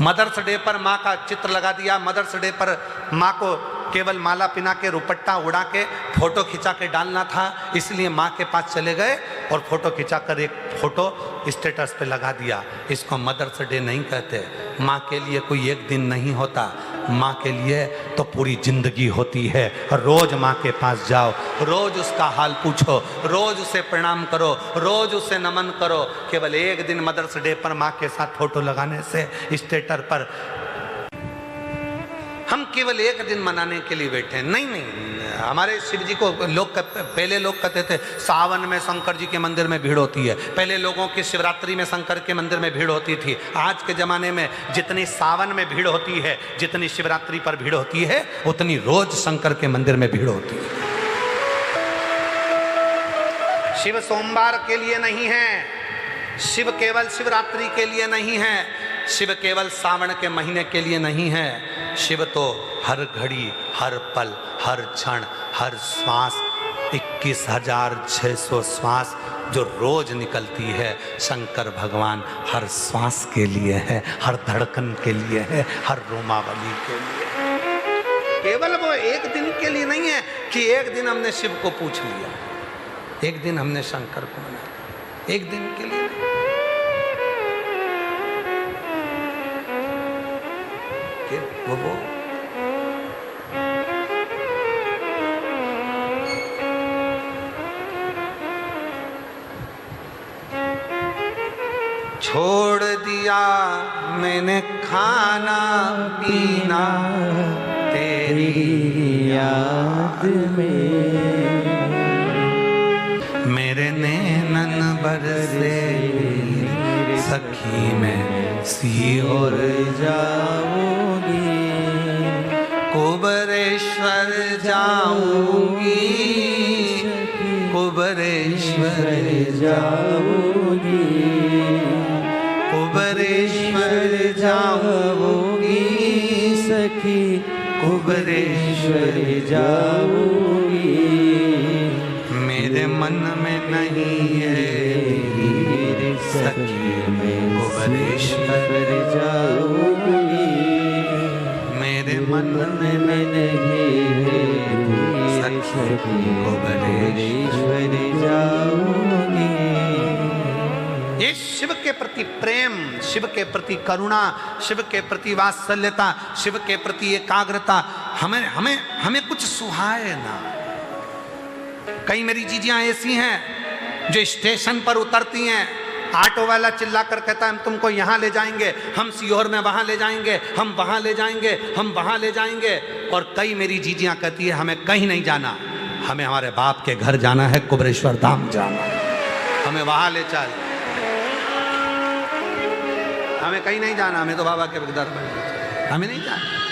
मदर्स डे पर माँ का चित्र लगा दिया, मदर्स डे पर माँ को केवल माला पिना के रुपट्टा उड़ा के फोटो खिंचा के डालना था, इसलिए माँ के पास चले गए और फोटो खिंचाकर एक फोटो स्टेटस पे लगा दिया। इसको मदर्स डे नहीं कहते। माँ के लिए कोई एक दिन नहीं होता, माँ के लिए तो पूरी जिंदगी होती है। रोज माँ के पास जाओ, रोज उसका हाल पूछो, रोज उसे प्रणाम करो, रोज उसे नमन करो। केवल एक दिन मदर्स डे पर माँ के साथ फोटो लगाने से स्टेटस पर हम केवल एक दिन मनाने के लिए बैठे हैं। नहीं नहीं, हमारे शिव जी को लोग पहले लोग कहते थे सावन में शंकर जी के मंदिर में भीड़ होती है। पहले लोगों की शिवरात्रि में शंकर के मंदिर में भीड़ होती थी। आज के ज़माने में जितनी सावन में भीड़ होती है, जितनी शिवरात्रि पर भीड़ होती है, उतनी रोज शंकर के मंदिर में भीड़ होती है। शिव सोमवार के लिए नहीं है, शिव केवल शिवरात्रि के लिए नहीं है, शिव केवल सावन के महीने के लिए नहीं है। शिव तो हर घड़ी, हर पल, हर क्षण, हर श्वास, 21,600 श्वास जो रोज निकलती है, शंकर भगवान हर श्वास के लिए है, हर धड़कन के लिए है, हर रोमावली के लिए। केवल वो एक दिन के लिए नहीं है कि एक दिन हमने शिव को पूछ लिया, एक दिन हमने शंकर को मनाया, एक दिन के लिए नहीं। वो छोड़ दिया मैंने खाना पीना तेरी याद में, मेरे नैनन बरसे सखी में सियोर जाऊंगी, कुबरेश्वर जाऊंगी, कुबरेश्वर जाऊंगी, कुबरेश्वर जाऊंगी सखी, कुबरेश्वर जाऊंगी। मेरे मन में नहीं है सखी, मैं कुबरेश्वर जाऊंगी, मेरे मन में नहीं है सखी, कुबरेश्वर जाऊंगी। ये शिव के प्रति प्रेम, शिव के प्रति करुणा, शिव के प्रति वात्सल्यता, शिव के प्रति एकाग्रता हमें हमें हमें कुछ सुहाए ना। कई मेरी जीजियां ऐसी हैं जो स्टेशन पर उतरती हैं, ऑटो वाला चिल्ला कर कहता है हम तुमको यहाँ ले जाएंगे, हम सीहोर में वहाँ ले जाएंगे, हम वहाँ ले जाएंगे, हम वहाँ ले जाएंगे। और कई मेरी जीजियाँ कहती है हमें कहीं नहीं जाना, हमें हमारे बाप के घर जाना है, कुबरेश्वर धाम जाना है, हमें वहाँ ले चल, हमें कहीं नहीं जाना, हमें तो बाबा के दर में, हमें नहीं जाना।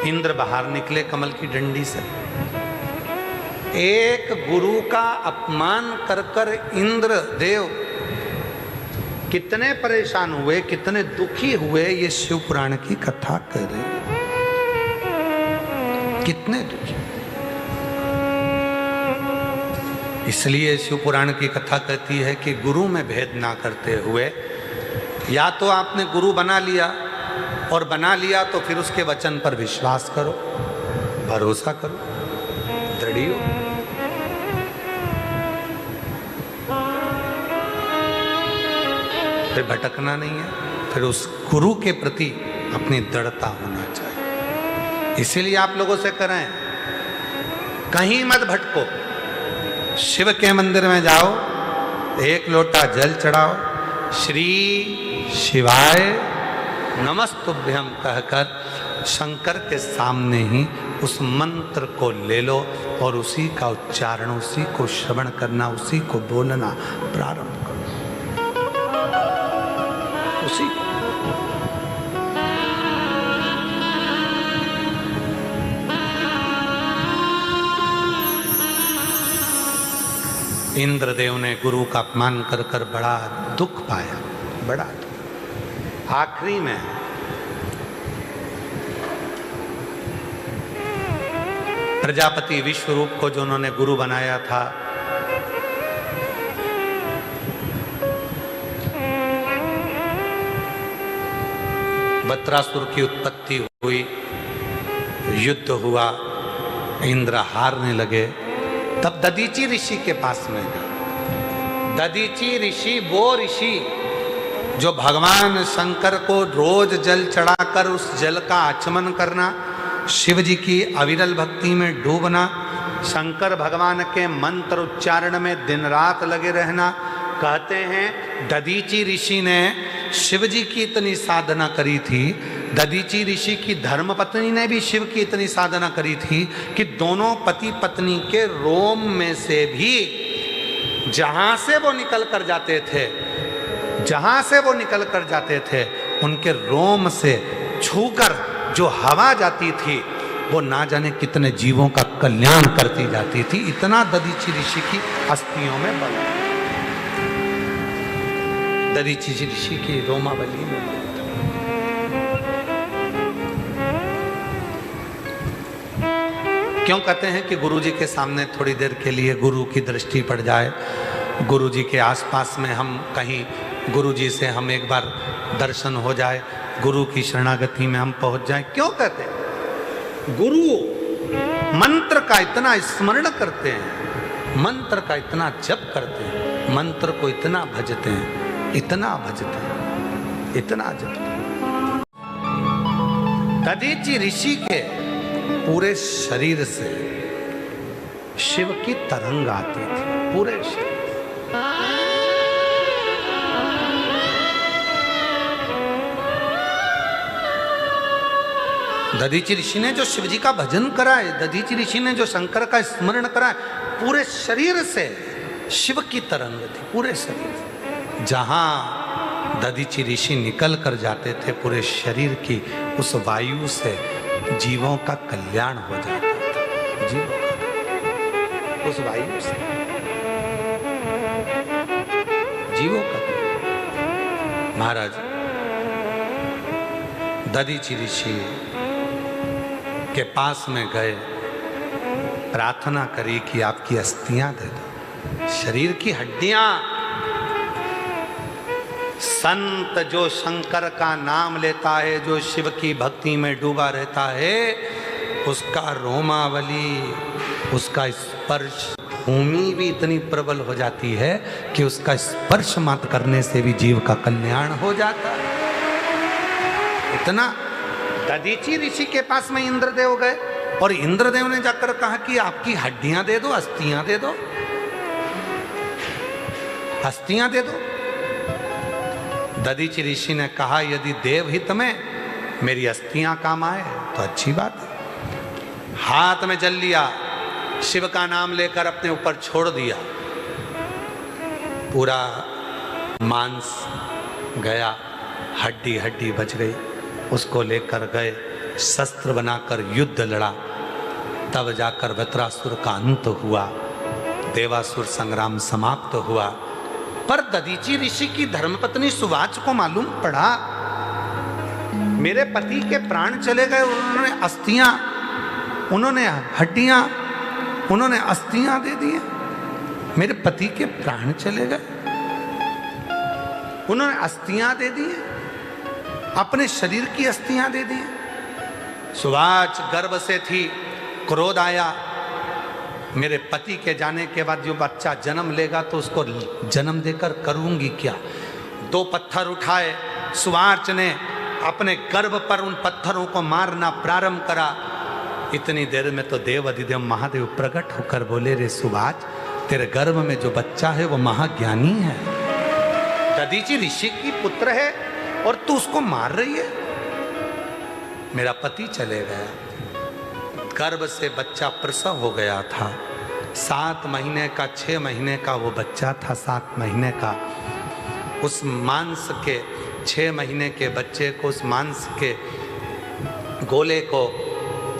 इंद्र बाहर निकले कमल की डंडी से। एक गुरु का अपमान कर कर इंद्र देव कितने परेशान हुए, कितने दुखी हुए, ये शिव पुराण की कथा करे, कितने दुखी। इसलिए शिव पुराण की कथा कहती है कि गुरु में भेद ना करते हुए, या तो आपने गुरु बना लिया, और बना लिया तो फिर उसके वचन पर विश्वास करो, भरोसा करो, दृढ़ हो। फिर भटकना नहीं है, फिर उस गुरु के प्रति अपनी दृढ़ता होना चाहिए। इसीलिए आप लोगों से करें, कहीं मत भटको, शिव के मंदिर में जाओ, एक लोटा जल चढ़ाओ, श्री शिवाय नमस्तुभ्यम कहकर शंकर के सामने ही उस मंत्र को ले लो और उसी का उच्चारण, उसी को श्रवण करना, उसी को बोलना प्रारंभ करो। उसी इंद्रदेव ने गुरु का अपमान कर कर बड़ा दुख पाया, बड़ा दुख। आखिरी में प्रजापति विश्वरूप को जो उन्होंने गुरु बनाया था, वत्रासुर की उत्पत्ति हुई, युद्ध हुआ, इंद्र हारने लगे, तब दधीचि ऋषि के पास में गए। दधीचि ऋषि वो ऋषि जो भगवान शंकर को रोज जल चढ़ाकर उस जल का आचमन करना, शिव जी की अविरल भक्ति में डूबना, शंकर भगवान के मंत्र उच्चारण में दिन रात लगे रहना। कहते हैं दधीचि ऋषि ने शिव जी की इतनी साधना करी थी, दधीचि ऋषि की धर्मपत्नी ने भी शिव की इतनी साधना करी थी कि दोनों पति पत्नी के रोम में से भी जहां से वो निकल कर जाते थे, जहां से वो निकल कर जाते थे, उनके रोम से छूकर जो हवा जाती थी वो ना जाने कितने जीवों का कल्याण करती जाती थी। इतना दधीचि ऋषि की अस्थियों में बल, दधीचि ऋषि की रोमावली में बल। क्यों कहते हैं कि गुरु जी के सामने थोड़ी देर के लिए गुरु की दृष्टि पड़ जाए, गुरु जी के आसपास में हम कहीं गुरु जी से हम एक बार दर्शन हो जाए, गुरु की शरणागति में हम पहुंच जाएं। क्यों कहते हैं? गुरु मंत्र का इतना स्मरण करते हैं, मंत्र का इतना जप करते हैं, मंत्र को इतना भजते हैं, इतना भजते हैं, इतना जपते हैं। दधीचि ऋषि के पूरे शरीर से शिव की तरंग आती थी, पूरे शरीर। दधीचि ऋषि ने जो शिव जी का भजन कराए, दधीचि ऋषि ने जो शंकर का स्मरण कराए, पूरे शरीर से शिव की तरंग थी, पूरे शरीर से। जहां दधीचि ऋषि निकल कर जाते थे, पूरे शरीर की उस वायु से जीवों का कल्याण हो जाता था, जीवों का, उस वायु से जीवों का। महाराज दधीचि ऋषि के पास में गए, प्रार्थना करी कि आपकी अस्थियां दे दो, शरीर की हड्डियां। संत जो शंकर का नाम लेता है, जो शिव की भक्ति में डूबा रहता है, उसका रोमावली, उसका स्पर्श, भूमि भी इतनी प्रबल हो जाती है कि उसका स्पर्श मात्र करने से भी जीव का कल्याण हो जाता है। इतना दधीचि ऋषि के पास में इंद्रदेव गए और इंद्रदेव ने जाकर कहा कि आपकी हड्डियां दे दो, अस्थियां दे दो, अस्थियां दे दो। दधीचि ऋषि ने कहा यदि देवहित में मेरी अस्थियां काम आए तो अच्छी बात है। हाथ में जल लिया, शिव का नाम लेकर अपने ऊपर छोड़ दिया, पूरा मांस गया, हड्डी हड्डी बच गई। उसको लेकर गए, शस्त्र बनाकर युद्ध लड़ा, तब जाकर वत्रासुर का अंत हुआ, देवासुर संग्राम समाप्त हुआ। पर दधीचि ऋषि की धर्मपत्नी सुवाच को मालूम पड़ा मेरे पति के प्राण चले गए, उन्होंने अस्थियां, उन्होंने हड्डियां, उन्होंने अस्थियां दे दी, मेरे पति के प्राण चले गए, उन्होंने अस्थियां दे दी, अपने शरीर की अस्थियां दे दी। सुवाच गर्भ से थी, क्रोध आया, मेरे पति के जाने के बाद जो बच्चा जन्म लेगा तो उसको जन्म देकर करूंगी क्या। 2 पत्थर उठाए, सुवाच ने अपने गर्भ पर उन पत्थरों को मारना प्रारंभ करा। इतनी देर में तो देव अधिदेव महादेव प्रकट होकर बोले, रे सुभाष, तेरे गर्भ में जो बच्चा है वो महाज्ञानी है, दधीचि ऋषि की पुत्र है और तू उसको मार रही है। मेरा पति चले गया, गर्भ से बच्चा प्रसव हो गया था, 7 महीने का 6 महीने का वो बच्चा था, 7 महीने का। उस मांस के 6 महीने के बच्चे को, उस मांस के गोले को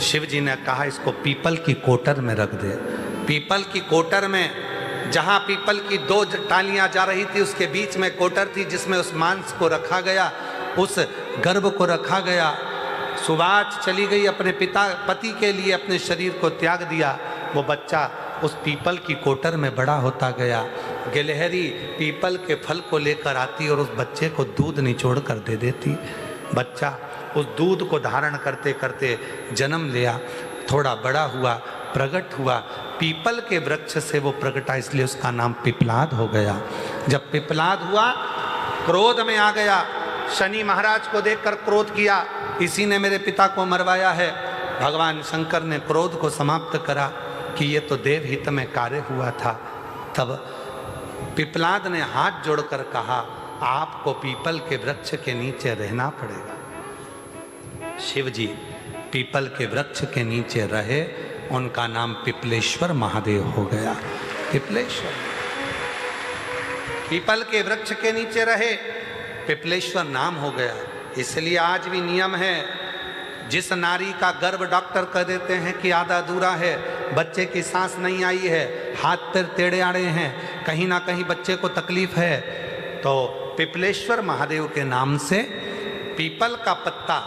शिव जी ने कहा इसको पीपल की कोटर में रख दे। पीपल की कोटर में, जहाँ पीपल की 2 टालियाँ जा रही थी उसके बीच में कोटर थी जिसमें उस मांस को रखा गया, उस गर्भ को रखा गया। सुभाष चली गई अपने पति के लिए, अपने शरीर को त्याग दिया। वो बच्चा उस पीपल की कोटर में बड़ा होता गया। गिलहरी पीपल के फल को लेकर आती और उस बच्चे को दूध निचोड़ कर दे देती। बच्चा उस दूध को धारण करते करते जन्म लिया, थोड़ा बड़ा हुआ, प्रकट हुआ। पीपल के वृक्ष से वो प्रकटा, इसलिए उसका नाम पिपलाद हो गया। जब पिपलाद हुआ, क्रोध में आ गया, शनि महाराज को देखकर क्रोध किया, इसी ने मेरे पिता को मरवाया है। भगवान शंकर ने क्रोध को समाप्त करा कि ये तो देवहित में कार्य हुआ था। तब पिपलाद ने हाथ जोड़कर कहा, आपको पीपल के वृक्ष के नीचे रहना पड़ेगा। शिव जी पीपल के वृक्ष के नीचे रहे, उनका नाम पिपलेश्वर महादेव हो गया। पिपलेश्वर, पीपल के वृक्ष के नीचे रहे, पिपलेश्वर नाम हो गया। इसलिए आज भी नियम है, जिस नारी का गर्भ डॉक्टर कह देते हैं कि आधा अधूरा है, बच्चे की सांस नहीं आई है, हाथ पैर टेढ़े आड़े हैं, कहीं ना कहीं बच्चे को तकलीफ है, तो पिपलेश्वर महादेव के नाम से पीपल का पत्ता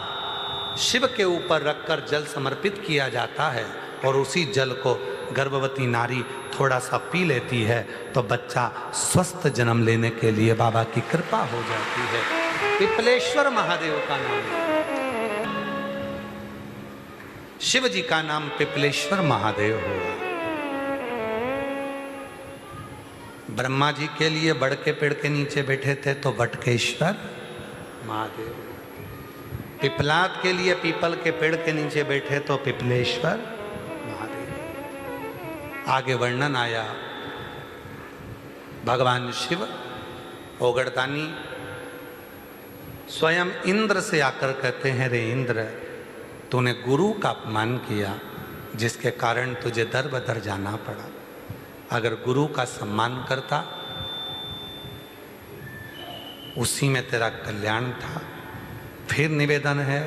शिव के ऊपर रखकर जल समर्पित किया जाता है और उसी जल को गर्भवती नारी थोड़ा सा पी लेती है तो बच्चा स्वस्थ जन्म लेने के लिए बाबा की कृपा हो जाती है। पिपलेश्वर महादेव का नाम है। शिव जी का नाम पिपलेश्वर महादेव हुआ। ब्रह्मा जी के लिए बड़ के पेड़ के नीचे बैठे थे तो वटकेश्वर महादेव। पिपलाद के लिए पीपल के पेड़ के नीचे बैठे तो पिपलेश्वर महादेव। आगे वर्णन आया, भगवान शिव ओगड़दानी स्वयं इंद्र से आकर कहते हैं, रे इंद्र, तूने गुरु का अपमान किया जिसके कारण तुझे दर बदर जाना पड़ा। अगर गुरु का सम्मान करता उसी में तेरा कल्याण था। फिर निवेदन है,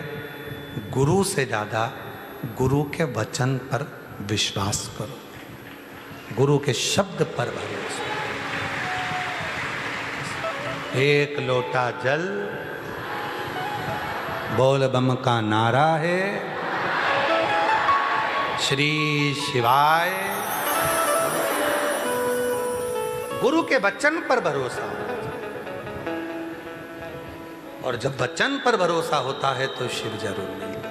गुरु से ज़्यादा गुरु के वचन पर विश्वास करो, गुरु के शब्द पर भरोसा। एक लोटा जल, बोल बम का नारा है, श्री शिवाय। गुरु के वचन पर भरोसा, और जब वचन पर भरोसा होता है तो शिव जरूर मिलता।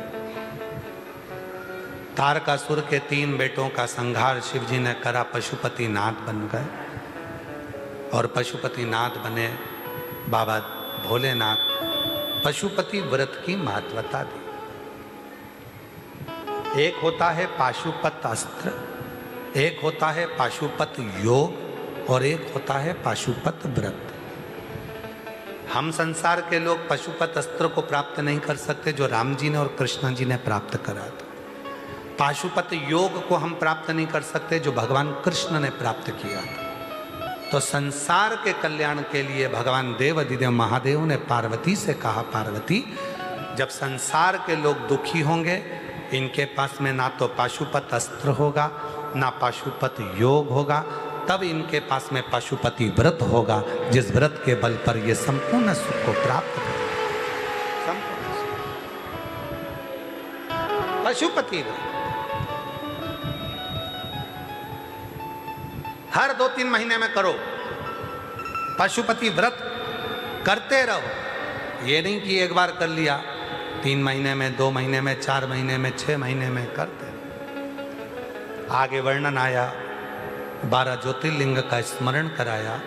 तारकासुर के 3 बेटों का संहार शिव जी ने करा, पशुपति नाथ बन गए और पशुपति नाथ बने बाबा भोलेनाथ। पशुपति व्रत की महत्वता दी। एक होता है पाशुपत अस्त्र, एक होता है पाशुपत योग और एक होता है पाशुपत व्रत। हम संसार के लोग पशुपत अस्त्र को प्राप्त नहीं कर सकते जो राम जी ने और कृष्ण जी ने प्राप्त करा था। पाशुपत योग को हम प्राप्त नहीं कर सकते जो भगवान कृष्ण ने प्राप्त किया था। तो संसार के कल्याण के लिए भगवान देव अधिदेव महादेव ने पार्वती से कहा, पार्वती, जब संसार के लोग दुखी होंगे, इनके पास में ना तो पाशुपत अस्त्र होगा ना पाशुपत योग होगा, तब इनके पास में पशुपति व्रत होगा, जिस व्रत के बल पर ये संपूर्ण सुख को प्राप्त करेंगे। पशुपति व्रत हर 2-3 महीने में करो, पशुपति व्रत करते रहो। ये नहीं कि एक बार कर लिया, 3 महीने में, 2 महीने में, 4 महीने में, 6 महीने में करते रहो। आगे वर्णन आया, 12 ज्योतिर्लिंग का स्मरण कराया।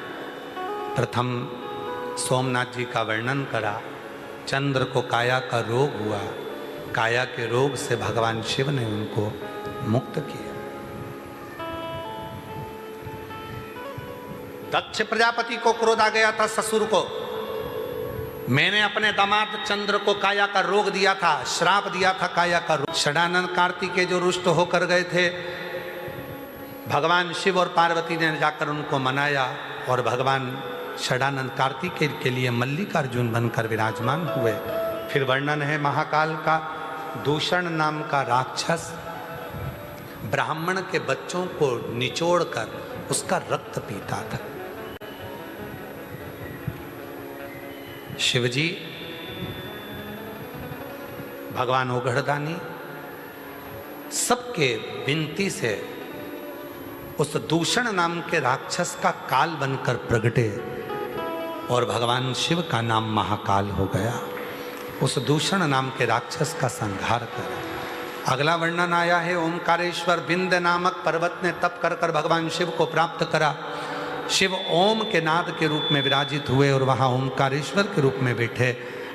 प्रथम सोमनाथ जी का वर्णन करा। चंद्र को काया का रोग हुआ, काया के रोग से भगवान शिव ने उनको मुक्त किया। दक्ष प्रजापति को क्रोध आ गया था ससुर को, मैंने अपने दामाद चंद्र को काया का रोग दिया था, श्राप दिया था काया का रोग। षडानन कार्तिकेय जो रुष्ट होकर गए थे, भगवान शिव और पार्वती ने जाकर उनको मनाया और भगवान षडानन कार्तिकेय के लिए मल्लिकार्जुन बनकर विराजमान हुए। फिर वर्णन है महाकाल का, दूषण नाम का राक्षस ब्राह्मण के बच्चों को निचोड़कर उसका रक्त पीता था। शिवजी भगवान ओघड़दानी सबके विनती से उस दूषण नाम के राक्षस का काल बनकर प्रगटे और भगवान शिव का नाम महाकाल हो गया। उस दूषण नाम के राक्षस का संहार करा। अगला वर्णन आया है, ओमकारेश्वर बिंद नामक पर्वत ने तप कर कर भगवान शिव को प्राप्त करा। शिव ओम के नाद के रूप में विराजित हुए और वहाँ ओमकारेश्वर के रूप में बैठे।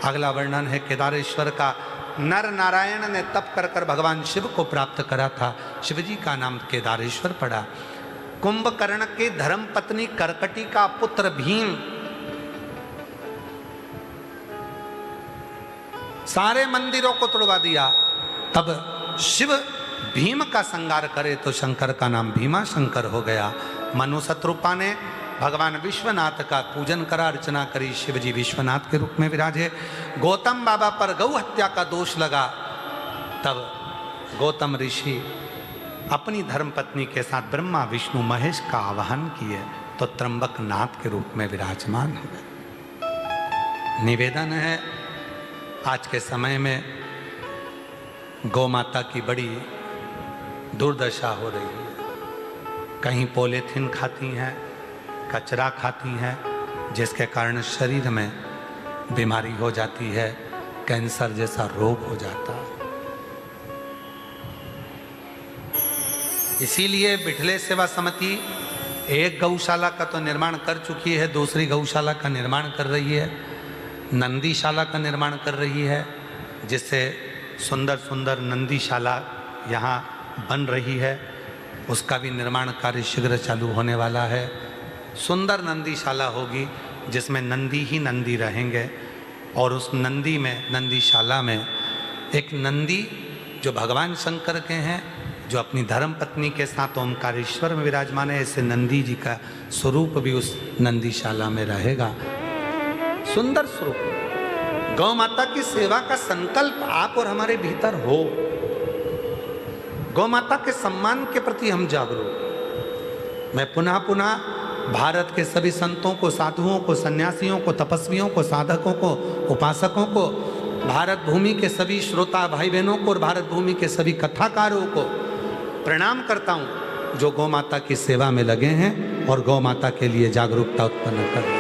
अगला वर्णन है केदारेश्वर का, नर नारायण ने तप कर कर भगवान शिव को प्राप्त करा था, शिवजी का नाम केदारेश्वर पड़ा। कुंभकर्ण के धर्म पत्नी करकटी का पुत्र भीम सारे मंदिरों को तोड़वा दिया, तब शिव भीम का संहार करे तो शंकर का नाम भीमा शंकर हो गया। मनु शत्रुपा ने भगवान विश्वनाथ का पूजन करा, अर्चना करी, शिवजी विश्वनाथ के रूप में विराजे। गौतम बाबा पर गौ हत्या का दोष लगा, तब गौतम ऋषि अपनी धर्मपत्नी के साथ ब्रह्मा विष्णु महेश का आवाहन किए तो त्र्यंबक नाथ के रूप में विराजमान हुए। निवेदन है, आज के समय में गौ माता की बड़ी दुर्दशा हो रही है। कहीं पॉलीथीन खाती हैं, कचरा खाती हैं, जिसके कारण शरीर में बीमारी हो जाती है, कैंसर जैसा रोग हो जाता है। इसीलिए बिठले सेवा समिति एक गौशाला का तो निर्माण कर चुकी है, दूसरी गौशाला का निर्माण कर रही है, नंदीशाला का निर्माण कर रही है, जिससे सुंदर सुंदर नंदीशाला यहाँ बन रही है। उसका भी निर्माण कार्य शीघ्र चालू होने वाला है। सुंदर नंदीशाला होगी जिसमें नंदी ही नंदी रहेंगे और उस नंदी में, नंदीशाला में एक नंदी जो भगवान शंकर के हैं, जो अपनी धर्म पत्नी के साथ ओमकारेश्वर में विराजमान है, ऐसे नंदी जी का स्वरूप भी उस नंदीशाला में रहेगा। सुंदर स्वरूप। गौ माता की सेवा का संकल्प आप और हमारे भीतर हो। गौ माता के सम्मान के प्रति हम जागरूक। मैं पुनः पुनः भारत के सभी संतों को, साधुओं को, सन्यासियों को, तपस्वियों को, साधकों को, उपासकों को, भारत भूमि के सभी श्रोता भाई बहनों को और भारत भूमि के सभी कथाकारों को प्रणाम करता हूँ जो गौ माता की सेवा में लगे हैं और गौ माता के लिए जागरूकता उत्पन्न कर रहे हैं।